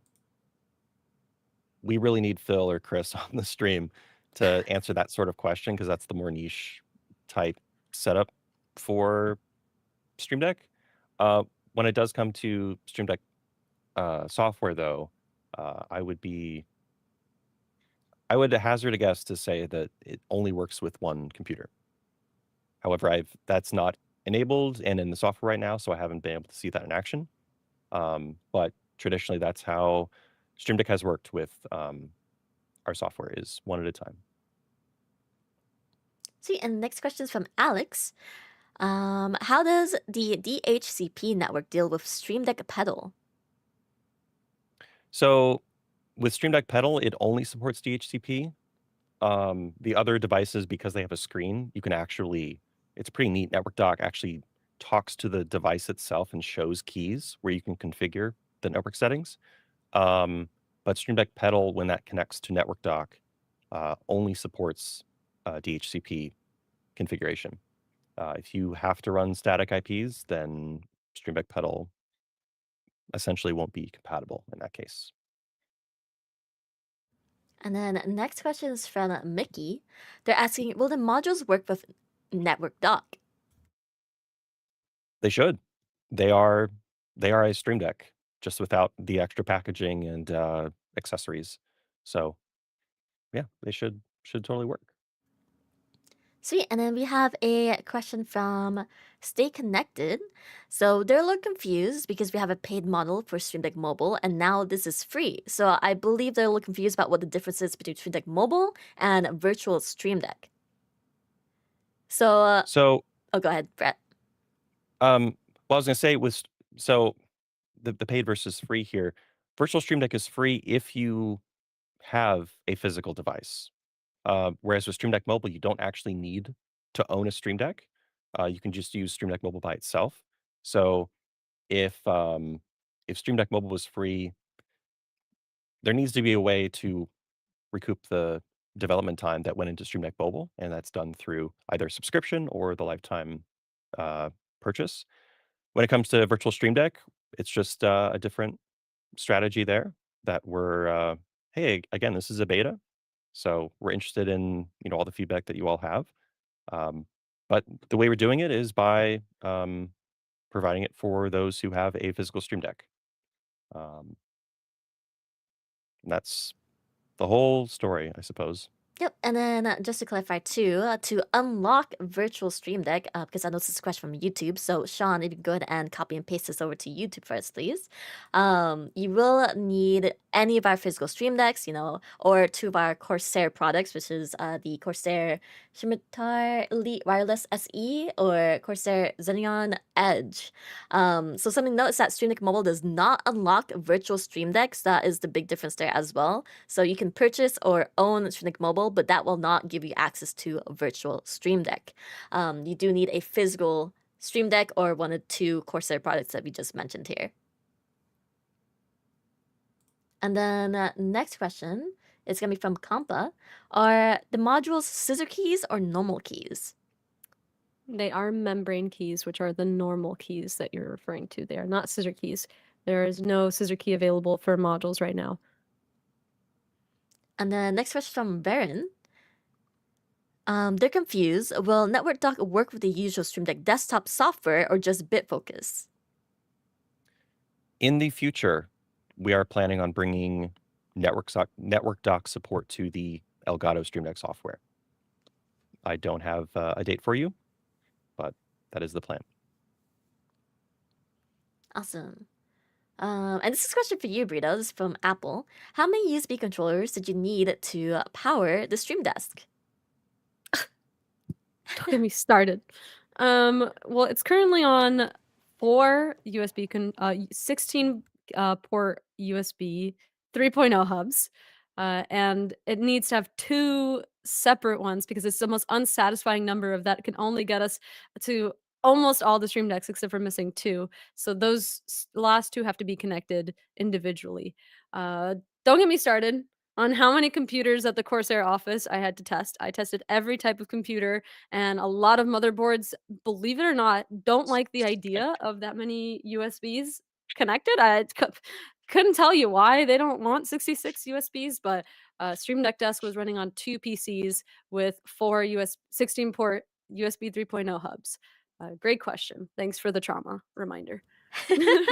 Speaker 3: We really need Phil or Chris on the stream to answer that sort of question, because that's the more niche type setup for Stream Deck. When it does come to Stream Deck software, though, I would hazard a guess to say that it only works with one computer. However, that's not enabled and in the software right now, so I haven't been able to see that in action. But traditionally, that's how Stream Deck has worked with our software, is one at a time.
Speaker 1: See, and the next question is from Alex. How does the DHCP network deal with Stream Deck Pedal?
Speaker 3: So with Stream Deck Pedal, it only supports DHCP. The other devices, because they have a screen, you can actually, it's pretty neat. Network Dock actually talks to the device itself and shows keys where you can configure the network settings. But Stream Deck Pedal, when that connects to Network Dock, only supports DHCP configuration. If you have to run static IPs, then Stream Deck Pedal essentially won't be compatible in that case.
Speaker 1: And then next question is from Mickey. They're asking, will the modules work with Network Dock?
Speaker 3: They should. They are a Stream Deck, just without the extra packaging and accessories. So yeah, they should totally work.
Speaker 1: Sweet. And then we have a question from Stay Connected. So they're a little confused because we have a paid model for Stream Deck Mobile, and now this is free. So I believe they're a little confused about what the difference is between Stream Deck Mobile and virtual Stream Deck. So,
Speaker 3: So
Speaker 1: oh, go ahead, Brett.
Speaker 3: well, I was gonna say the paid versus free here. Virtual Stream Deck is free if you have a physical device. Whereas with Stream Deck Mobile, you don't actually need to own a Stream Deck. You can just use Stream Deck Mobile by itself. So if Stream Deck Mobile was free, there needs to be a way to recoup the development time that went into Stream Deck Mobile, and that's done through either subscription or the lifetime purchase. When it comes to virtual Stream Deck, it's just a different strategy there that we're hey, again, this is a beta, so we're interested in all the feedback that you all have. But the way we're doing it is by providing it for those who have a physical Stream Deck. And that's the whole story, I suppose.
Speaker 1: Yep, and then just to clarify too, to unlock virtual Stream Deck, because I know this is a question from YouTube, so Sean, if you go ahead and copy and paste this over to YouTube first, please. You will need any of our physical Stream Decks, or two of our Corsair products, which is the Corsair Scimitar Elite Wireless SE or Corsair Xenon Edge. So something to note is that Stream Deck Mobile does not unlock virtual Stream Decks. That is the big difference there as well. So you can purchase or own Stream Deck Mobile, but that will not give you access to a virtual Stream Deck. You do need a physical Stream Deck or one of two Corsair products that we just mentioned here. And then next question is going to be from Kampa. Are the modules scissor keys or normal keys?
Speaker 2: They are membrane keys, which are the normal keys that you're referring to. They are not scissor keys. There is no scissor key available for modules right now.
Speaker 1: And then next question from Baron. They're confused. Will Network Dock work with the usual Stream Deck desktop software or just BitFocus?
Speaker 3: In the future, we are planning on bringing Network Dock support to the Elgato Stream Deck software. I don't have a date for you, but that is the plan.
Speaker 1: Awesome. And this is a question for you, Brito. This is from Apple. How many USB controllers did you need to power the Stream Desk?
Speaker 2: Don't get me started. Well, it's currently on 4 USB 16 port USB 3.0 hubs, and it needs to have 2 separate ones because it's the most unsatisfying number of that can only get us to almost all the Stream Decks except for missing 2. So those last 2 have to be connected individually. Don't get me started on how many computers at the Corsair office I had to test. I tested every type of computer, and a lot of motherboards, believe it or not, don't like the idea of that many USBs connected. I couldn't tell you why they don't want 66 USBs, but Stream Deck Desk was running on 2 PCs with 4 16 port USB 3.0 hubs. Great question. Thanks for the trauma reminder.
Speaker 1: Here's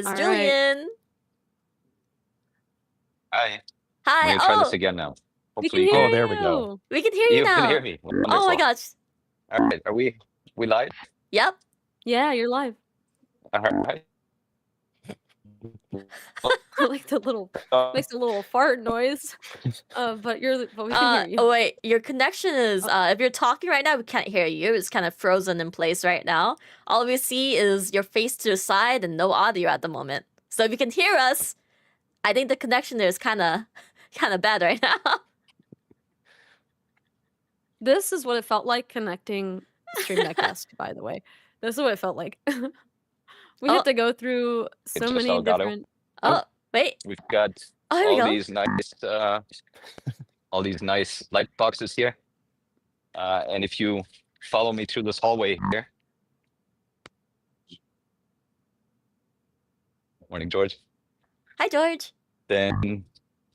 Speaker 2: All right.
Speaker 1: Julian.
Speaker 4: Hi.
Speaker 1: Hi.
Speaker 4: We're gonna try this
Speaker 1: Oh,
Speaker 4: again now.
Speaker 2: We can
Speaker 4: Hopefully
Speaker 2: hear
Speaker 3: Oh, there we go.
Speaker 2: you.
Speaker 1: we can hear you
Speaker 4: you
Speaker 1: now.
Speaker 4: can hear me.
Speaker 1: Oh my
Speaker 4: Wonderful.
Speaker 1: gosh.
Speaker 4: All right, are we live?
Speaker 1: Yep.
Speaker 2: Yeah, you're live.
Speaker 4: All right.
Speaker 2: I like the little makes a little fart noise. But we can hear you.
Speaker 1: Oh wait, your connection is if you're talking right now, we can't hear you. It's kind of frozen in place right now. All we see is your face to the side and no audio at the moment. So if you can hear us, I think the connection there is kind of bad right now.
Speaker 2: This is what it felt like connecting Stream Deck Desk, by the way. This is what it felt like. We
Speaker 1: Oh.
Speaker 2: have to go through so
Speaker 4: just
Speaker 2: many
Speaker 4: Elgato.
Speaker 2: different.
Speaker 1: Oh wait.
Speaker 4: We've got
Speaker 1: Oh, here we
Speaker 4: all
Speaker 1: go.
Speaker 4: these nice all these nice light boxes here. And if you follow me through this hallway here. Morning, George.
Speaker 1: Hi, George.
Speaker 4: Then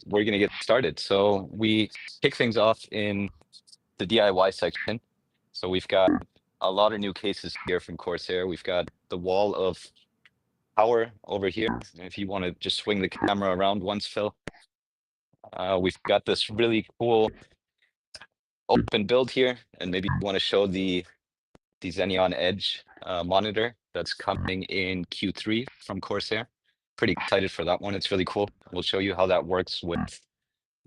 Speaker 4: we're gonna get started. So we kick things off in the DIY section. So we've got a lot of new cases here from Corsair. We've got the wall of power over here. If you want to just swing the camera around once, Phil. We've got this really cool open build here, and maybe you want to show the Xenon Edge monitor that's coming in Q3 from Corsair. Pretty excited for that one. It's really cool. We'll show you how that works with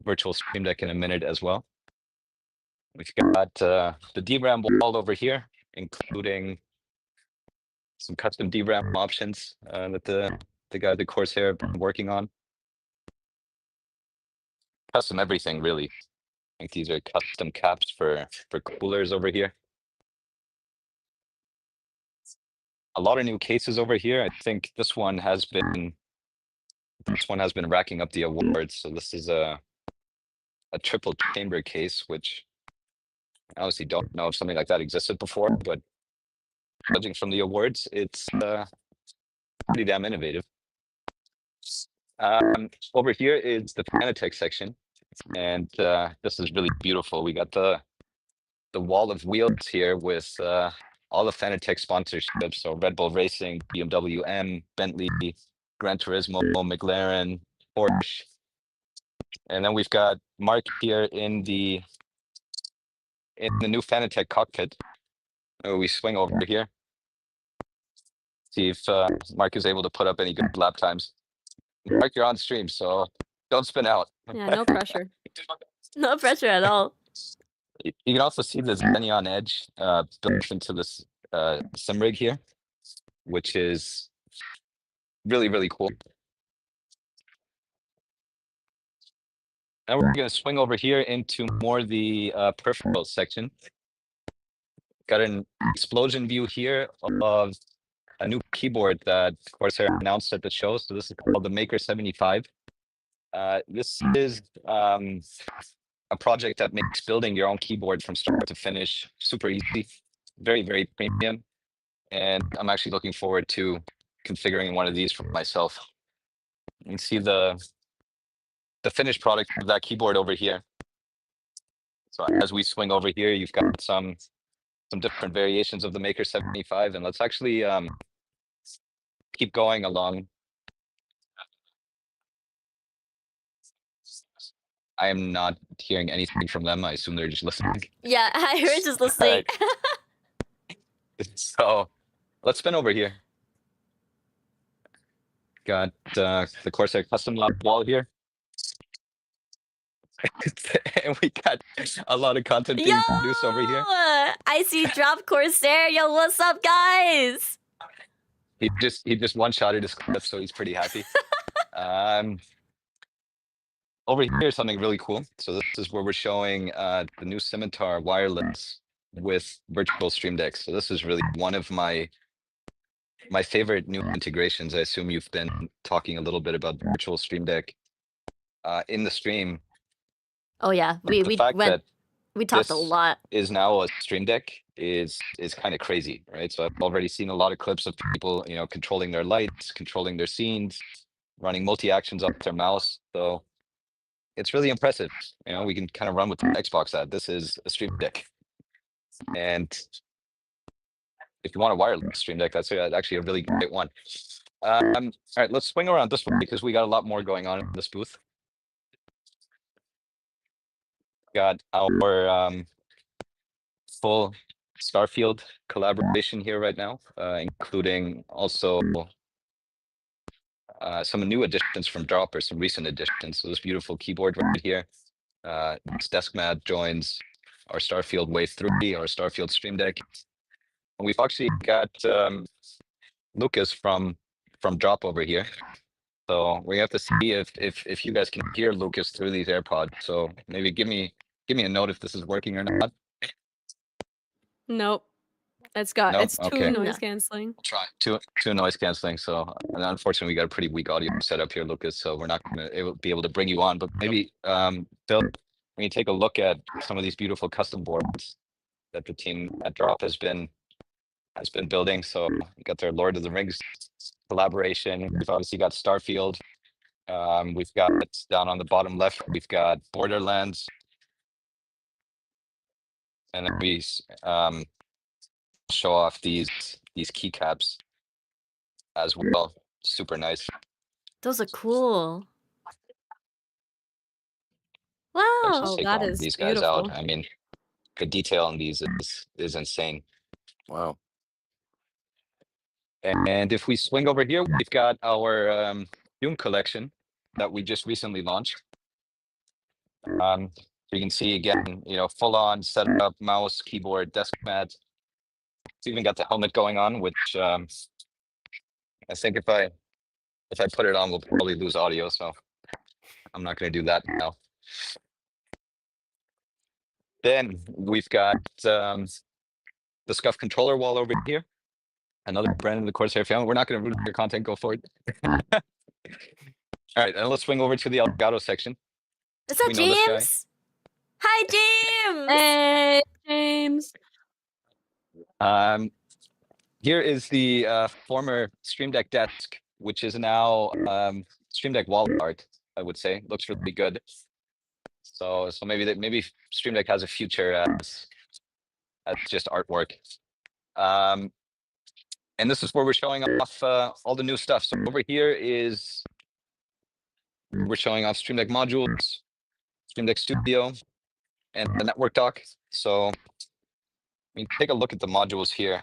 Speaker 4: virtual Stream Deck in a minute as well. We've got the DRAM wall over here, including some custom DRAM options that the guys at Corsair have been working on. Custom everything, really. I think these are custom caps for coolers over here. A lot of new cases over here. I think this one has been this one has been racking up the awards. So this is a triple chamber case, which I honestly don't know if something like that existed before, but judging from the awards, it's pretty damn innovative. Over here is the Fanatec section, and this is really beautiful. We got the wall of wheels here with all the Fanatec sponsorships. So Red Bull Racing, BMW M, Bentley, Gran Turismo, McLaren, Porsche. And then we've got Mark here in the new Fanatec cockpit. We swing over here. See if Mark is able to put up any good lap times. Mark, you're on stream, so don't spin out.
Speaker 2: Yeah, no pressure.
Speaker 1: No pressure at all.
Speaker 4: You can also see the Xenon Edge built into this sim rig here, which is really, really cool. Now we're going to swing over here into more the peripherals section. Got an explosion view here of a new keyboard that Corsair announced at the show. So this is called the Maker 75. This is a project that makes building your own keyboard from start to finish super easy, very, very premium. And I'm actually looking forward to configuring one of these for myself. You can see the finished product of that keyboard over here. So as we swing over here, you've got some different variations of the Maker 75, and let's actually keep going along. I am not hearing anything from them. I assume they're just listening.
Speaker 1: Yeah, I heard just listening.
Speaker 4: So let's spin over here. Got the Corsair custom lab wall here. And we got a lot of content being produced over here.
Speaker 1: I see Drop Corsair. Yo, what's up, guys?
Speaker 4: He just one-shotted his clip, so he's pretty happy. Over here is something really cool. So this is where we're showing the new Scimitar wireless with virtual Stream Deck. So this is really one of my favorite new integrations. I assume you've been talking a little bit about virtual Stream Deck in the stream.
Speaker 1: Oh yeah, we
Speaker 4: talked
Speaker 1: a lot.
Speaker 4: Is now a Stream Deck is kind of crazy, right? So I've already seen a lot of clips of people, controlling their lights, controlling their scenes, running multi-actions off their mouse. So it's really impressive. We can kind of run with the Xbox ad. This is a Stream Deck. And if you want a wireless Stream Deck, that's actually a really great one. All right, let's swing around this way because we got a lot more going on in this booth. Got our full Starfield collaboration here right now, including also some new additions from Drop, or some recent additions. So this beautiful keyboard right here. This desk mat joins our Starfield Wave 3, our Starfield Stream Deck. And we've actually got Lucas from Drop over here. So we have to see if you guys can hear Lucas through these AirPods. So maybe give me a note if this is working or not.
Speaker 2: Nope. It's too
Speaker 4: Okay.
Speaker 2: noise canceling.
Speaker 4: Try two noise canceling. So unfortunately, we got a pretty weak audio setup here, Lucas. So we're not going to be able to bring you on. But maybe Phil, when you take a look at some of these beautiful custom boards that the team at Drop has been building. So we got their Lord of the Rings collaboration. We've obviously got Starfield. We've got down on the bottom left, we've got Borderlands. And then we show off these keycaps as well. Super nice.
Speaker 1: Those are cool.
Speaker 4: Let's
Speaker 1: Wow.
Speaker 4: just take
Speaker 2: that
Speaker 4: all
Speaker 2: is
Speaker 4: these guys out.
Speaker 2: beautiful.
Speaker 4: I mean, the detail on these is insane.
Speaker 3: Wow.
Speaker 4: And if we swing over here, we've got our Doom collection that we just recently launched. So you can see again, full on setup, mouse, keyboard, desk mat. It's even got the helmet going on, which I think if I put it on, we'll probably lose audio. So I'm not going to do that now. Then we've got the Scuff controller wall over here. Another brand in the Corsair family. We're not going to ruin your content. Go for it. All right, and let's swing over to the Elgato section.
Speaker 1: Is that
Speaker 4: We know this guy.
Speaker 1: James? Hi, James.
Speaker 2: Hey, James.
Speaker 4: Here is the former Stream Deck desk, which is now Stream Deck wall art. I would say looks really good. So maybe Stream Deck has a future as just artwork. And this is where we're showing off all the new stuff. So over here is we're showing off Stream Deck modules, Stream Deck Studio, and the network dock. So I mean, take a look at the modules here.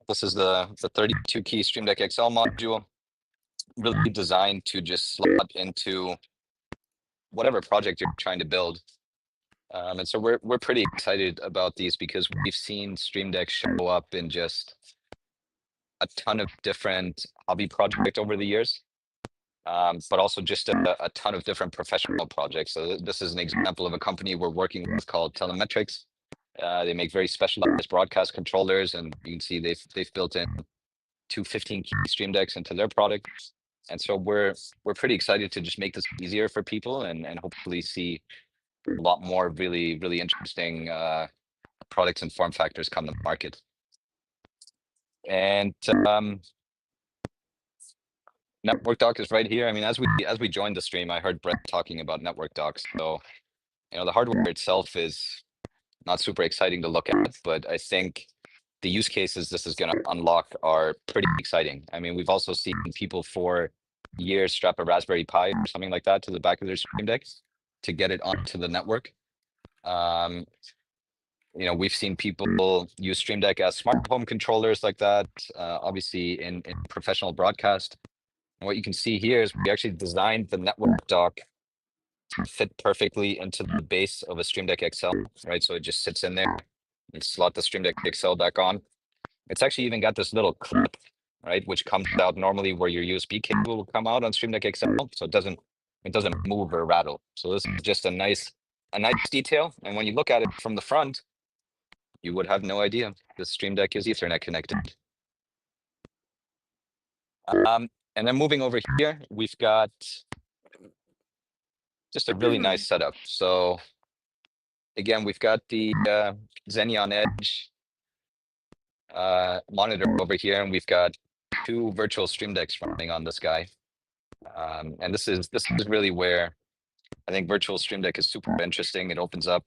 Speaker 4: This is the 32 key Stream Deck XL module, really designed to just slot into whatever project you're trying to build. And so we're pretty excited about these because we've seen Stream Deck show up in just a ton of different hobby projects over the years, but also just a ton of different professional projects. So this is an example of a company we're working with called Telemetrics. They make very specialized broadcast controllers, and you can see they've built in 215 key Stream Decks into their product. And so we're pretty excited to just make this easier for people and hopefully see a lot more really interesting products and form factors come to the market. And network dock is right here. I mean, as we joined the stream, I heard Brett talking about network docks. So, you know, the hardware itself is not super exciting to look at, but I think the use cases this is going to unlock are pretty exciting. I mean, we've also seen people for years strap a Raspberry Pi or something like that to the back of their Stream Decks to get it onto the network. You know, we've seen people use Stream Deck as smart home controllers like that, obviously in professional broadcast. And what you can see here is we actually designed the network dock to fit perfectly into the base of a Stream Deck XL, right? So it just sits in there and slot the Stream Deck XL back on. It's actually even got this little clip, right, which comes out normally where your USB cable will come out on Stream Deck XL, so it doesn't move or rattle. So this is just a nice detail. And when you look at it from the front, you would have no idea the Stream Deck is Ethernet connected. And then moving over here, we've got just a really nice setup. So again, we've got the Xenon Edge monitor over here, and we've got 2 virtual Stream Decks running on this guy. And this is really where I think virtual Stream Deck is super interesting. It opens up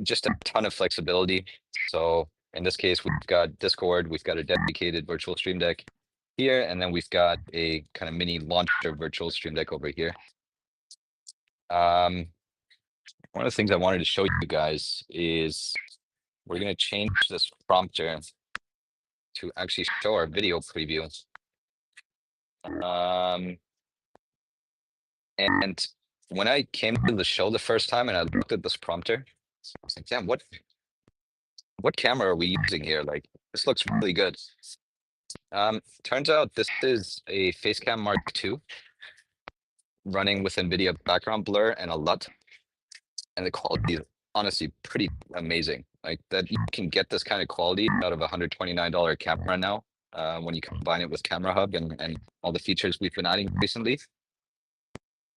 Speaker 4: just a ton of flexibility. So in this case, we've got Discord, we've got a dedicated virtual Stream Deck here, and then we've got a kind of mini launcher virtual Stream Deck over here. One of the things I wanted to show you guys is we're going to change this prompter to actually show our video preview. And when I came to the show the first time and I looked at this prompter, I was like, damn, what camera are we using here? Like, this looks really good. Turns out this is a Facecam Mark II running with NVIDIA background blur and a LUT. And the quality is honestly pretty amazing. Like, that you can get this kind of quality out of a $129 camera now, when you combine it with Camera Hub and all the features we've been adding recently.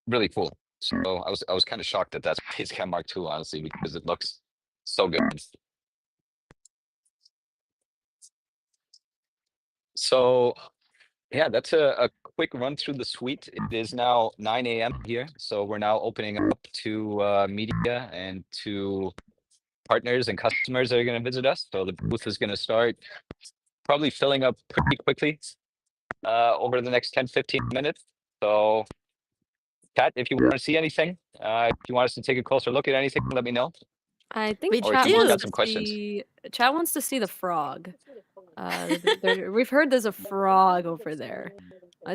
Speaker 4: Really cool. So I was kind of shocked that that's Facecam Mark II, honestly, because it looks so good. So yeah, that's a quick run through the suite. It is now 9 a.m. here, so we're now opening up to media and to partners and customers that are going to visit us. So the booth is going to start probably filling up pretty quickly over the next 10-15 minutes. So Kat, if you want to see anything, if you want us to take a closer look at anything, let me know.
Speaker 2: I think
Speaker 1: We
Speaker 2: chat
Speaker 1: do.
Speaker 2: wants,
Speaker 1: Got
Speaker 2: to
Speaker 4: some questions.
Speaker 2: see, chat wants to see the frog. We've heard there's a frog over there.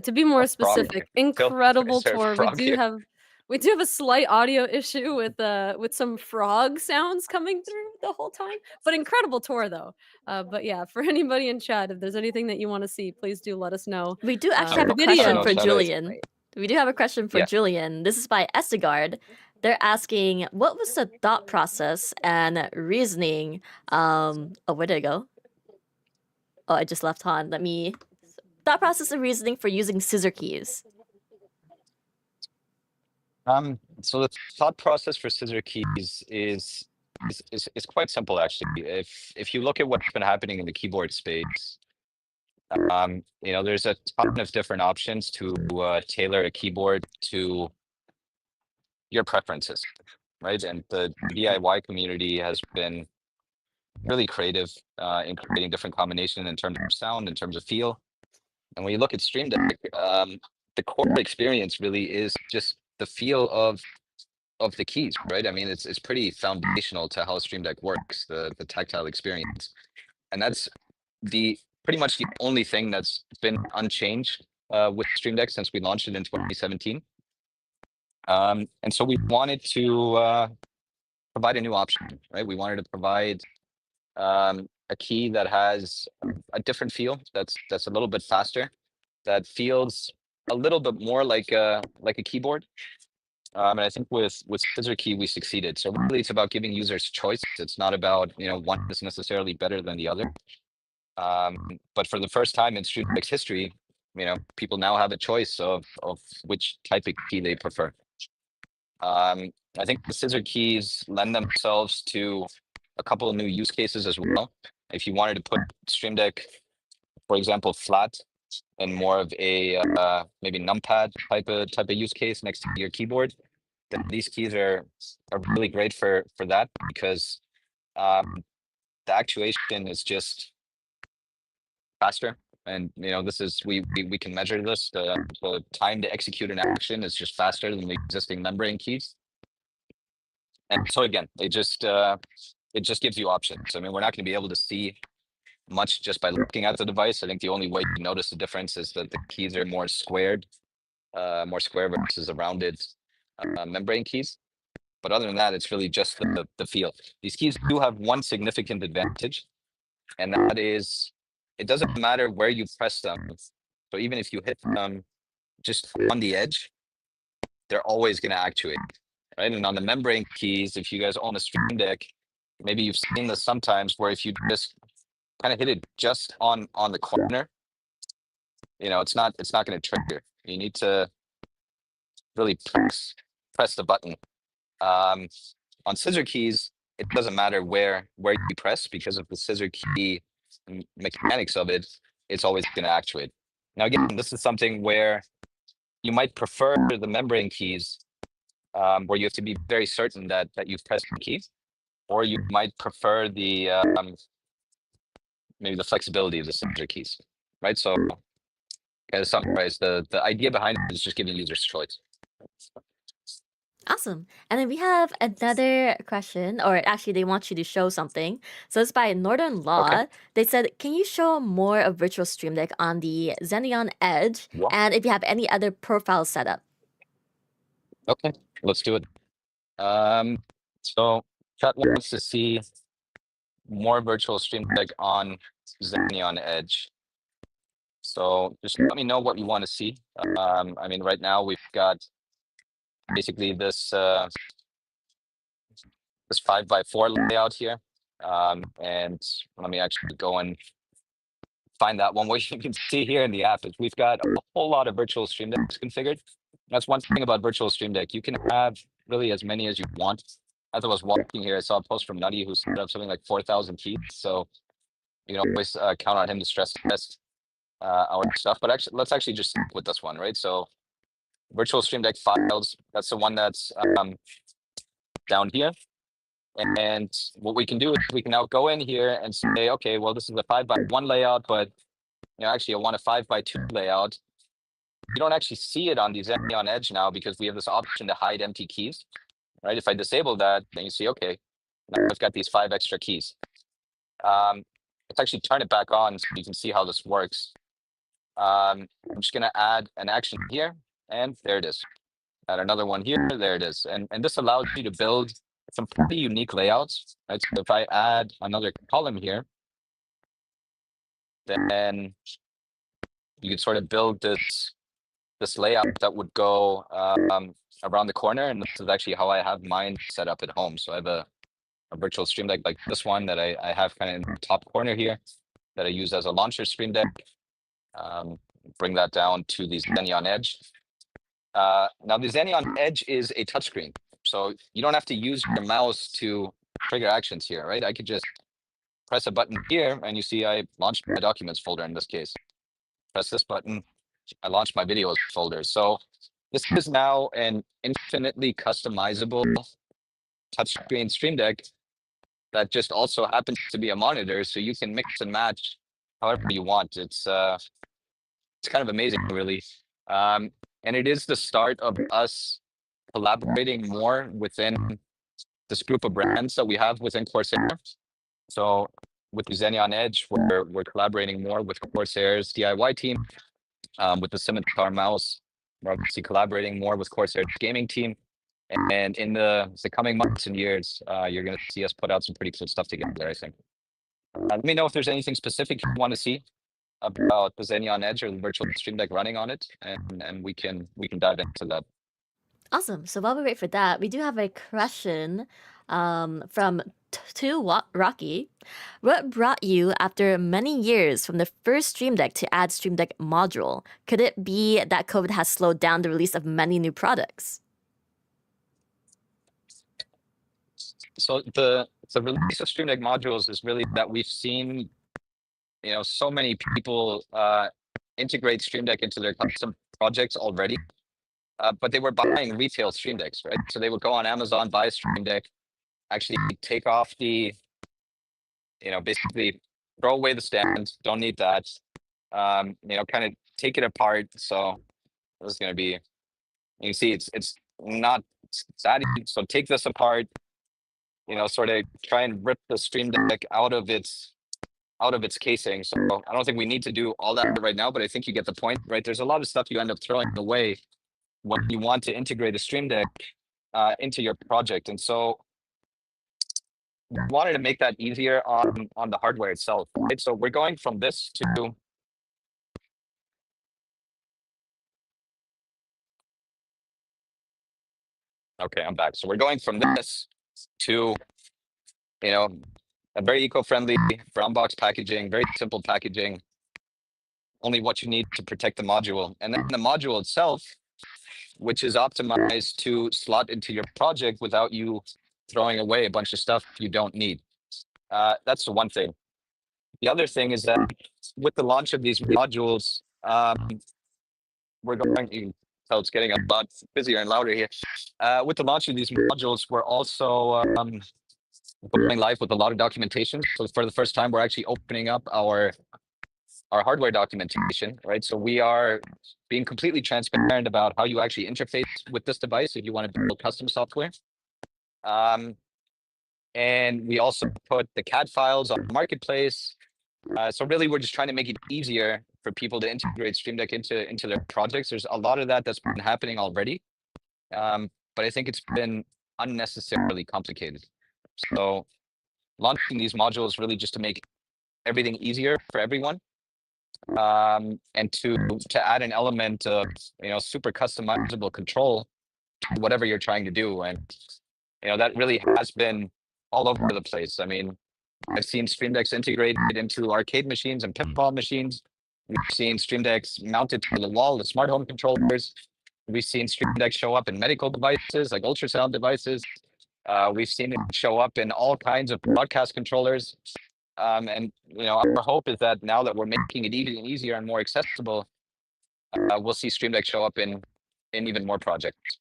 Speaker 2: To be more
Speaker 4: A frog?
Speaker 2: specific, incredible
Speaker 4: Is there a
Speaker 2: tour.
Speaker 4: frog here?
Speaker 2: We do have a slight audio issue with some frog sounds coming through the whole time, but incredible tour though. But yeah, for anybody in chat, if there's anything that you want to see, please do let us know.
Speaker 1: We do actually have a
Speaker 2: Video.
Speaker 1: question
Speaker 4: No,
Speaker 1: for
Speaker 4: shout out.
Speaker 1: Julian. We do have a question for
Speaker 4: Yeah.
Speaker 1: Julian. This is by Estegard. They're asking, what was the thought process and reasoning? Oh, where did it go? Oh, I just left on. Let me thought process and reasoning for using scissor keys?
Speaker 4: So the thought process for scissor keys is quite simple actually. If you look at what's been happening in the keyboard space, there's a ton of different options to tailor a keyboard to your preferences, right? And the DIY community has been really creative in creating different combinations in terms of sound, in terms of feel. And when you look at Stream Deck, the core experience really is just the feel of the keys, right? I mean, it's pretty foundational to how Stream Deck works, the tactile experience, and that's pretty much the only thing that's been unchanged with Stream Deck since we launched it in 2017. And so we wanted to provide a new option, right? We wanted to provide a key that has a different feel, that's a little bit faster, that feels a little bit more like a keyboard. And I think with scissor key we succeeded. So really, it's about giving users choice. It's not about one is necessarily better than the other. But for the first time in Stream Deck's history, people now have a choice of which type of key they prefer. I think the scissor keys lend themselves to a couple of new use cases as well. If you wanted to put Stream Deck, for example, flat and more of a maybe numpad type of use case next to your keyboard, then these keys are really great for that, because the actuation is just faster. And this is we can measure this. The time to execute an action is just faster than the existing membrane keys. And so again, it just gives you options. I mean, we're not going to be able to see much just by looking at the device. I think the only way you notice the difference is that the keys are more square versus the rounded membrane keys. But other than that, it's really just the feel. These keys do have one significant advantage, and that is it doesn't matter where you press them. So even if you hit them just on the edge, they're always going to actuate, right? And on the membrane keys, if you guys own a Stream Deck, maybe you've seen this sometimes, where if you just kind of hit it just on the corner, it's not going to trigger. You need to really press the button. On scissor keys, it doesn't matter where you press, because of the scissor key mechanics of it, it's always going to actuate. Now again, this is something where you might prefer the membrane keys, where you have to be very certain that you've pressed the key, or you might prefer the maybe the flexibility of the scissor keys, right? So kind of summarize, the idea behind it is just giving users choice.
Speaker 1: Awesome. And then we have another question, or actually, they want you to show something. So it's by Northern Law.
Speaker 4: Okay.
Speaker 1: They said, can you show more of Virtual Stream Deck on the Xenon Edge?
Speaker 4: Yeah.
Speaker 1: And if you have any other profile setup?
Speaker 4: Okay, let's do it. So chat wants to see more Virtual Stream Deck on Xenon Edge. So just let me know what you want to see. I mean, right now we've got basically this 5x4 layout here. And let me actually go and find that one. What you can see here in the app is we've got a whole lot of Virtual Stream Decks configured. That's one thing about Virtual Stream Deck. You can have really as many as you want. As I was walking here, I saw a post from Nutty who set up something like 4,000 keys. So always count on him to stress test our stuff. But actually, let's actually just stick with this one, right? So Virtual Stream Deck files, that's the one that's down here. And what we can do is we can now go in here and say, okay, well, this is a 5x1 layout, but actually I want a 5x2 layout. You don't actually see it on the Xenon Edge now because we have this option to hide empty keys, right? If I disable that, then you see, okay, now I've got these 5 extra keys. Let's actually turn it back on so you can see how this works. I'm just going to add an action here, and there it is. Add another one here, there it is. And this allows you to build some pretty unique layouts, right? So if I add another column here, then you can sort of build this layout that would go around the corner. And this is actually how I have mine set up at home. So I have a virtual Stream Deck like this one that I have kind of in the top corner here that I use as a launcher Stream Deck. bring that down to the Xenon Edge. Now the Xenon Edge is a touchscreen, so you don't have to use your mouse to trigger actions here, right? I could just press a button here, and you see I launched my documents folder in this case. Press this button, I launched my videos folder. So this is now an infinitely customizable touchscreen Stream Deck that just also happens to be a monitor, so you can mix and match however you want. It's kind of amazing, really. And it is the start of us collaborating more within this group of brands that we have within Corsair. So with the Xenon Edge, we're collaborating more with Corsair's DIY team. With the Scimitar mouse, we're obviously collaborating more with Corsair's gaming team. And in the coming months and years, you're going to see us put out some pretty cool stuff together, I think. Let me know if there's anything specific you want to see about the Xenon Edge or the virtual Stream Deck running on it, and we can dive into that.
Speaker 1: Awesome. So while we wait for that, we do have a question from Rocky. What brought you, after many years from the first Stream Deck, to add Stream Deck module? Could it be that COVID has slowed down the release of many new products?
Speaker 4: So the release of Stream Deck modules is really that we've seen, so many people integrate Stream Deck into their custom projects already, but they were buying retail Stream Decks, right? So they would go on Amazon, buy a Stream Deck, actually take off the, basically throw away the stand, don't need that, kind of take it apart. So this is going to be, you can see it's not that easy. So take this apart, sort of try and rip the Stream Deck out of its casing. So I don't think we need to do all that right now, but I think you get the point, right? There's a lot of stuff you end up throwing away when you want to integrate a Stream Deck into your project. And so we wanted to make that easier on the hardware itself, right? So we're going from this to okay, I'm back. So we're going from this to a very eco-friendly brown box packaging, very simple packaging, only what you need to protect the module. And then the module itself, which is optimized to slot into your project without you throwing away a bunch of stuff you don't need. That's the one thing. The other thing is that with the launch of these modules, we're going to, so it's getting a lot busier and louder here. With the launch of these modules, we're also going live with a lot of documentation. So for the first time, we're actually opening up our hardware documentation, right? So we are being completely transparent about how you actually interface with this device if you want to build custom software. And we also put the CAD files on the marketplace. So really, we're just trying to make it easier for people to integrate Stream Deck into their projects. There's a lot of that's been happening already, but I think it's been unnecessarily complicated. So launching these modules really just to make everything easier for everyone, and to add an element of super customizable control to whatever you're trying to do. And that really has been all over the place. I mean, I've seen Stream Decks integrated into arcade machines and pinball machines. We've seen Stream Decks mounted to the wall, the smart home controllers. We've seen Stream Decks show up in medical devices like ultrasound devices. We've seen it show up in all kinds of broadcast controllers. And our hope is that now that we're making it easier and more accessible, we'll see Stream Deck show up in even more projects.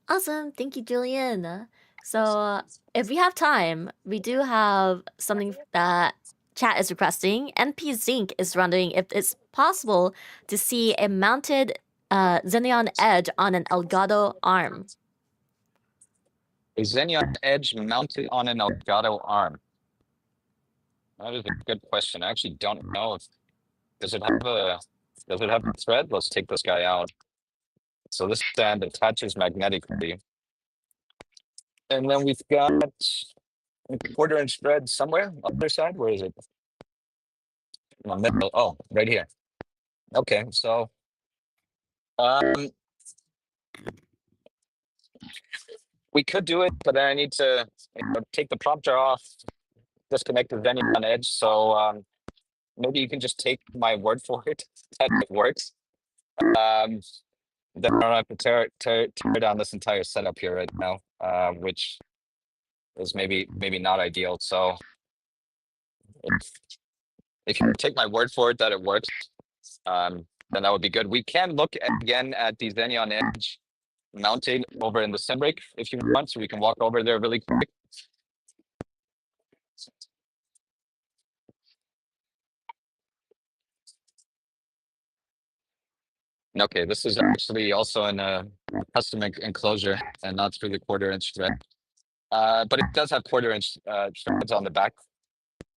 Speaker 1: Awesome. Thank you, Julian. So if we have time, we do have something that chat is requesting. NP Zinc is wondering if it's possible to see a mounted Xenon Edge on an Elgato arm.
Speaker 4: A Xenon Edge mounted on an Elgato arm. That is a good question. I actually don't know if does it have a thread? Let's take this guy out. So this stand attaches magnetically. And then we've got a 1/4-inch thread somewhere on the other side. Where is it? In the middle. Oh, right here. Okay, so we could do it, but then I need to take the prompter off, disconnect the Xenon Edge. So maybe you can just take my word for it that it works. Then I don't have to tear down this entire setup here right now, which is maybe not ideal. So if you take my word for it that it works, then that would be good. We can look again at the Xenon Edge mounted over in the sim rig if you want, so we can walk over there really quick. Okay, this is actually also in a custom enclosure and not through the 1/4" thread. But it does have 1/4" threads on the back.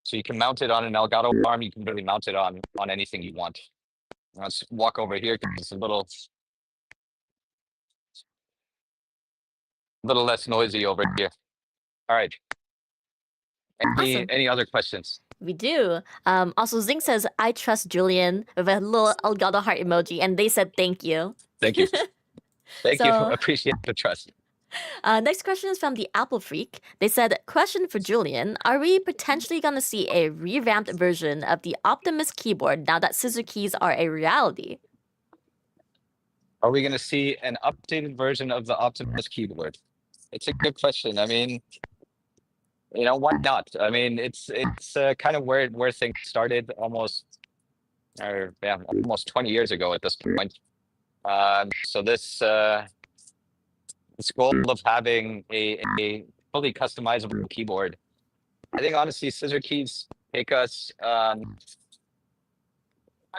Speaker 4: So you can mount it on an Elgato arm. You can really mount it on anything you want. Let's walk over here because it's a little less noisy over here. All right.
Speaker 1: Awesome.
Speaker 4: Any other questions?
Speaker 1: We do. Also, Zing says, I trust Julian with a little Elgato heart emoji, and they said thank you.
Speaker 4: Thank you. Thank you.
Speaker 1: So-
Speaker 4: Appreciate the trust.
Speaker 1: Next question is from the Apple Freak. They said, question for Julian. Are we potentially going to see a revamped version of the Optimus keyboard now that scissor keys are a reality?
Speaker 4: Are we going to see an updated version of the Optimus keyboard? It's a good question. I mean, why not? I mean, it's kind of where things started almost 20 years ago at this point. So this goal of having a fully customizable keyboard, I think honestly, scissor keys take us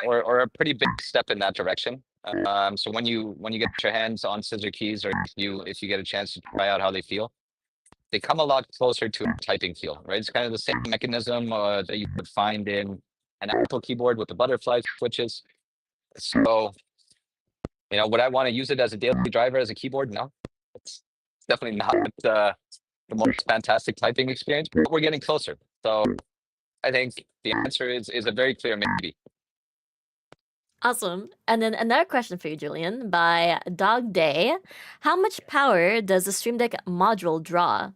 Speaker 4: or a pretty big step in that direction. So when you get your hands on scissor keys, or if you get a chance to try out how they feel, they come a lot closer to a typing feel, right? It's kind of the same mechanism that you would find in an Apple keyboard with the butterfly switches. So, would I want to use it as a daily driver as a keyboard? No, it's definitely not the most fantastic typing experience, but we're getting closer. So I think the answer is a very clear maybe.
Speaker 1: Awesome. And then another question for you, Julian, by Dog Day. How much power does the Stream Deck module draw?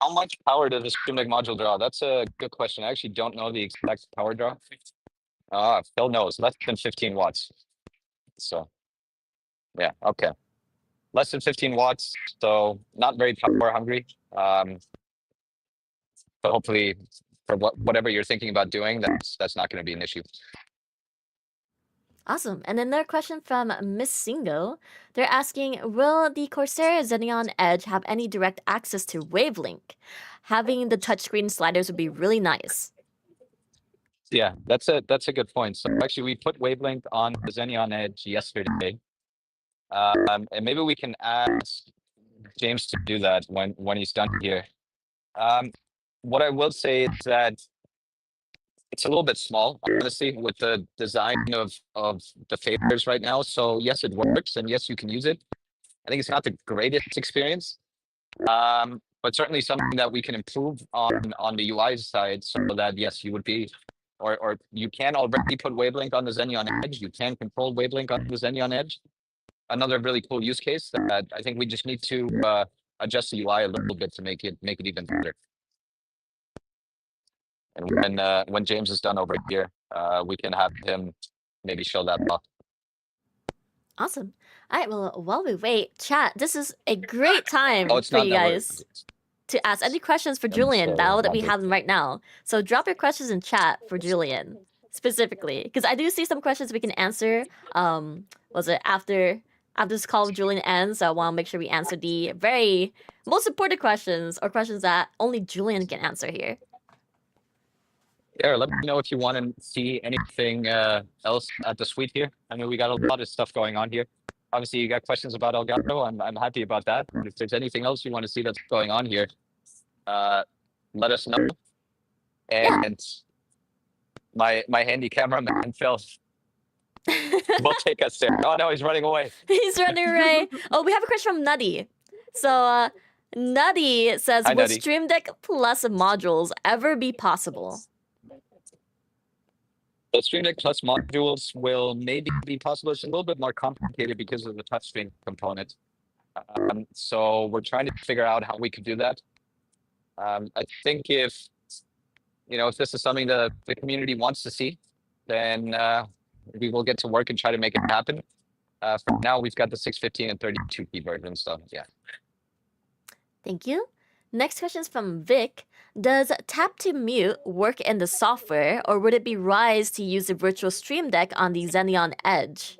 Speaker 4: How much power does the Stream Deck module draw? That's a good question. I actually don't know the exact power draw. Phil knows, less than 15 watts. So, yeah, okay. Less than 15 watts, so not very power hungry. But hopefully, for whatever you're thinking about doing, that's not going to be an issue.
Speaker 1: Awesome. And then another question from Miss Singo. They're asking, will the Corsair Xenon Edge have any direct access to Wavelink? Having the touchscreen sliders would be really nice.
Speaker 4: Yeah, that's a good point. So actually, we put Wavelink on the Xenon Edge yesterday, and maybe we can ask James to do that when he's done here. What I will say is that it's a little bit small, honestly, with the design of the faders right now. So yes, it works, and yes, you can use it. I think it's not the greatest experience, but certainly something that we can improve on the UI side, so that yes, you would be, or you can already put Wavelink on the Xenon Edge. You can control Wavelink on the Xenon Edge. Another really cool use case that I think we just need to adjust the UI a little bit to make it even better. And when James is done over here, we can have him maybe show that off.
Speaker 1: Awesome. All right, well, while we wait, chat, this is a great time
Speaker 4: Oh, it's
Speaker 1: for
Speaker 4: not
Speaker 1: you
Speaker 4: that
Speaker 1: guys to ask any questions for Julian now that we have them right now. So drop your questions in chat for Julian specifically, because I do see some questions we can answer. Was it after this call with Julian ends? So I want to make sure we answer the very most important questions, or questions that only Julian can answer here.
Speaker 4: Yeah, let me know if you want to see anything else at the suite here. I mean, we got a lot of stuff going on here. Obviously, you got questions about Elgato. I'm happy about that. But if there's anything else you want to see that's going on here, let us know. And my handy cameraman Phil will take us there. Oh no, he's running away.
Speaker 1: He's running away. Oh, we have a question from Nutty. So Nutty says,
Speaker 4: Hi,
Speaker 1: will
Speaker 4: Nutty.
Speaker 1: Stream Deck Plus modules ever be possible?
Speaker 4: The Stream Deck Plus modules will maybe be possible. It's a little bit more complicated because of the touchscreen component. So we're trying to figure out how we could do that. I think if if this is something the community wants to see, then we will get to work and try to make it happen. For now, we've got the 615 and 32 key version, so yeah.
Speaker 1: Thank you. Next question is from Vic. Does tap to mute work in the software, or would it be wise to use the virtual Stream Deck on the Xenon Edge?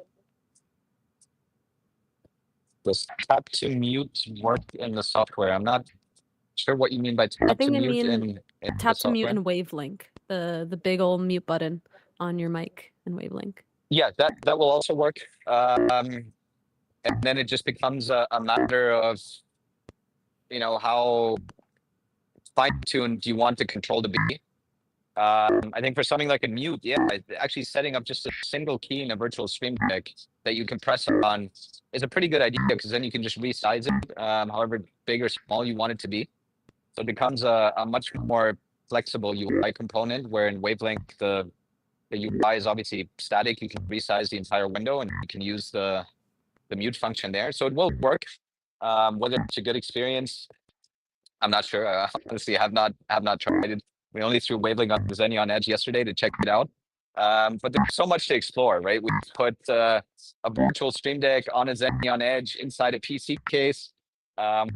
Speaker 4: Does tap to mute work in the software? I'm not sure what you mean by
Speaker 2: I
Speaker 4: tap to
Speaker 2: think I
Speaker 4: mute
Speaker 2: mean
Speaker 4: in
Speaker 2: tap
Speaker 4: the
Speaker 2: to mute
Speaker 4: software.
Speaker 2: in Wavelink, the big old mute button on your mic in Wavelink.
Speaker 4: Yeah, that will also work. And then it just becomes a matter of, how fine-tuned do you want the control to be. I think for something like a mute, yeah, actually setting up just a single key in a virtual Stream Deck that you can press on is a pretty good idea, because then you can just resize it however big or small you want it to be. So it becomes a much more flexible UI component, where in Wavelink the UI is obviously static. You can resize the entire window and you can use the mute function there. So it will work. Whether it's a good experience, I'm not sure. Honestly, I have not tried it. We only threw Wavelink on the Xenon Edge yesterday to check it out. But there's so much to explore, right? We put a virtual Stream Deck on a Xenon Edge inside a PC case.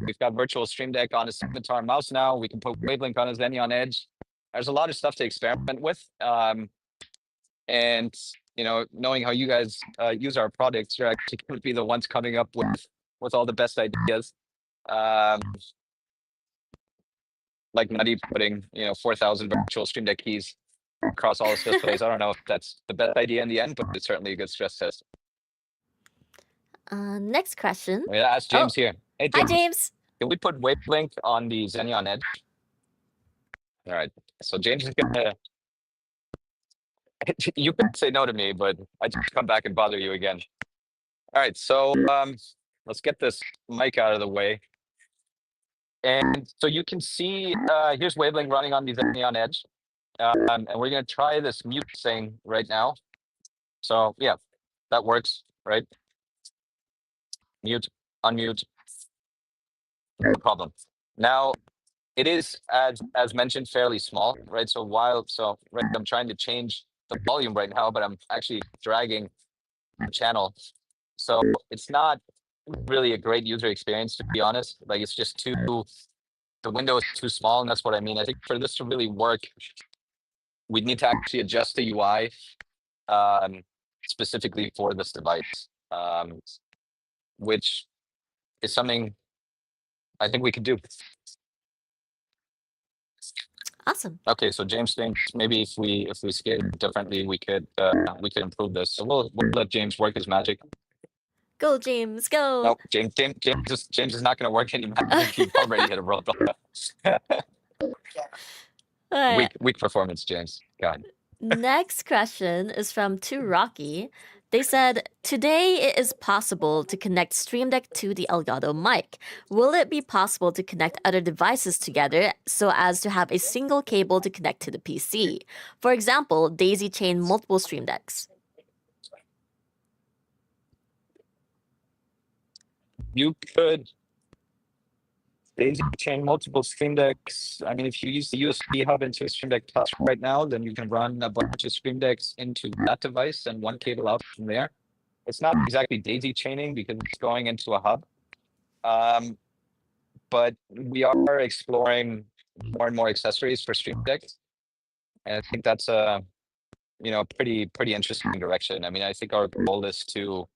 Speaker 4: We've got virtual Stream Deck on a Scimitar mouse now. We can put Wavelink on a Xenon Edge. There's a lot of stuff to experiment with. And knowing how you guys use our products, you're actually going to be the ones coming up with all the best ideas. Like Nutty putting 4,000 virtual Stream Deck keys across all his displays. I don't know if that's the best idea in the end, but it's certainly a good stress test.
Speaker 1: Next question.
Speaker 4: I'm gonna ask James here. Hey,
Speaker 1: Hi,
Speaker 4: James,
Speaker 1: James.
Speaker 4: can we put Wavelink on the Xenon Edge? All right. So James is gonna. You could say no to me, but I just come back and bother you again. All right. So let's get this mic out of the way. And so you can see here's Wavelink running on the Xenon Edge. And we're going to try this mute thing right now. So yeah, that works, right? Mute, unmute, no problem. Now, it is, as mentioned, fairly small, right? So I'm trying to change the volume right now, but I'm actually dragging the channel. So it's not really a great user experience, to be honest. Like, it's just the window is too small, and that's what I mean. I think for this to really work, we need to actually adjust the UI specifically for this device, which is something I think we could do.
Speaker 1: Awesome.
Speaker 4: Okay, so James thinks maybe if we scale it differently, we could improve this. So we'll let James work his magic.
Speaker 1: Go, James. Go.
Speaker 4: Nope, James is not going to work any magic. He already hit a roadblock.
Speaker 1: All right.
Speaker 4: Weak performance, James. God.
Speaker 1: Next question is from Too Rocky. They said, today it is possible to connect Stream Deck to the Elgato mic. Will it be possible to connect other devices together so as to have a single cable to connect to the PC? For example, daisy chain multiple Stream Decks.
Speaker 4: You could daisy chain multiple Stream Decks. I mean, if you use the USB hub into a Stream Deck Plus right now, then you can run a bunch of Stream Decks into that device and one cable out from there. It's not exactly daisy chaining because it's going into a hub. But we are exploring more and more accessories for Stream Decks. And I think that's a pretty interesting direction. I mean, I think our goal is to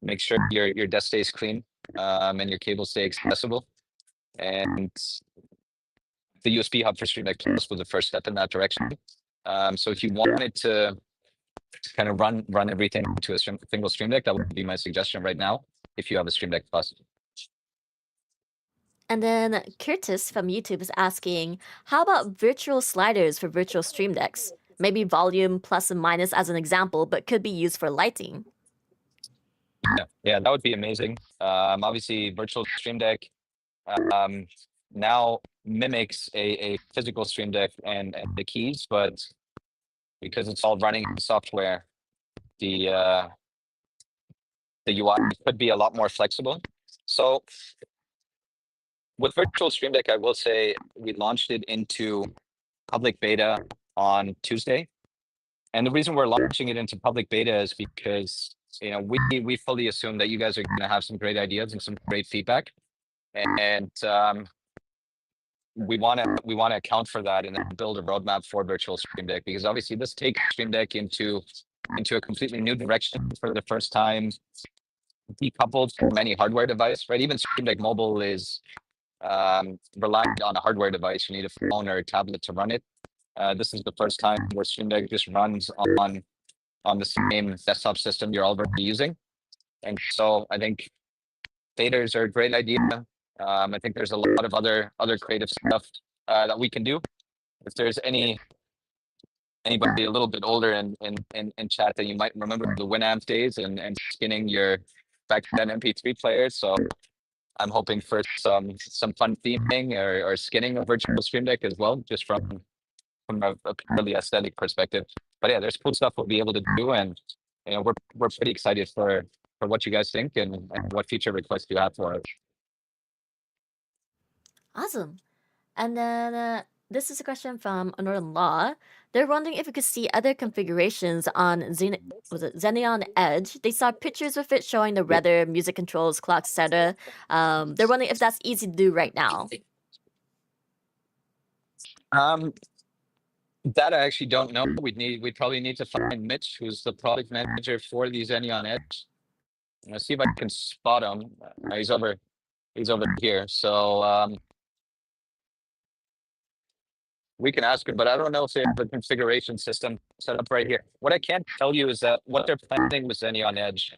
Speaker 4: make sure your desk stays clean and your cables stay accessible. And the USB hub for Stream Deck Plus was the first step in that direction. So if you wanted to kind of run everything to a single Stream Deck, that would be my suggestion right now, if you have a Stream Deck Plus.
Speaker 1: And then Curtis from YouTube is asking, how about virtual sliders for virtual Stream Decks? Maybe volume plus and minus as an example, but could be used for lighting.
Speaker 4: Yeah, that would be amazing. Obviously, virtual Stream Deck now mimics a physical Stream Deck and the keys, but because it's all running in software, the UI could be a lot more flexible. So with virtual Stream Deck, I will say we launched it into public beta on Tuesday. And the reason we're launching it into public beta is because we fully assume that you guys are going to have some great ideas and some great feedback, and we want to account for that and then build a roadmap for virtual Stream Deck, because obviously this takes Stream Deck into a completely new direction for the first time, decoupled from any hardware device, right? Even Stream Deck Mobile is reliant on a hardware device. You need a phone or a tablet to run it. This is the first time where Stream Deck just runs on the same desktop system you're already using. And so I think betas are a great idea. I think there's a lot of other creative stuff that we can do. If there's anybody a little bit older in chat, that you might remember the Winamp days and skinning your back then MP3 player. So I'm hoping for some fun theming or skinning of virtual Stream Deck as well, just from a purely aesthetic perspective. But yeah, there's cool stuff we'll be able to do, and we're pretty excited for what you guys think and what future requests you have for us.
Speaker 1: Awesome. And then this is a question from Northern Law. They're wondering if we could see other configurations on Xenon Edge. They saw pictures with it showing the weather, music controls, clocks, etc. They're wondering if that's easy to do right now.
Speaker 4: That I actually don't know. We'd probably need to find Mitch, who's the product manager for the Xenon Edge. Let's see if I can spot him. He's over here. So we can ask him, but I don't know if they have a configuration system set up right here. What I can tell you is that what they're planning with Xenon Edge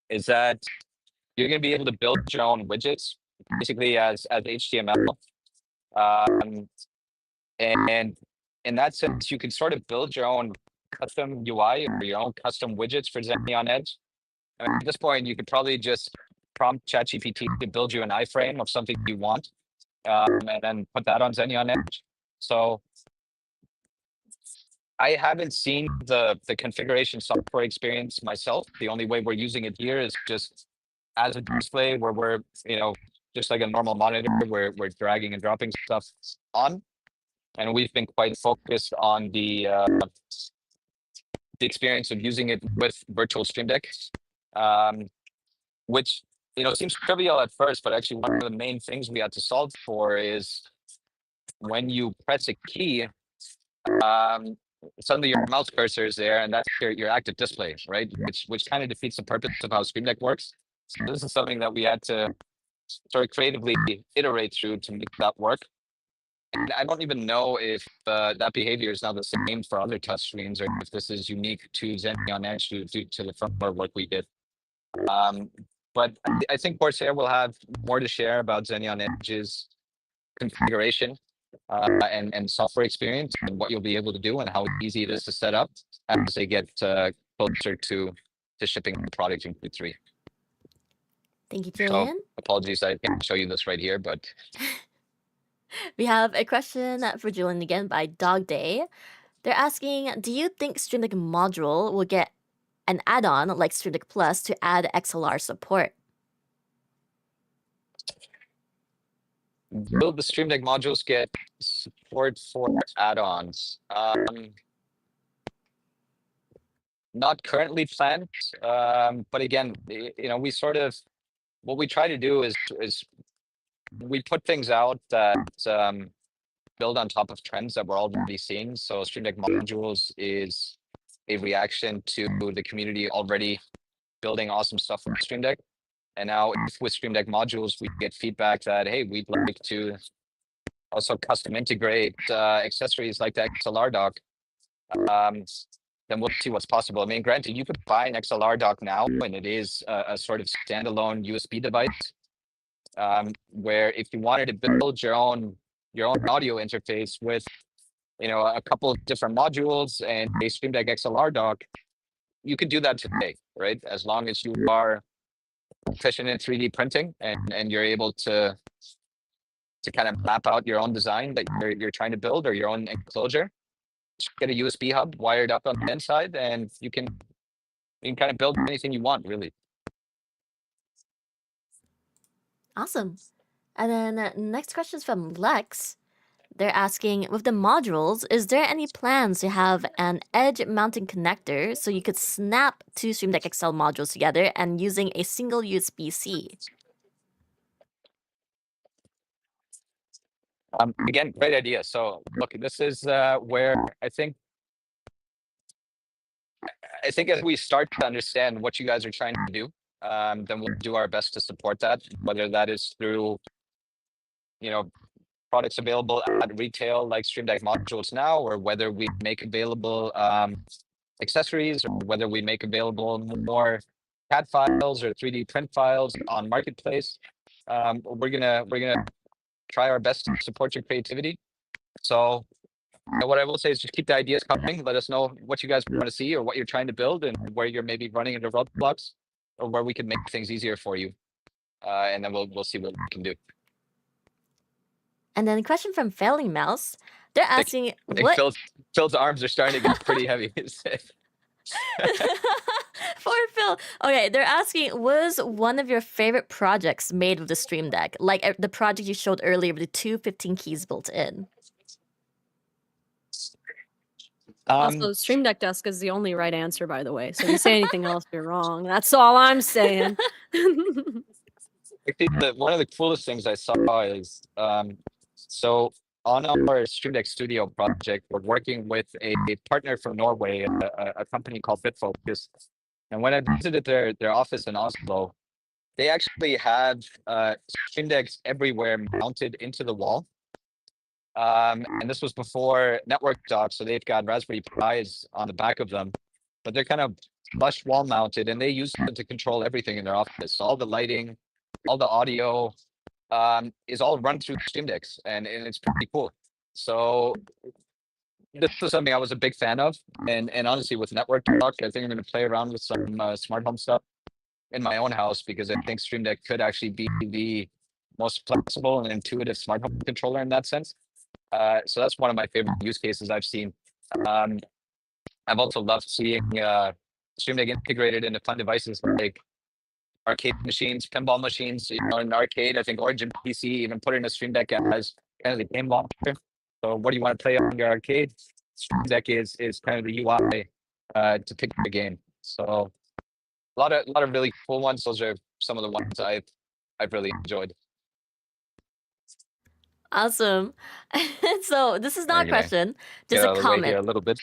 Speaker 4: is that you're going to be able to build your own widgets, basically as HTML. And in that sense, you can sort of build your own custom UI or your own custom widgets for Xenon Edge. And at this point, you could probably just prompt ChatGPT to build you an iframe of something you want, and then put that on Xenon Edge. So I haven't seen the configuration software experience myself. The only way we're using it here is just as a display, where we're just like a normal monitor, where we're dragging and dropping stuff on. And we've been quite focused on the experience of using it with virtual Stream Deck, which seems trivial at first, but actually one of the main things we had to solve for is when you press a key, suddenly your mouse cursor is there, and that's your active display, right? Which kind of defeats the purpose of how Stream Deck works. So this is something that we had to sort of creatively iterate through to make that work. And I don't even know if that behavior is now the same for other touchscreens, or if this is unique to Xenon Edge due to the firmware work we did. But I think Corsair will have more to share about Xenon Edge's configuration and software experience, and what you'll be able to do and how easy it is to set up as they get closer to shipping the product in Q3.
Speaker 1: Thank you,
Speaker 4: So
Speaker 1: Julian.
Speaker 4: apologies, I can't show you this right here, but
Speaker 1: We have a question for Julian again by Dog Day. They're asking, do you think Stream Deck module will get an add-on like Stream Deck Plus to add XLR support?
Speaker 4: will the Stream Deck modules get support for add-ons? Not currently planned, but again, we sort of, what we try to do is we put things out that build on top of trends that we're already seeing. So Stream Deck modules is a reaction to the community already building awesome stuff with Stream Deck. And now with Stream Deck modules, we get feedback that, hey, we'd like to also custom integrate accessories like the XLR dock. Then we'll see what's possible. I mean, granted, you could buy an XLR dock now, and it is a sort of standalone USB device, where if you wanted to build your own audio interface with a couple of different modules and a Stream Deck XLR dock, you could do that today, right? As long as you are proficient in 3D printing and you're able to kind of map out your own design that you're trying to build, or your own enclosure. Get a USB hub wired up on the inside, and you can kind of build anything you want, really.
Speaker 1: Awesome. And then next question is from Lex. they're asking, with the modules, is there any plans to have an edge mounting connector so you could snap two Stream Deck XL modules together and using a single USB-C?
Speaker 4: Again, great idea. So look, this is where I think as we start to understand what you guys are trying to do, then we'll do our best to support that, whether that is through, products available at retail like Stream Deck modules now, or whether we make available accessories, or whether we make available more CAD files or 3D print files on Marketplace. We're gonna try our best to support your creativity. So what I will say is just keep the ideas coming. Let us know what you guys want to see or what you're trying to build and where you're maybe running into roadblocks or where we can make things easier for you. And then we'll see what we can do.
Speaker 1: And then a question from Failing Mouse. They're asking,
Speaker 4: I think Phil's arms are starting to get pretty heavy.
Speaker 1: For Phil. Okay, they're asking, was one of your favorite projects made with the Stream Deck? Like the project you showed earlier with the two 15 keys built in.
Speaker 2: Also, Stream Deck Desk is the only right answer, by the way. So if you say anything else, you're wrong. That's all I'm saying.
Speaker 4: I think that one of the coolest things I saw is so on our Stream Deck Studio project, we're working with a partner from Norway, a company called BitFocus. And when I visited their office in Oslo, they actually have Stream Decks everywhere mounted into the wall. And this was before network docks, so they've got Raspberry Pis on the back of them, but they're kind of flush wall mounted, and they use them to control everything in their office. So all the lighting, all the audio is all run through Stream Decks, and it's pretty cool. So this was something I was a big fan of, and honestly, with network talk, I think I'm going to play around with some smart home stuff in my own house, because I think Stream Deck could actually be the most flexible and intuitive smart home controller in that sense. So that's one of my favorite use cases I've seen. I've also loved seeing Stream Deck integrated into fun devices like arcade machines, pinball machines. In an arcade, I think Origin PC even put in a Stream Deck as kind of the game launcher. So what do you want to play on your arcade? Stream Deck is kind of the UI to pick the game. So a lot of really cool ones. Those are some of the ones I've really enjoyed.
Speaker 1: Awesome. So this is not a question, just
Speaker 4: Get
Speaker 1: a
Speaker 4: out of the way here
Speaker 1: comment.
Speaker 4: a little bit.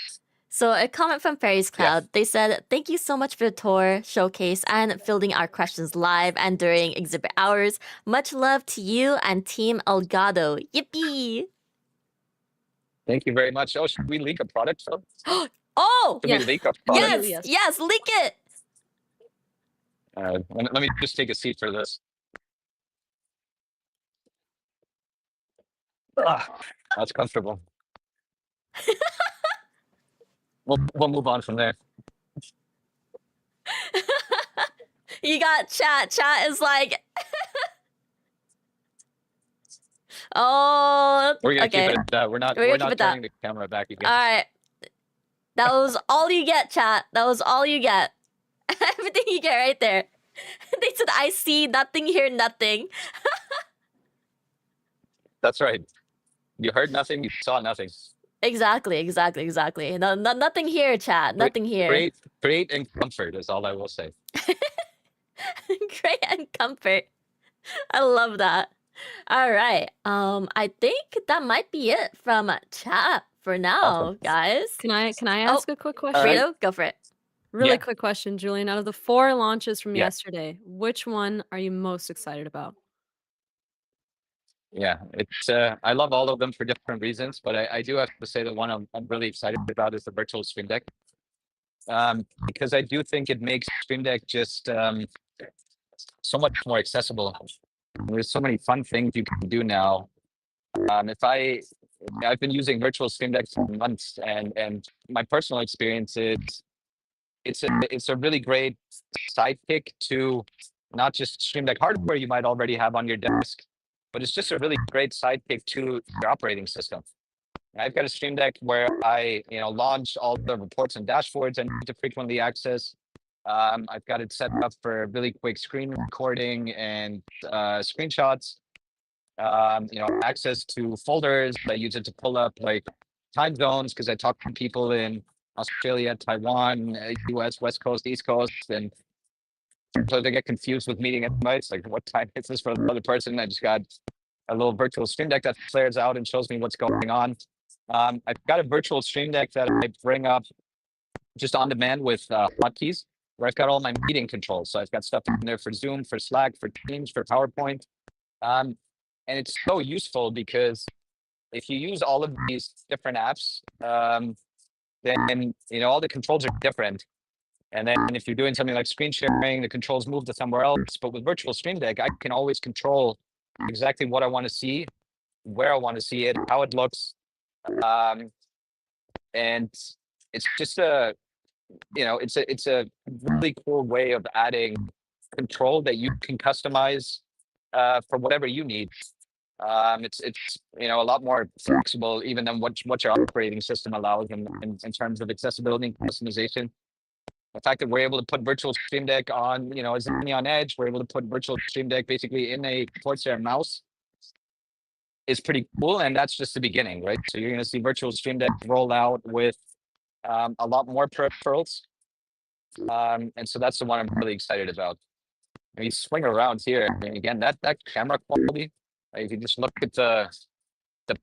Speaker 1: So a comment from Fairy's Cloud. They said, thank you so much for the tour, showcase, and fielding our questions live and during exhibit hours. Much love to you and Team Elgato. Yippee!
Speaker 4: Thank you very much. Oh, should we leak a product?
Speaker 1: Oh!
Speaker 4: Should
Speaker 2: Yes.
Speaker 4: we leak a product?
Speaker 1: Yes,
Speaker 2: Yes.
Speaker 1: yes, leak it!
Speaker 4: Let me just take a seat for this. That's comfortable. We'll move on from there.
Speaker 1: You got chat. Chat is like... Oh,
Speaker 4: We're gonna
Speaker 1: okay.
Speaker 4: keep it at that. We're not turning the camera back again.
Speaker 1: All right. That was all you get, chat. That was all you get. Everything you get right there. They said, I see nothing, hear nothing.
Speaker 4: That's right. You heard nothing, you saw nothing.
Speaker 1: Exactly. No, nothing here, chat. Nothing here.
Speaker 4: Great and comfort is all I will say.
Speaker 1: Great and comfort. I love that. All right. I think that might be it from chat for now,
Speaker 4: Awesome.
Speaker 1: guys.
Speaker 2: Can I ask a quick question?
Speaker 1: Frito, go for it.
Speaker 2: Really
Speaker 4: Yeah.
Speaker 2: quick question, Julian. Out of the 4 launches from
Speaker 4: Yeah.
Speaker 2: yesterday, which one are you most excited about?
Speaker 4: Yeah, it's I love all of them for different reasons, but I do have to say the one I'm really excited about is the virtual Stream Deck. Because I do think it makes Stream Deck just so much more accessible. There's so many fun things you can do now. I've been using virtual Stream Decks for months, and my personal experience is it's a really great sidekick to not just Stream Deck hardware you might already have on your desk, but it's just a really great sidekick to your operating system. I've got a Stream Deck where I launch all the reports and dashboards I need to frequently access. I've got it set up for really quick screen recording and screenshots. access to folders. I use it to pull up like time zones because I talk to people in Australia, Taiwan, US, West Coast, East Coast, and so they get confused with meeting invites. Like, what time is this for the other person? I just got a little virtual stream deck that flares out and shows me what's going on. I've got a virtual stream deck that I bring up just on demand with hotkeys, where I've got all my meeting controls. So I've got stuff in there for Zoom, for Slack, for Teams, for PowerPoint. And it's so useful because if you use all of these different apps, then all the controls are different. And then if you're doing something like screen sharing, the controls move to somewhere else. But with virtual stream deck, I can always control exactly what I want to see, where I want to see it, how it looks. And it's just it's a really cool way of adding control that you can customize for whatever you need. It's a lot more flexible even than what your operating system allows in terms of accessibility and customization. The fact that we're able to put virtual stream deck on, a Zenny on Edge, we're able to put virtual stream deck basically in a Corsair mouse is pretty cool. And that's just the beginning, right? So you're going to see virtual stream deck roll out with a lot more peripherals. And so that's the one I'm really excited about. When you swing around here, I mean, again, that camera quality, if you just look at the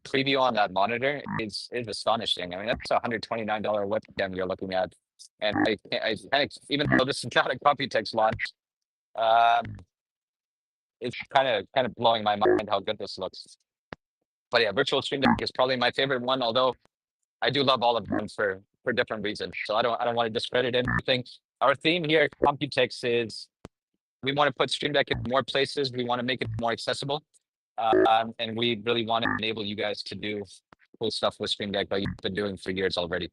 Speaker 4: preview on that monitor, is astonishing. I mean, that's a $129 webcam you're looking at. And I kind of, even though this is not a Computex launch, it's kind of blowing my mind how good this looks. But yeah, virtual stream deck is probably my favorite one, although I do love all of them for different reasons. So I don't want to discredit anything. Our theme here at Computex is we want to put Stream Deck in more places. We want to make it more accessible. And we really want to enable you guys to do cool stuff with Stream Deck that you've been doing for years already.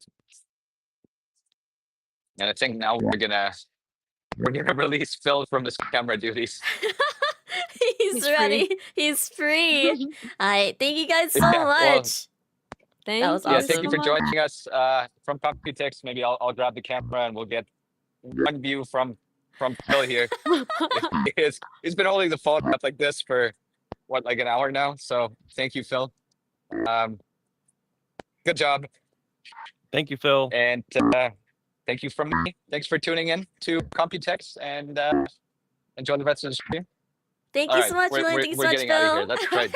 Speaker 4: And I think now we're gonna release Phil from his camera duties.
Speaker 1: He's ready.
Speaker 2: free.
Speaker 1: He's free. All right. Thank you guys so
Speaker 4: Yeah, well,
Speaker 1: much.
Speaker 2: Thank
Speaker 1: was
Speaker 2: you
Speaker 4: Yeah,
Speaker 1: awesome.
Speaker 4: thank you
Speaker 2: so
Speaker 4: for
Speaker 2: much.
Speaker 4: joining us from Computex. Maybe I'll grab the camera and we'll get one view from Phil here. He's been holding the phone up like this for like an hour now. So thank you, Phil. Good job.
Speaker 3: Thank you, Phil.
Speaker 4: And thank you from me. Thanks for tuning in to Computex and enjoy the rest of the stream.
Speaker 1: Thank
Speaker 4: All
Speaker 1: you
Speaker 4: right,
Speaker 1: so much,
Speaker 4: we're-
Speaker 1: Julian.
Speaker 4: we're-
Speaker 1: Thank you so
Speaker 4: we're
Speaker 1: much,
Speaker 4: getting outta here.
Speaker 1: Phil.
Speaker 4: That's right.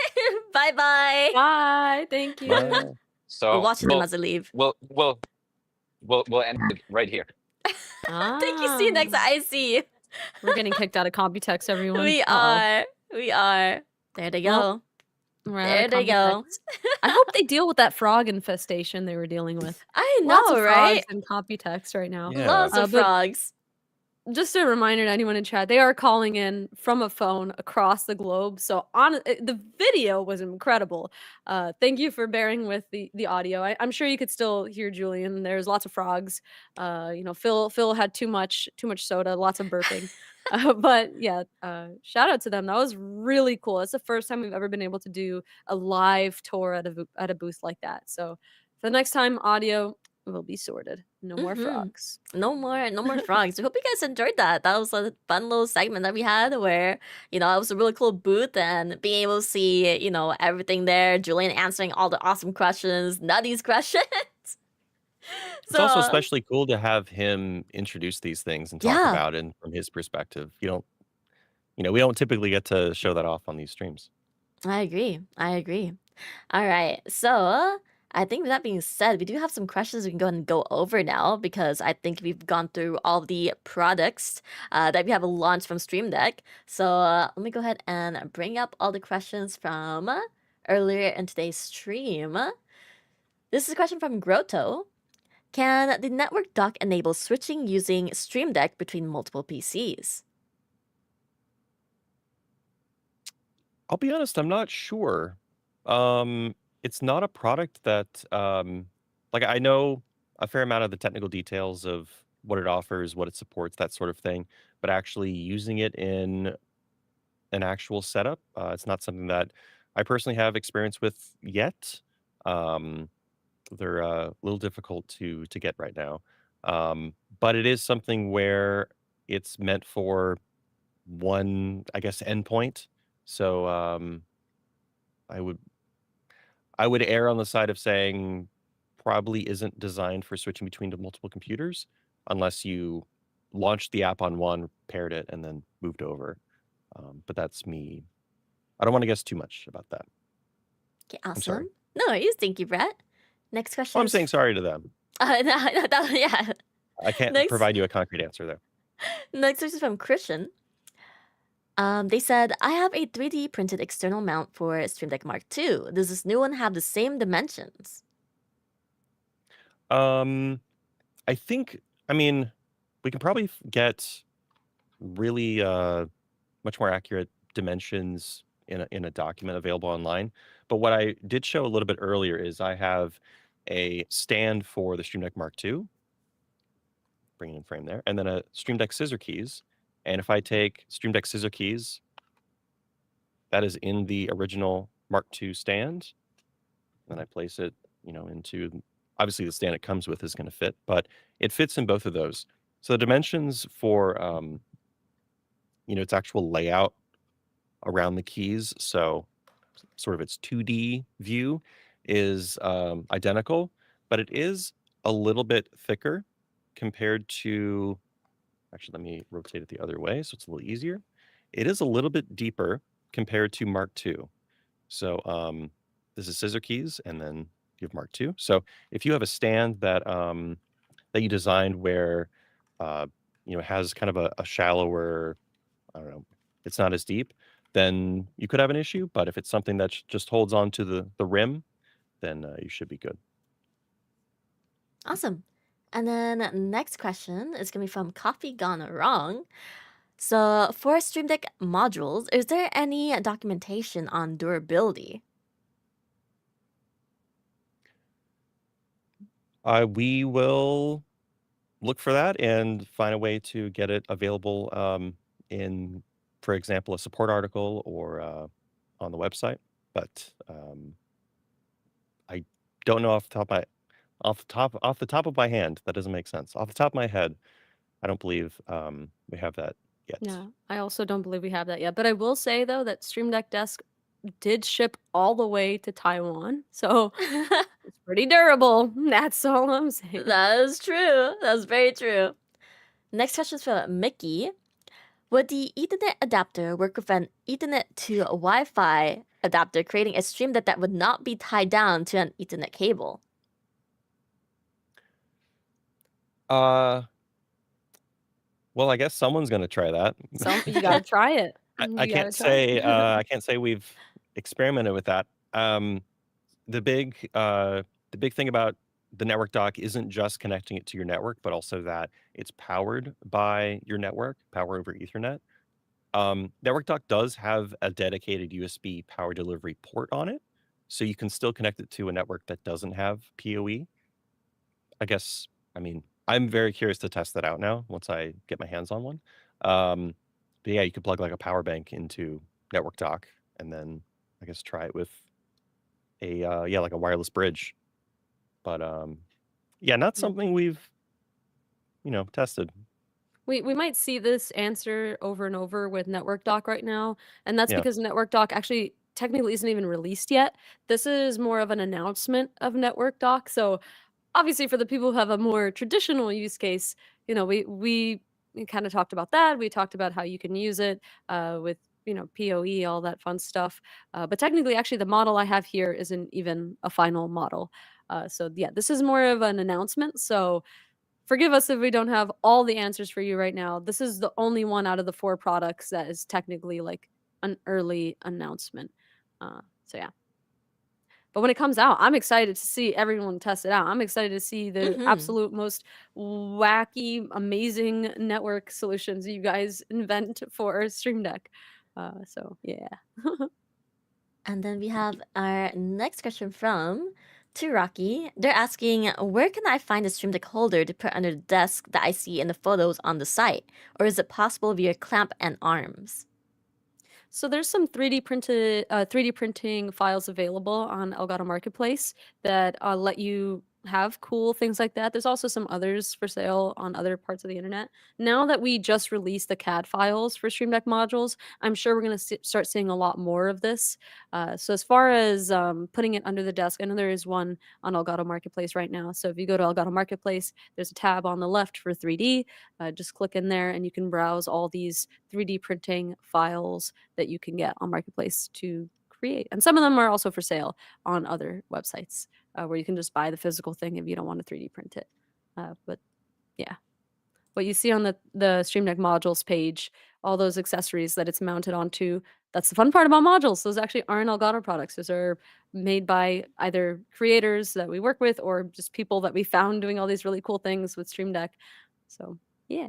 Speaker 1: Bye-bye.
Speaker 2: Bye. Thank you.
Speaker 3: Bye.
Speaker 4: So
Speaker 1: We're watching them as they leave.
Speaker 4: we'll end it right here.
Speaker 1: Thank you. See you next
Speaker 2: Ah.
Speaker 1: IC.
Speaker 2: We're getting kicked out of Computex, everyone.
Speaker 1: We
Speaker 2: Uh-oh.
Speaker 1: are. We are. There they go.
Speaker 2: Well, We're out
Speaker 1: There
Speaker 2: of
Speaker 1: they go.
Speaker 2: Computex. I hope they deal with that frog infestation they were dealing with.
Speaker 1: I
Speaker 2: Lots
Speaker 1: know,
Speaker 2: of
Speaker 1: right?
Speaker 2: frogs in Computex right now.
Speaker 3: Yeah.
Speaker 1: Lots of
Speaker 2: but-
Speaker 1: frogs.
Speaker 2: Just a reminder to anyone in chat, they are calling in from a phone across the globe. So the video was incredible. Thank you for bearing with the audio. I'm sure you could still hear Julian. There's lots of frogs. Phil had too much soda, lots of burping. But yeah, shout out to them. That was really cool. It's the first time we've ever been able to do a live tour at a booth like that. So for the next time, audio will be sorted. No more
Speaker 1: Mhm.
Speaker 2: frogs.
Speaker 1: No more frogs. We hope you guys enjoyed that. That was a fun little segment that we had where, it was a really cool booth and being able to see, everything there. Julian answering all the awesome questions, Nutty's questions.
Speaker 3: It's also especially cool to have him introduce these things and talk
Speaker 1: Yeah.
Speaker 3: about it from his perspective. We don't typically get to show that off on these streams.
Speaker 1: I agree. All right. So I think with that being said, we do have some questions we can go ahead and go over now because I think we've gone through all the products that we have launched from Stream Deck. So let me go ahead and bring up all the questions from earlier in today's stream. This is a question from Grotto. Can the network dock enable switching using Stream Deck between multiple PCs?
Speaker 3: I'll be honest, I'm not sure. It's not a product that I know a fair amount of the technical details of what it offers, what it supports, that sort of thing, but actually using it in an actual setup, it's not something that I personally have experience with yet. They're a little difficult to get right now. But it is something where it's meant for one, I guess, endpoint. So I would err on the side of saying probably isn't designed for switching between the multiple computers unless you launched the app on one, paired it, and then moved over. But that's me. I don't want to guess too much about that.
Speaker 1: Okay,
Speaker 3: I'm sorry.
Speaker 1: awesome. No worries. Thank you, Brett. Next
Speaker 3: Oh,
Speaker 1: question
Speaker 3: I'm
Speaker 1: is
Speaker 3: saying sorry to them.
Speaker 1: yeah.
Speaker 3: I can't
Speaker 1: Next,
Speaker 3: provide you a concrete answer there.
Speaker 1: next question is from Christian. They said, I have a 3D printed external mount for Stream Deck Mark II. Does this new one have the same dimensions?
Speaker 3: I think, I mean, we can probably get really much more accurate dimensions in a document available online. But what I did show a little bit earlier is I have a stand for the Stream Deck Mark II, bring it in frame there, and then a Stream Deck scissor keys. And if I take Stream Deck scissor keys, that is in the original Mark II stand, then I place it, into, obviously the stand it comes with is going to fit, but it fits in both of those. So the dimensions for, its actual layout around the keys, so sort of its 2D view is identical, but it is a little bit thicker compared to, actually, let me rotate it the other way so it's a little easier. It is a little bit deeper compared to Mark II. So this is scissor keys, and then you have Mark II. So if you have a stand that that you designed where has kind of a shallower, I don't know, it's not as deep, then you could have an issue. But if it's something that just holds on to the rim, then you should be good.
Speaker 1: Awesome. And then next question is going to be from Coffee Gone Wrong. So for Stream Deck modules, is there any documentation on durability?
Speaker 3: We will look for that and find a way to get it available in, for example, a support article or on the website. But I don't know off the top of my hand. That doesn't make sense. Off the top of my head, I don't believe we have that yet.
Speaker 2: Yeah, I also don't believe we have that yet. But I will say though that Stream Deck Desk did ship all the way to Taiwan, so it's pretty durable. That's all I'm saying.
Speaker 1: That is true. That's very true. Next question is from Mickey. Would the Ethernet adapter work with an Ethernet to a Wi-Fi adapter, creating a stream that would not be tied down to an Ethernet cable?
Speaker 3: Well, I guess someone's gonna try that.
Speaker 2: You gotta try it.
Speaker 3: I
Speaker 2: You
Speaker 3: I
Speaker 2: gotta
Speaker 3: can't
Speaker 2: try
Speaker 3: say
Speaker 2: it.
Speaker 3: I can't say we've experimented with that. The big thing about the network dock isn't just connecting it to your network, but also that it's powered by your network, power over Ethernet. Network dock does have a dedicated USB power delivery port on it, so you can still connect it to a network that doesn't have PoE. I guess, I mean, I'm very curious to test that out now once I get my hands on one. But yeah, you could plug like a power bank into network dock and then I guess try it with a like a wireless bridge. But yeah, not
Speaker 2: Yeah.
Speaker 3: something we've tested.
Speaker 2: We might see this answer over and over with Network Dock right now, and that's
Speaker 3: Yeah.
Speaker 2: because Network Dock actually technically isn't even released yet. This is more of an announcement of Network Dock. So obviously for the people who have a more traditional use case, we kind of talked about that. We talked about how you can use it with PoE, all that fun stuff. But technically, actually, the model I have here isn't even a final model. So yeah, this is more of an announcement. So forgive us if we don't have all the answers for you right now. This is the only one out of the 4 products that is technically like an early announcement. So yeah. But when it comes out, I'm excited to see everyone test it out. I'm excited to see the
Speaker 1: Mhm.
Speaker 2: absolute most wacky, amazing network solutions you guys invent for Stream Deck. So yeah.
Speaker 1: And then we have our next question from Rocky. They're asking, where can I find a Stream Deck holder to put under the desk that I see in the photos on the site? Or is it possible via clamp and arms?
Speaker 2: So there's some 3D printing files available on Elgato Marketplace that let you have cool things like that. There's also some others for sale on other parts of the internet. Now that we just released the CAD files for Stream Deck modules, I'm sure we're going to start seeing a lot more of this. So as far as putting it under the desk, I know there is one on Elgato Marketplace right now. So if you go to Elgato Marketplace, there's a tab on the left for 3D. Just click in there and you can browse all these 3D printing files that you can get on Marketplace to create. And some of them are also for sale on other websites where you can just buy the physical thing if you don't want to 3D print it. But yeah, what you see on the Stream Deck modules page, all those accessories that it's mounted onto, that's the fun part about modules. Those actually aren't Elgato products. Those are made by either creators that we work with or just people that we found doing all these really cool things with Stream Deck. So yeah.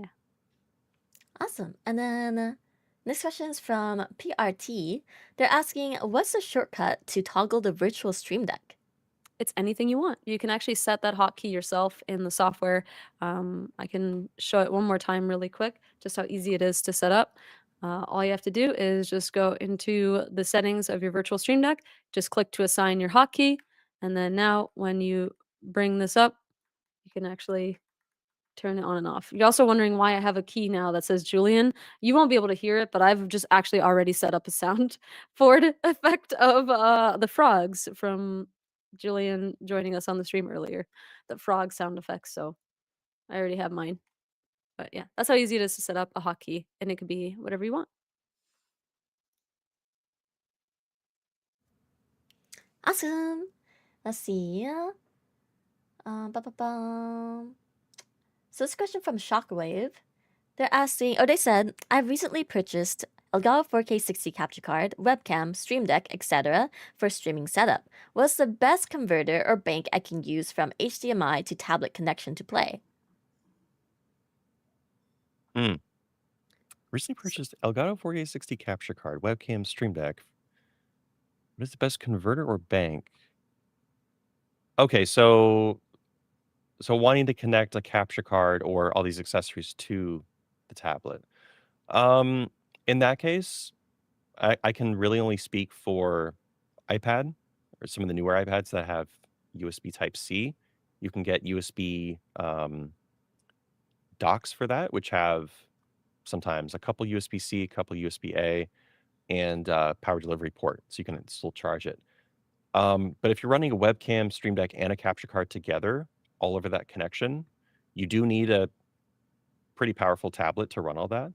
Speaker 1: Awesome. And then next question is from PRT. They're asking, what's the shortcut to toggle the virtual Stream Deck?
Speaker 2: It's anything you want. You can actually set that hotkey yourself in the software. I can show it one more time really quick, just how easy it is to set up. All you have to do is just go into the settings of your virtual Stream Deck, just click to assign your hotkey, and then now when you bring this up, you can actually turn it on and off. You're also wondering why I have a key now that says Julian. You won't be able to hear it, but I've just actually already set up a sound board effect of the frogs from Julian joining us on the stream earlier. The frog sound effects. So I already have mine. But yeah, that's how easy it is to set up a hotkey, and it could be whatever you want.
Speaker 1: Awesome. Let's see. Ba-ba-bum. So this question from Shockwave. They're asking, they said, I've recently purchased Elgato 4K 60 capture card, webcam, Stream Deck, etc. for streaming setup. What's the best converter or bank I can use from HDMI to tablet connection to play?
Speaker 3: Recently purchased Elgato 4K 60 capture card, webcam, Stream Deck. What is the best converter or bank? Okay, so wanting to connect a capture card or all these accessories to the tablet. In that case, I can really only speak for iPad or some of the newer iPads that have USB Type-C. You can get USB docks for that, which have sometimes a couple USB-C, a couple USB-A, and power delivery port, so you can still charge it. But if you're running a webcam, Stream Deck, and a capture card together all over that connection, you do need a pretty powerful tablet to run all that.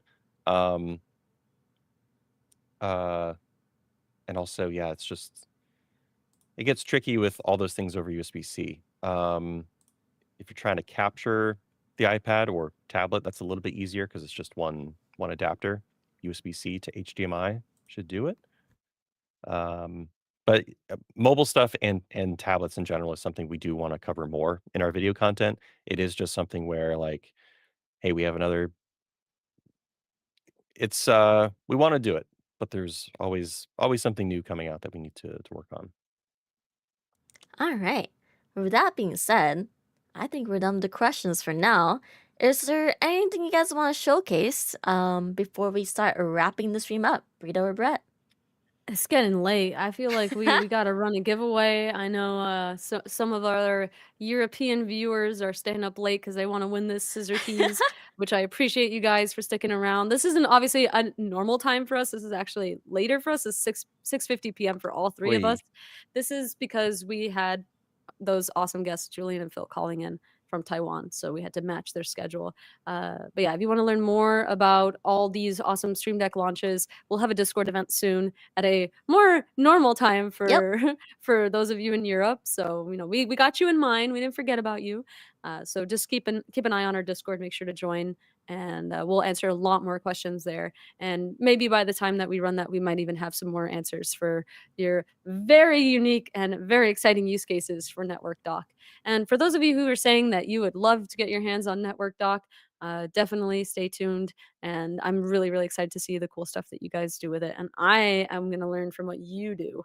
Speaker 3: And also, yeah, it's just, it gets tricky with all those things over USB-C. If you're trying to capture the iPad or tablet, that's a little bit easier because it's just one adapter. USB-C to HDMI should do it. But mobile stuff and tablets in general is something we do want to cover more in our video content. It is just something where, like, hey, we have another. It's we want to do it, but there's always something new coming out that we need to work on.
Speaker 1: All right. With that being said, I think we're done with the questions for now. Is there anything you guys want to showcase before we start wrapping the stream up? Brito or Brett?
Speaker 2: It's getting late. I feel like we got to run a giveaway. I know some of our European viewers are staying up late because they want to win this scissor keys, which I appreciate you guys for sticking around. This isn't obviously a normal time for us. This is actually later for us. It's 6:50 p.m. for all three of
Speaker 3: Wait.
Speaker 2: us. This is because we had those awesome guests, Julian and Phil, calling in from Taiwan, so we had to match their schedule. But yeah, if you want to learn more about all these awesome Stream Deck launches, we'll have a Discord event soon at a more normal time for for those of you in Europe. So we got you in mind. We didn't forget about you. So just keep an eye on our Discord. Make sure to join, and we'll answer a lot more questions there. And maybe by the time that we run that, we might even have some more answers for your very unique and very exciting use cases for Network Dock. And for those of you who are saying that you would love to get your hands on Network Dock, definitely stay tuned. And I'm really, really excited to see the cool stuff that you guys do with it. And I am going to learn from what you do.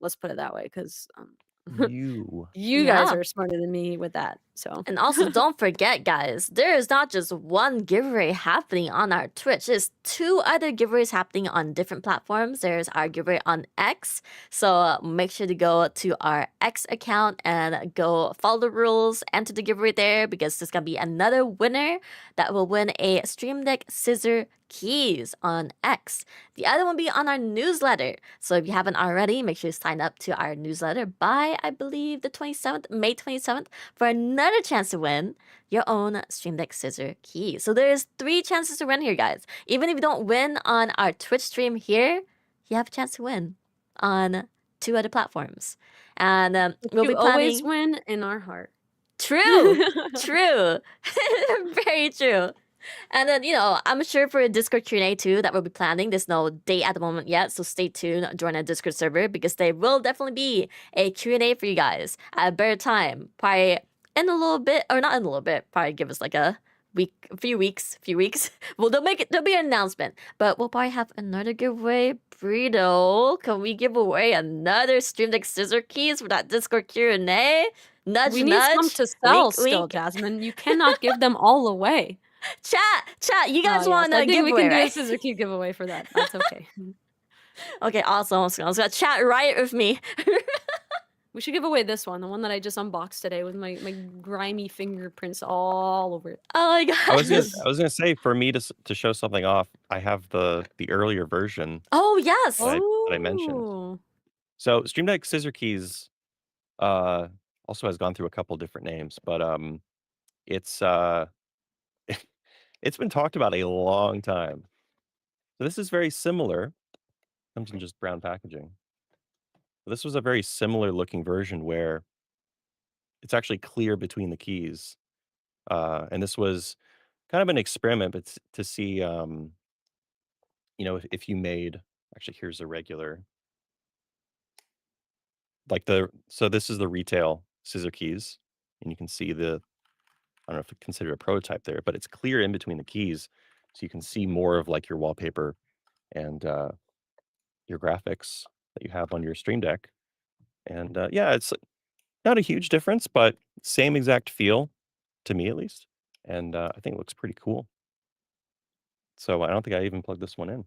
Speaker 2: Let's put it that way, because
Speaker 3: You.
Speaker 2: you guys
Speaker 1: Yeah.
Speaker 2: are smarter than me with that. So
Speaker 1: And also, don't forget, guys, there is not just one giveaway happening on our Twitch. There's 2 other giveaways happening on different platforms. There's our giveaway on X. So make sure to go to our X account and go follow the rules, enter the giveaway there, because there's going to be another winner that will win a Stream Deck Scissor keys on X. The other one will be on our newsletter. So if you haven't already, make sure to sign up to our newsletter by, I believe, the 27th, May 27th, for another chance to win your own Stream Deck Scissor keys. So there's 3 chances to win here, guys. Even if you don't win on our Twitch stream here, you have a chance to win on 2 other platforms. And we'll be
Speaker 2: you always
Speaker 1: planning.
Speaker 2: win in our heart.
Speaker 1: True, true, very true. And then, I'm sure for a Discord Q&A too that we'll be planning. There's no date at the moment yet, so stay tuned. Join our Discord server, because there will definitely be a Q&A for you guys at a better time. Probably in a little bit, or not in a little bit. Probably give us like a few weeks. Well, there'll be an announcement, but we'll probably have another giveaway. Burrito, can we give away another Stream Deck Scissor keys for that Discord Q&A? Nudge,
Speaker 2: We need
Speaker 1: nudge.
Speaker 2: some to sell
Speaker 1: wink,
Speaker 2: still,
Speaker 1: wink.
Speaker 2: Jasmine. You cannot give them all away.
Speaker 1: Chat, you guys
Speaker 2: Oh,
Speaker 1: want
Speaker 2: yes.
Speaker 1: a
Speaker 2: I think we
Speaker 1: giveaway,
Speaker 2: can do a
Speaker 1: right?
Speaker 2: scissor key giveaway for that. That's okay.
Speaker 1: Okay, awesome. I was gonna chat right with me.
Speaker 2: We should give away this one, the one that I just unboxed today with my grimy fingerprints all over it.
Speaker 1: Oh my god.
Speaker 3: I was gonna say, for me to show something off, I have the earlier version
Speaker 1: Oh yes.
Speaker 3: that I mentioned.
Speaker 2: Oh.
Speaker 3: So Stream Deck Scissor Keys also has gone through a couple different names, but it's it's been talked about a long time. So this is very similar. Comes in just brown packaging. This was a very similar looking version where it's actually clear between the keys. And this was kind of an experiment, but to see, if you made, actually, here's a regular, so this is the retail scissor keys, and you can see I don't know if it's considered a prototype there, but it's clear in between the keys, so you can see more of like your wallpaper and your graphics that you have on your Stream Deck. And yeah, it's not a huge difference, but same exact feel, to me at least. And I think it looks pretty cool. So I don't think I even plugged this one in.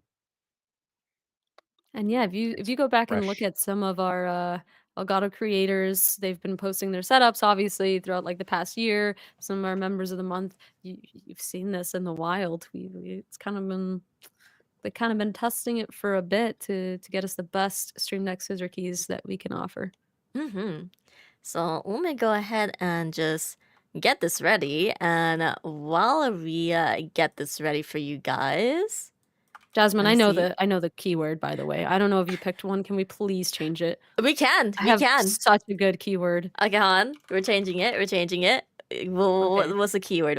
Speaker 2: And yeah, if you go back and look
Speaker 3: Fresh.
Speaker 2: at some of our Elgato creators, they've been posting their setups obviously throughout like the past year. Some of our members of the month, you've seen this in the wild. It's kind of been they've kind of been testing it for a bit to get us the best Stream Deck scissor keys that we can offer.
Speaker 1: So let me go ahead and just get this ready. And while we get this ready for you guys,
Speaker 2: Jasmine,
Speaker 1: I
Speaker 2: I know
Speaker 1: see.
Speaker 2: the keyword, by the way. I don't know if you picked one. Can we please change it?
Speaker 1: we can.
Speaker 2: I
Speaker 1: We
Speaker 2: have
Speaker 1: can.
Speaker 2: such a good keyword.
Speaker 1: Okay, hon. We're changing it. Well,
Speaker 2: Okay.
Speaker 1: what's the keyword?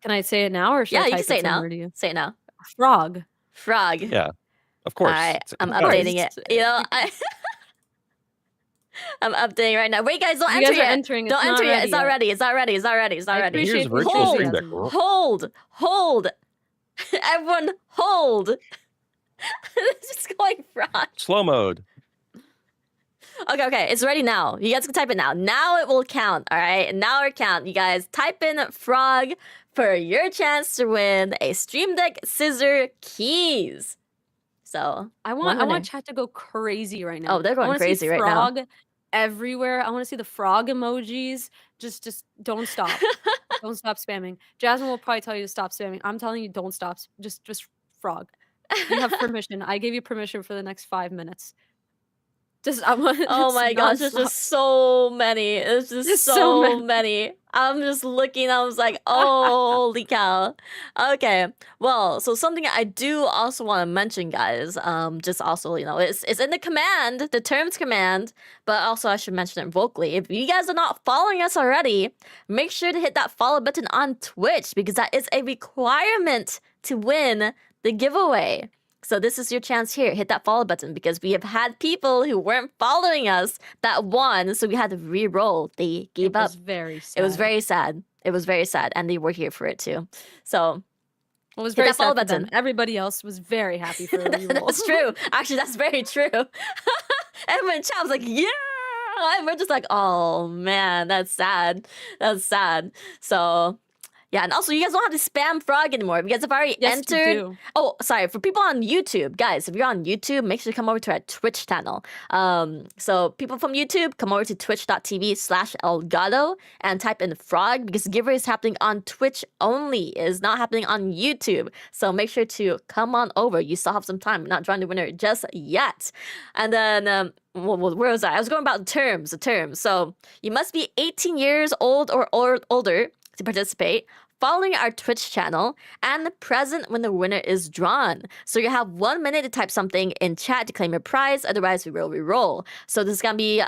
Speaker 2: Can I say it now, or should
Speaker 1: Yeah,
Speaker 2: I
Speaker 1: you
Speaker 2: type
Speaker 1: can say it now.
Speaker 2: somewhere to you?
Speaker 1: Say it now.
Speaker 2: Frog.
Speaker 1: Frog.
Speaker 3: Yeah, of course.
Speaker 1: Alright, I'm
Speaker 3: It's gotta be.
Speaker 1: updating it. I'm updating right now. Wait, guys, don't
Speaker 2: You
Speaker 1: enter
Speaker 2: guys are
Speaker 1: yet.
Speaker 2: entering. It's
Speaker 1: Don't
Speaker 2: not
Speaker 1: enter yet.
Speaker 2: ready
Speaker 1: It's not
Speaker 2: yet.
Speaker 1: ready. It's not ready. It's not ready. It's not
Speaker 2: I
Speaker 1: ready.
Speaker 2: appreciate
Speaker 3: Here's
Speaker 2: the
Speaker 3: virtual Stream Deck.
Speaker 2: enthusiasm.
Speaker 1: Hold. Everyone, hold. It's just going frog.
Speaker 3: Slow mode.
Speaker 1: Okay. It's ready now. You guys can type it now. Now it will count. All right. Now it count. You guys type in frog for your chance to win a Stream Deck Scissor keys. So
Speaker 2: I
Speaker 1: one
Speaker 2: want
Speaker 1: winner.
Speaker 2: chat to go crazy right now.
Speaker 1: Oh, they're
Speaker 2: I
Speaker 1: going
Speaker 2: wanna
Speaker 1: crazy
Speaker 2: see
Speaker 1: right now.
Speaker 2: frog everywhere. I want to see the frog emojis. Just don't stop. Don't stop spamming. Jasmine will probably tell you to stop spamming. I'm telling you, don't stop. Just frog. You have permission. I gave you permission for the next 5 minutes. I want.
Speaker 1: Oh my gosh, there's just so many. It's just so many. I'm just looking, I was like, holy cow. Okay, well, so something I do also want to mention, guys, just also, it's in the command, the terms command, but also I should mention it vocally. If you guys are not following us already, make sure to hit that follow button on Twitch, because that is a requirement to win the giveaway. So this is your chance here. Hit that follow button, because we have had people who weren't following us that won, so we had to re-roll. They gave up.
Speaker 2: It was very sad.
Speaker 1: It was very sad. It was very sad, and they were here for it too. So
Speaker 2: it was
Speaker 1: hit
Speaker 2: very
Speaker 1: that follow
Speaker 2: sad for them.
Speaker 1: button.
Speaker 2: Everybody else was very happy for a reroll.
Speaker 1: That's true. Actually, that's very true. Everyone in chat was like, yeah! And we're just like, oh man, that's sad. That's sad. So yeah, and also you guys don't have to spam frog anymore. You guys have already
Speaker 2: Yes, we
Speaker 1: entered.
Speaker 2: do.
Speaker 1: Oh, sorry. For people on YouTube, guys, if you're on YouTube, make sure to come over to our Twitch channel. So people from YouTube, come over to twitch.tv/Elgato and type in frog because the giveaway is happening on Twitch only. It is not happening on YouTube. So make sure to come on over. You still have some time. We're not drawing the winner just yet. And then where was I? I was going about the terms. So you must be 18 years old or older to participate, following our Twitch channel, and present when the winner is drawn. So you have 1 minute to type something in chat to claim your prize. Otherwise, we will re-roll. So this is gonna be,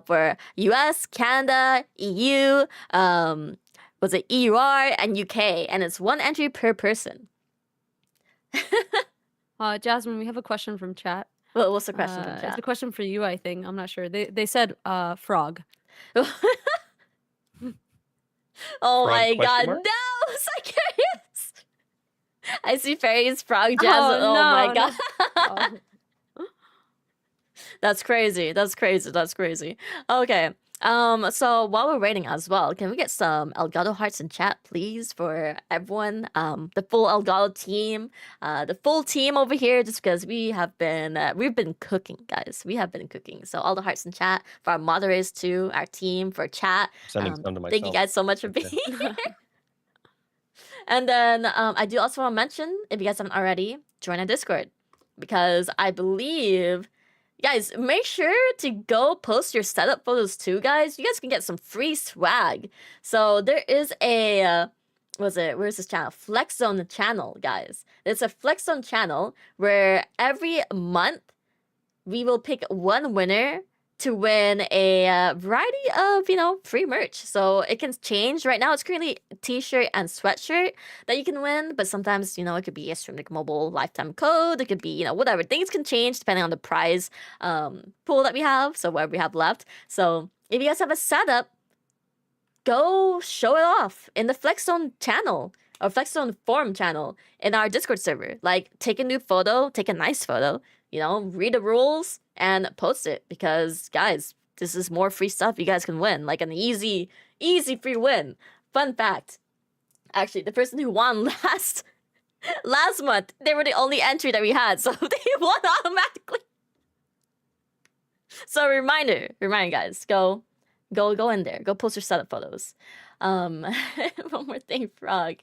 Speaker 1: for US, Canada, EU, was it EUR and UK, and it's 1 entry per person.
Speaker 2: Jasmine, we have a question from chat.
Speaker 1: Well, what's the question from
Speaker 2: It's
Speaker 1: chat?
Speaker 2: a question for you, I think. I'm not sure. They said frog.
Speaker 1: Oh
Speaker 3: Frog
Speaker 1: my
Speaker 3: question
Speaker 1: god,
Speaker 3: mark?
Speaker 1: no! Sicarius! I see fairies, frog, Jasmine. Oh, my
Speaker 2: no,
Speaker 1: god.
Speaker 2: no. Oh.
Speaker 1: That's crazy. That's crazy. That's crazy. Okay. So while we're waiting as well, can we get some Elgato hearts in chat, please, for everyone? The full Elgato team, the full team over here, just because we've been cooking, guys. We have been cooking. So all the hearts in chat for our moderators too, our team for chat.
Speaker 3: Sending some to myself.
Speaker 1: Thank you guys so much for being
Speaker 3: Okay.
Speaker 1: here. And then I do also want to mention, if you guys haven't already, join our Discord, because I believe. Guys, make sure to go post your setup photos too, guys. You guys can get some free swag. So there is a, where's this channel? Flex Zone channel, guys. It's a Flex Zone channel where every month we will pick one winner to win a variety of, free merch. So it can change. Right now, it's currently a t-shirt and sweatshirt that you can win. But sometimes, it could be a Stream Deck Mobile lifetime code. It could be, whatever. Things can change depending on the prize pool that we have. So whatever we have left. So if you guys have a setup, go show it off in the FlexZone channel or FlexZone forum channel in our Discord server. Like, take a new photo, take a nice photo, read the rules and post it, because guys, this is more free stuff you guys can win, like an easy free win. Fun fact, actually, the person who won last month, they were the only entry that we had, so they won automatically. So reminder guys, go in there, go post your setup photos. One more thing, frog.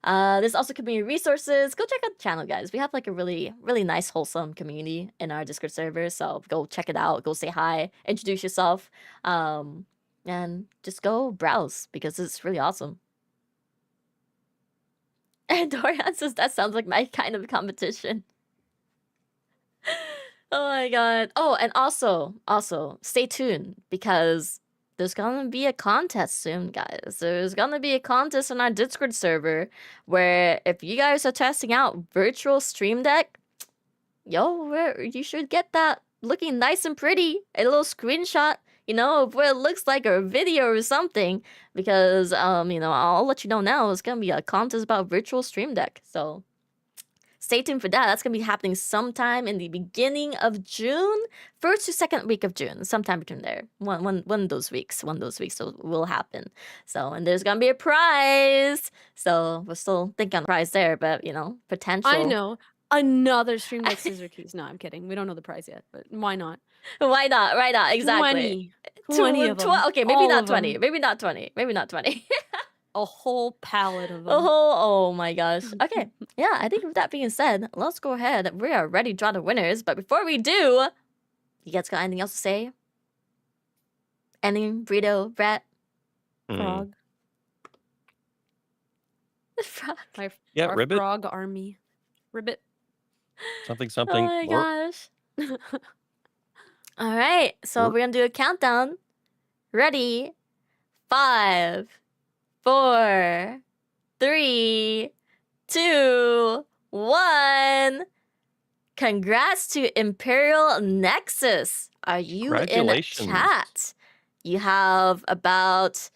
Speaker 1: There's also community resources. Go check out the channel, guys. We have like a really, really nice, wholesome community in our Discord server. So go check it out. Go say hi. Introduce yourself. And just go browse, because it's really awesome. And Dorian says that sounds like my kind of competition. Oh my god. Oh, and also stay tuned, because there's gonna be a contest soon, guys. There's gonna be a contest on our Discord server where if you guys are testing out virtual Stream Deck, you should get that looking nice and pretty. A little screenshot, of what it looks like, or a video or something. Because I'll let you know now, it's gonna be a contest about virtual Stream Deck. So stay tuned for that. That's going to be happening sometime in the beginning of June, 1st to 2nd week of June, sometime between there. One of those weeks will happen. So, and there's going to be a prize. So we're still thinking on the prize there, but, potential.
Speaker 2: I know. Another Stream Deck scissor keys. No, I'm kidding. We don't know the prize yet, but why not?
Speaker 1: Why not? Exactly.
Speaker 2: 20 of them.
Speaker 1: Okay, maybe
Speaker 2: All
Speaker 1: not
Speaker 2: of
Speaker 1: 20.
Speaker 2: them.
Speaker 1: Maybe not 20.
Speaker 2: A whole pallet of them.
Speaker 1: Oh my gosh. Okay. Yeah, I think with that being said, let's go ahead. We are ready to draw the winners. But before we do, you guys got anything else to say? Anything? Burrito, Brett?
Speaker 2: Frog.
Speaker 1: The frog.
Speaker 3: Yeah,
Speaker 2: Our
Speaker 3: Ribbit.
Speaker 2: frog army. Ribbit.
Speaker 3: Something.
Speaker 1: Oh my gosh. All right. So we're going to do a countdown. Ready? 5, 4, 3, 2, 1. Congrats to Imperial Nexus. Are you in
Speaker 3: Congratulations.
Speaker 1: chat? You have about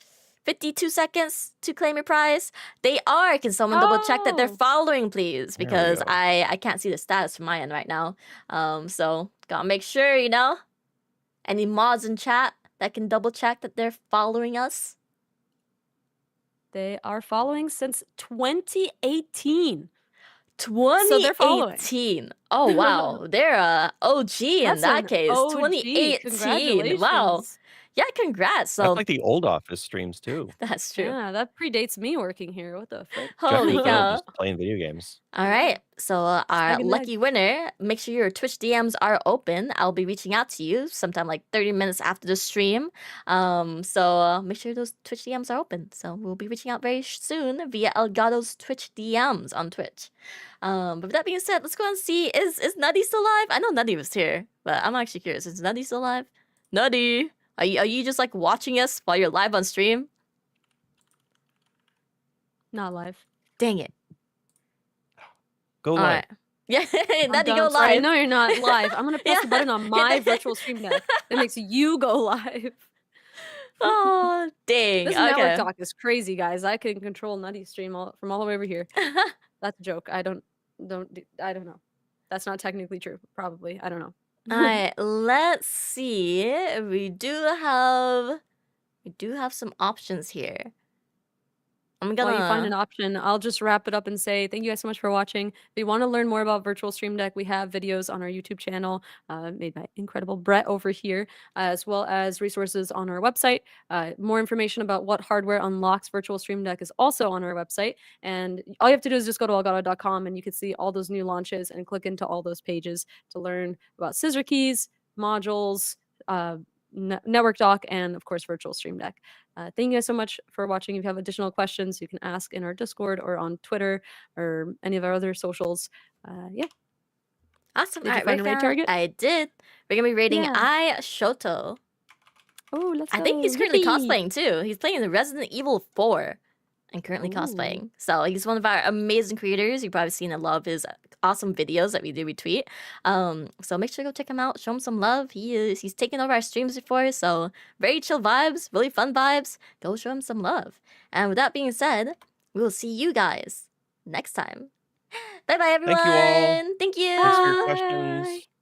Speaker 1: 52 seconds to claim your prize. They are. Can someone double check that they're
Speaker 2: Oh.
Speaker 1: following, please?
Speaker 3: There we
Speaker 1: Because
Speaker 3: go.
Speaker 1: I can't see the status from my end right now. So gotta make sure, Any mods in chat that can double check that they're following us?
Speaker 2: They are following since 2018. So they're following.
Speaker 1: 2018. Oh wow, they're a OG in
Speaker 2: That's
Speaker 1: that
Speaker 2: an
Speaker 1: case.
Speaker 2: OG.
Speaker 1: 2018. Wow.
Speaker 2: Congratulations.
Speaker 1: Yeah, congrats.
Speaker 3: That's
Speaker 1: So
Speaker 3: like the old office streams too.
Speaker 1: that's true.
Speaker 2: Yeah, that predates me working here. What the frick?
Speaker 1: Holy
Speaker 3: Jeff and Phil
Speaker 1: cow.
Speaker 3: just playing video games.
Speaker 1: All right. So our
Speaker 2: Snag and
Speaker 1: lucky winner, make sure your Twitch DMs are open. I'll be reaching out to you sometime like 30 minutes after the stream. So make sure those Twitch DMs are open. So we'll be reaching out very soon via Elgato's Twitch DMs on Twitch. But with that being said, let's go and see, is Nutty still alive? I know Nutty was here, but I'm actually curious. Is Nutty still alive? Nutty, are you just like watching us while you're live on stream?
Speaker 2: Not live.
Speaker 1: Dang it.
Speaker 3: Go
Speaker 1: All
Speaker 3: live.
Speaker 1: right. Yeah,
Speaker 2: I'm
Speaker 1: Nutty,
Speaker 2: done.
Speaker 1: go
Speaker 2: Sorry,
Speaker 1: live.
Speaker 2: no, you're not live. I'm gonna press the
Speaker 1: Yeah.
Speaker 2: button on my virtual stream deck that makes you go live.
Speaker 1: Oh, dang.
Speaker 2: This
Speaker 1: Okay.
Speaker 2: network talk is crazy, guys. I can control Nutty stream from all the way over here. That's a joke. I don't know. That's not technically true. Probably. I don't know.
Speaker 1: All right, let's see. We do have some options here. I'm
Speaker 2: While you find
Speaker 1: gonna
Speaker 2: an option, I'll just wrap it up and say thank you guys so much for watching. If you want to learn more about Virtual Stream Deck, we have videos on our YouTube channel made by incredible Brett over here, as well as resources on our website. More information about what hardware unlocks Virtual Stream Deck is also on our website. And all you have to do is just go to elgato.com and you can see all those new launches and click into all those pages to learn about scissor keys, modules, network dock, and of course Virtual Stream Deck. Thank you guys so much for watching. If you have additional questions, you can ask in our Discord or on Twitter or any of our other socials. Yeah.
Speaker 1: awesome.
Speaker 2: Did
Speaker 1: All
Speaker 2: you
Speaker 1: right,
Speaker 2: find a raid
Speaker 1: Rick,
Speaker 2: target?
Speaker 1: I did. We're gonna be rating
Speaker 2: Yeah.
Speaker 1: I Shoto.
Speaker 2: Oh, let's go.
Speaker 1: I think he's currently
Speaker 2: Yippee!
Speaker 1: cosplaying too. He's playing the Resident Evil 4 and currently
Speaker 2: Ooh.
Speaker 1: cosplaying. So he's one of our amazing creators. You've probably seen a lot of his awesome videos that we do retweet. So make sure to go check him out, show him some love. He's taken over our streams before, so very chill vibes, really fun vibes. Go show him some love. And with that being said, we will see you guys next time. Bye bye everyone.
Speaker 3: Thank you all.
Speaker 1: Thank you.
Speaker 3: Thanks for your questions.
Speaker 2: Bye.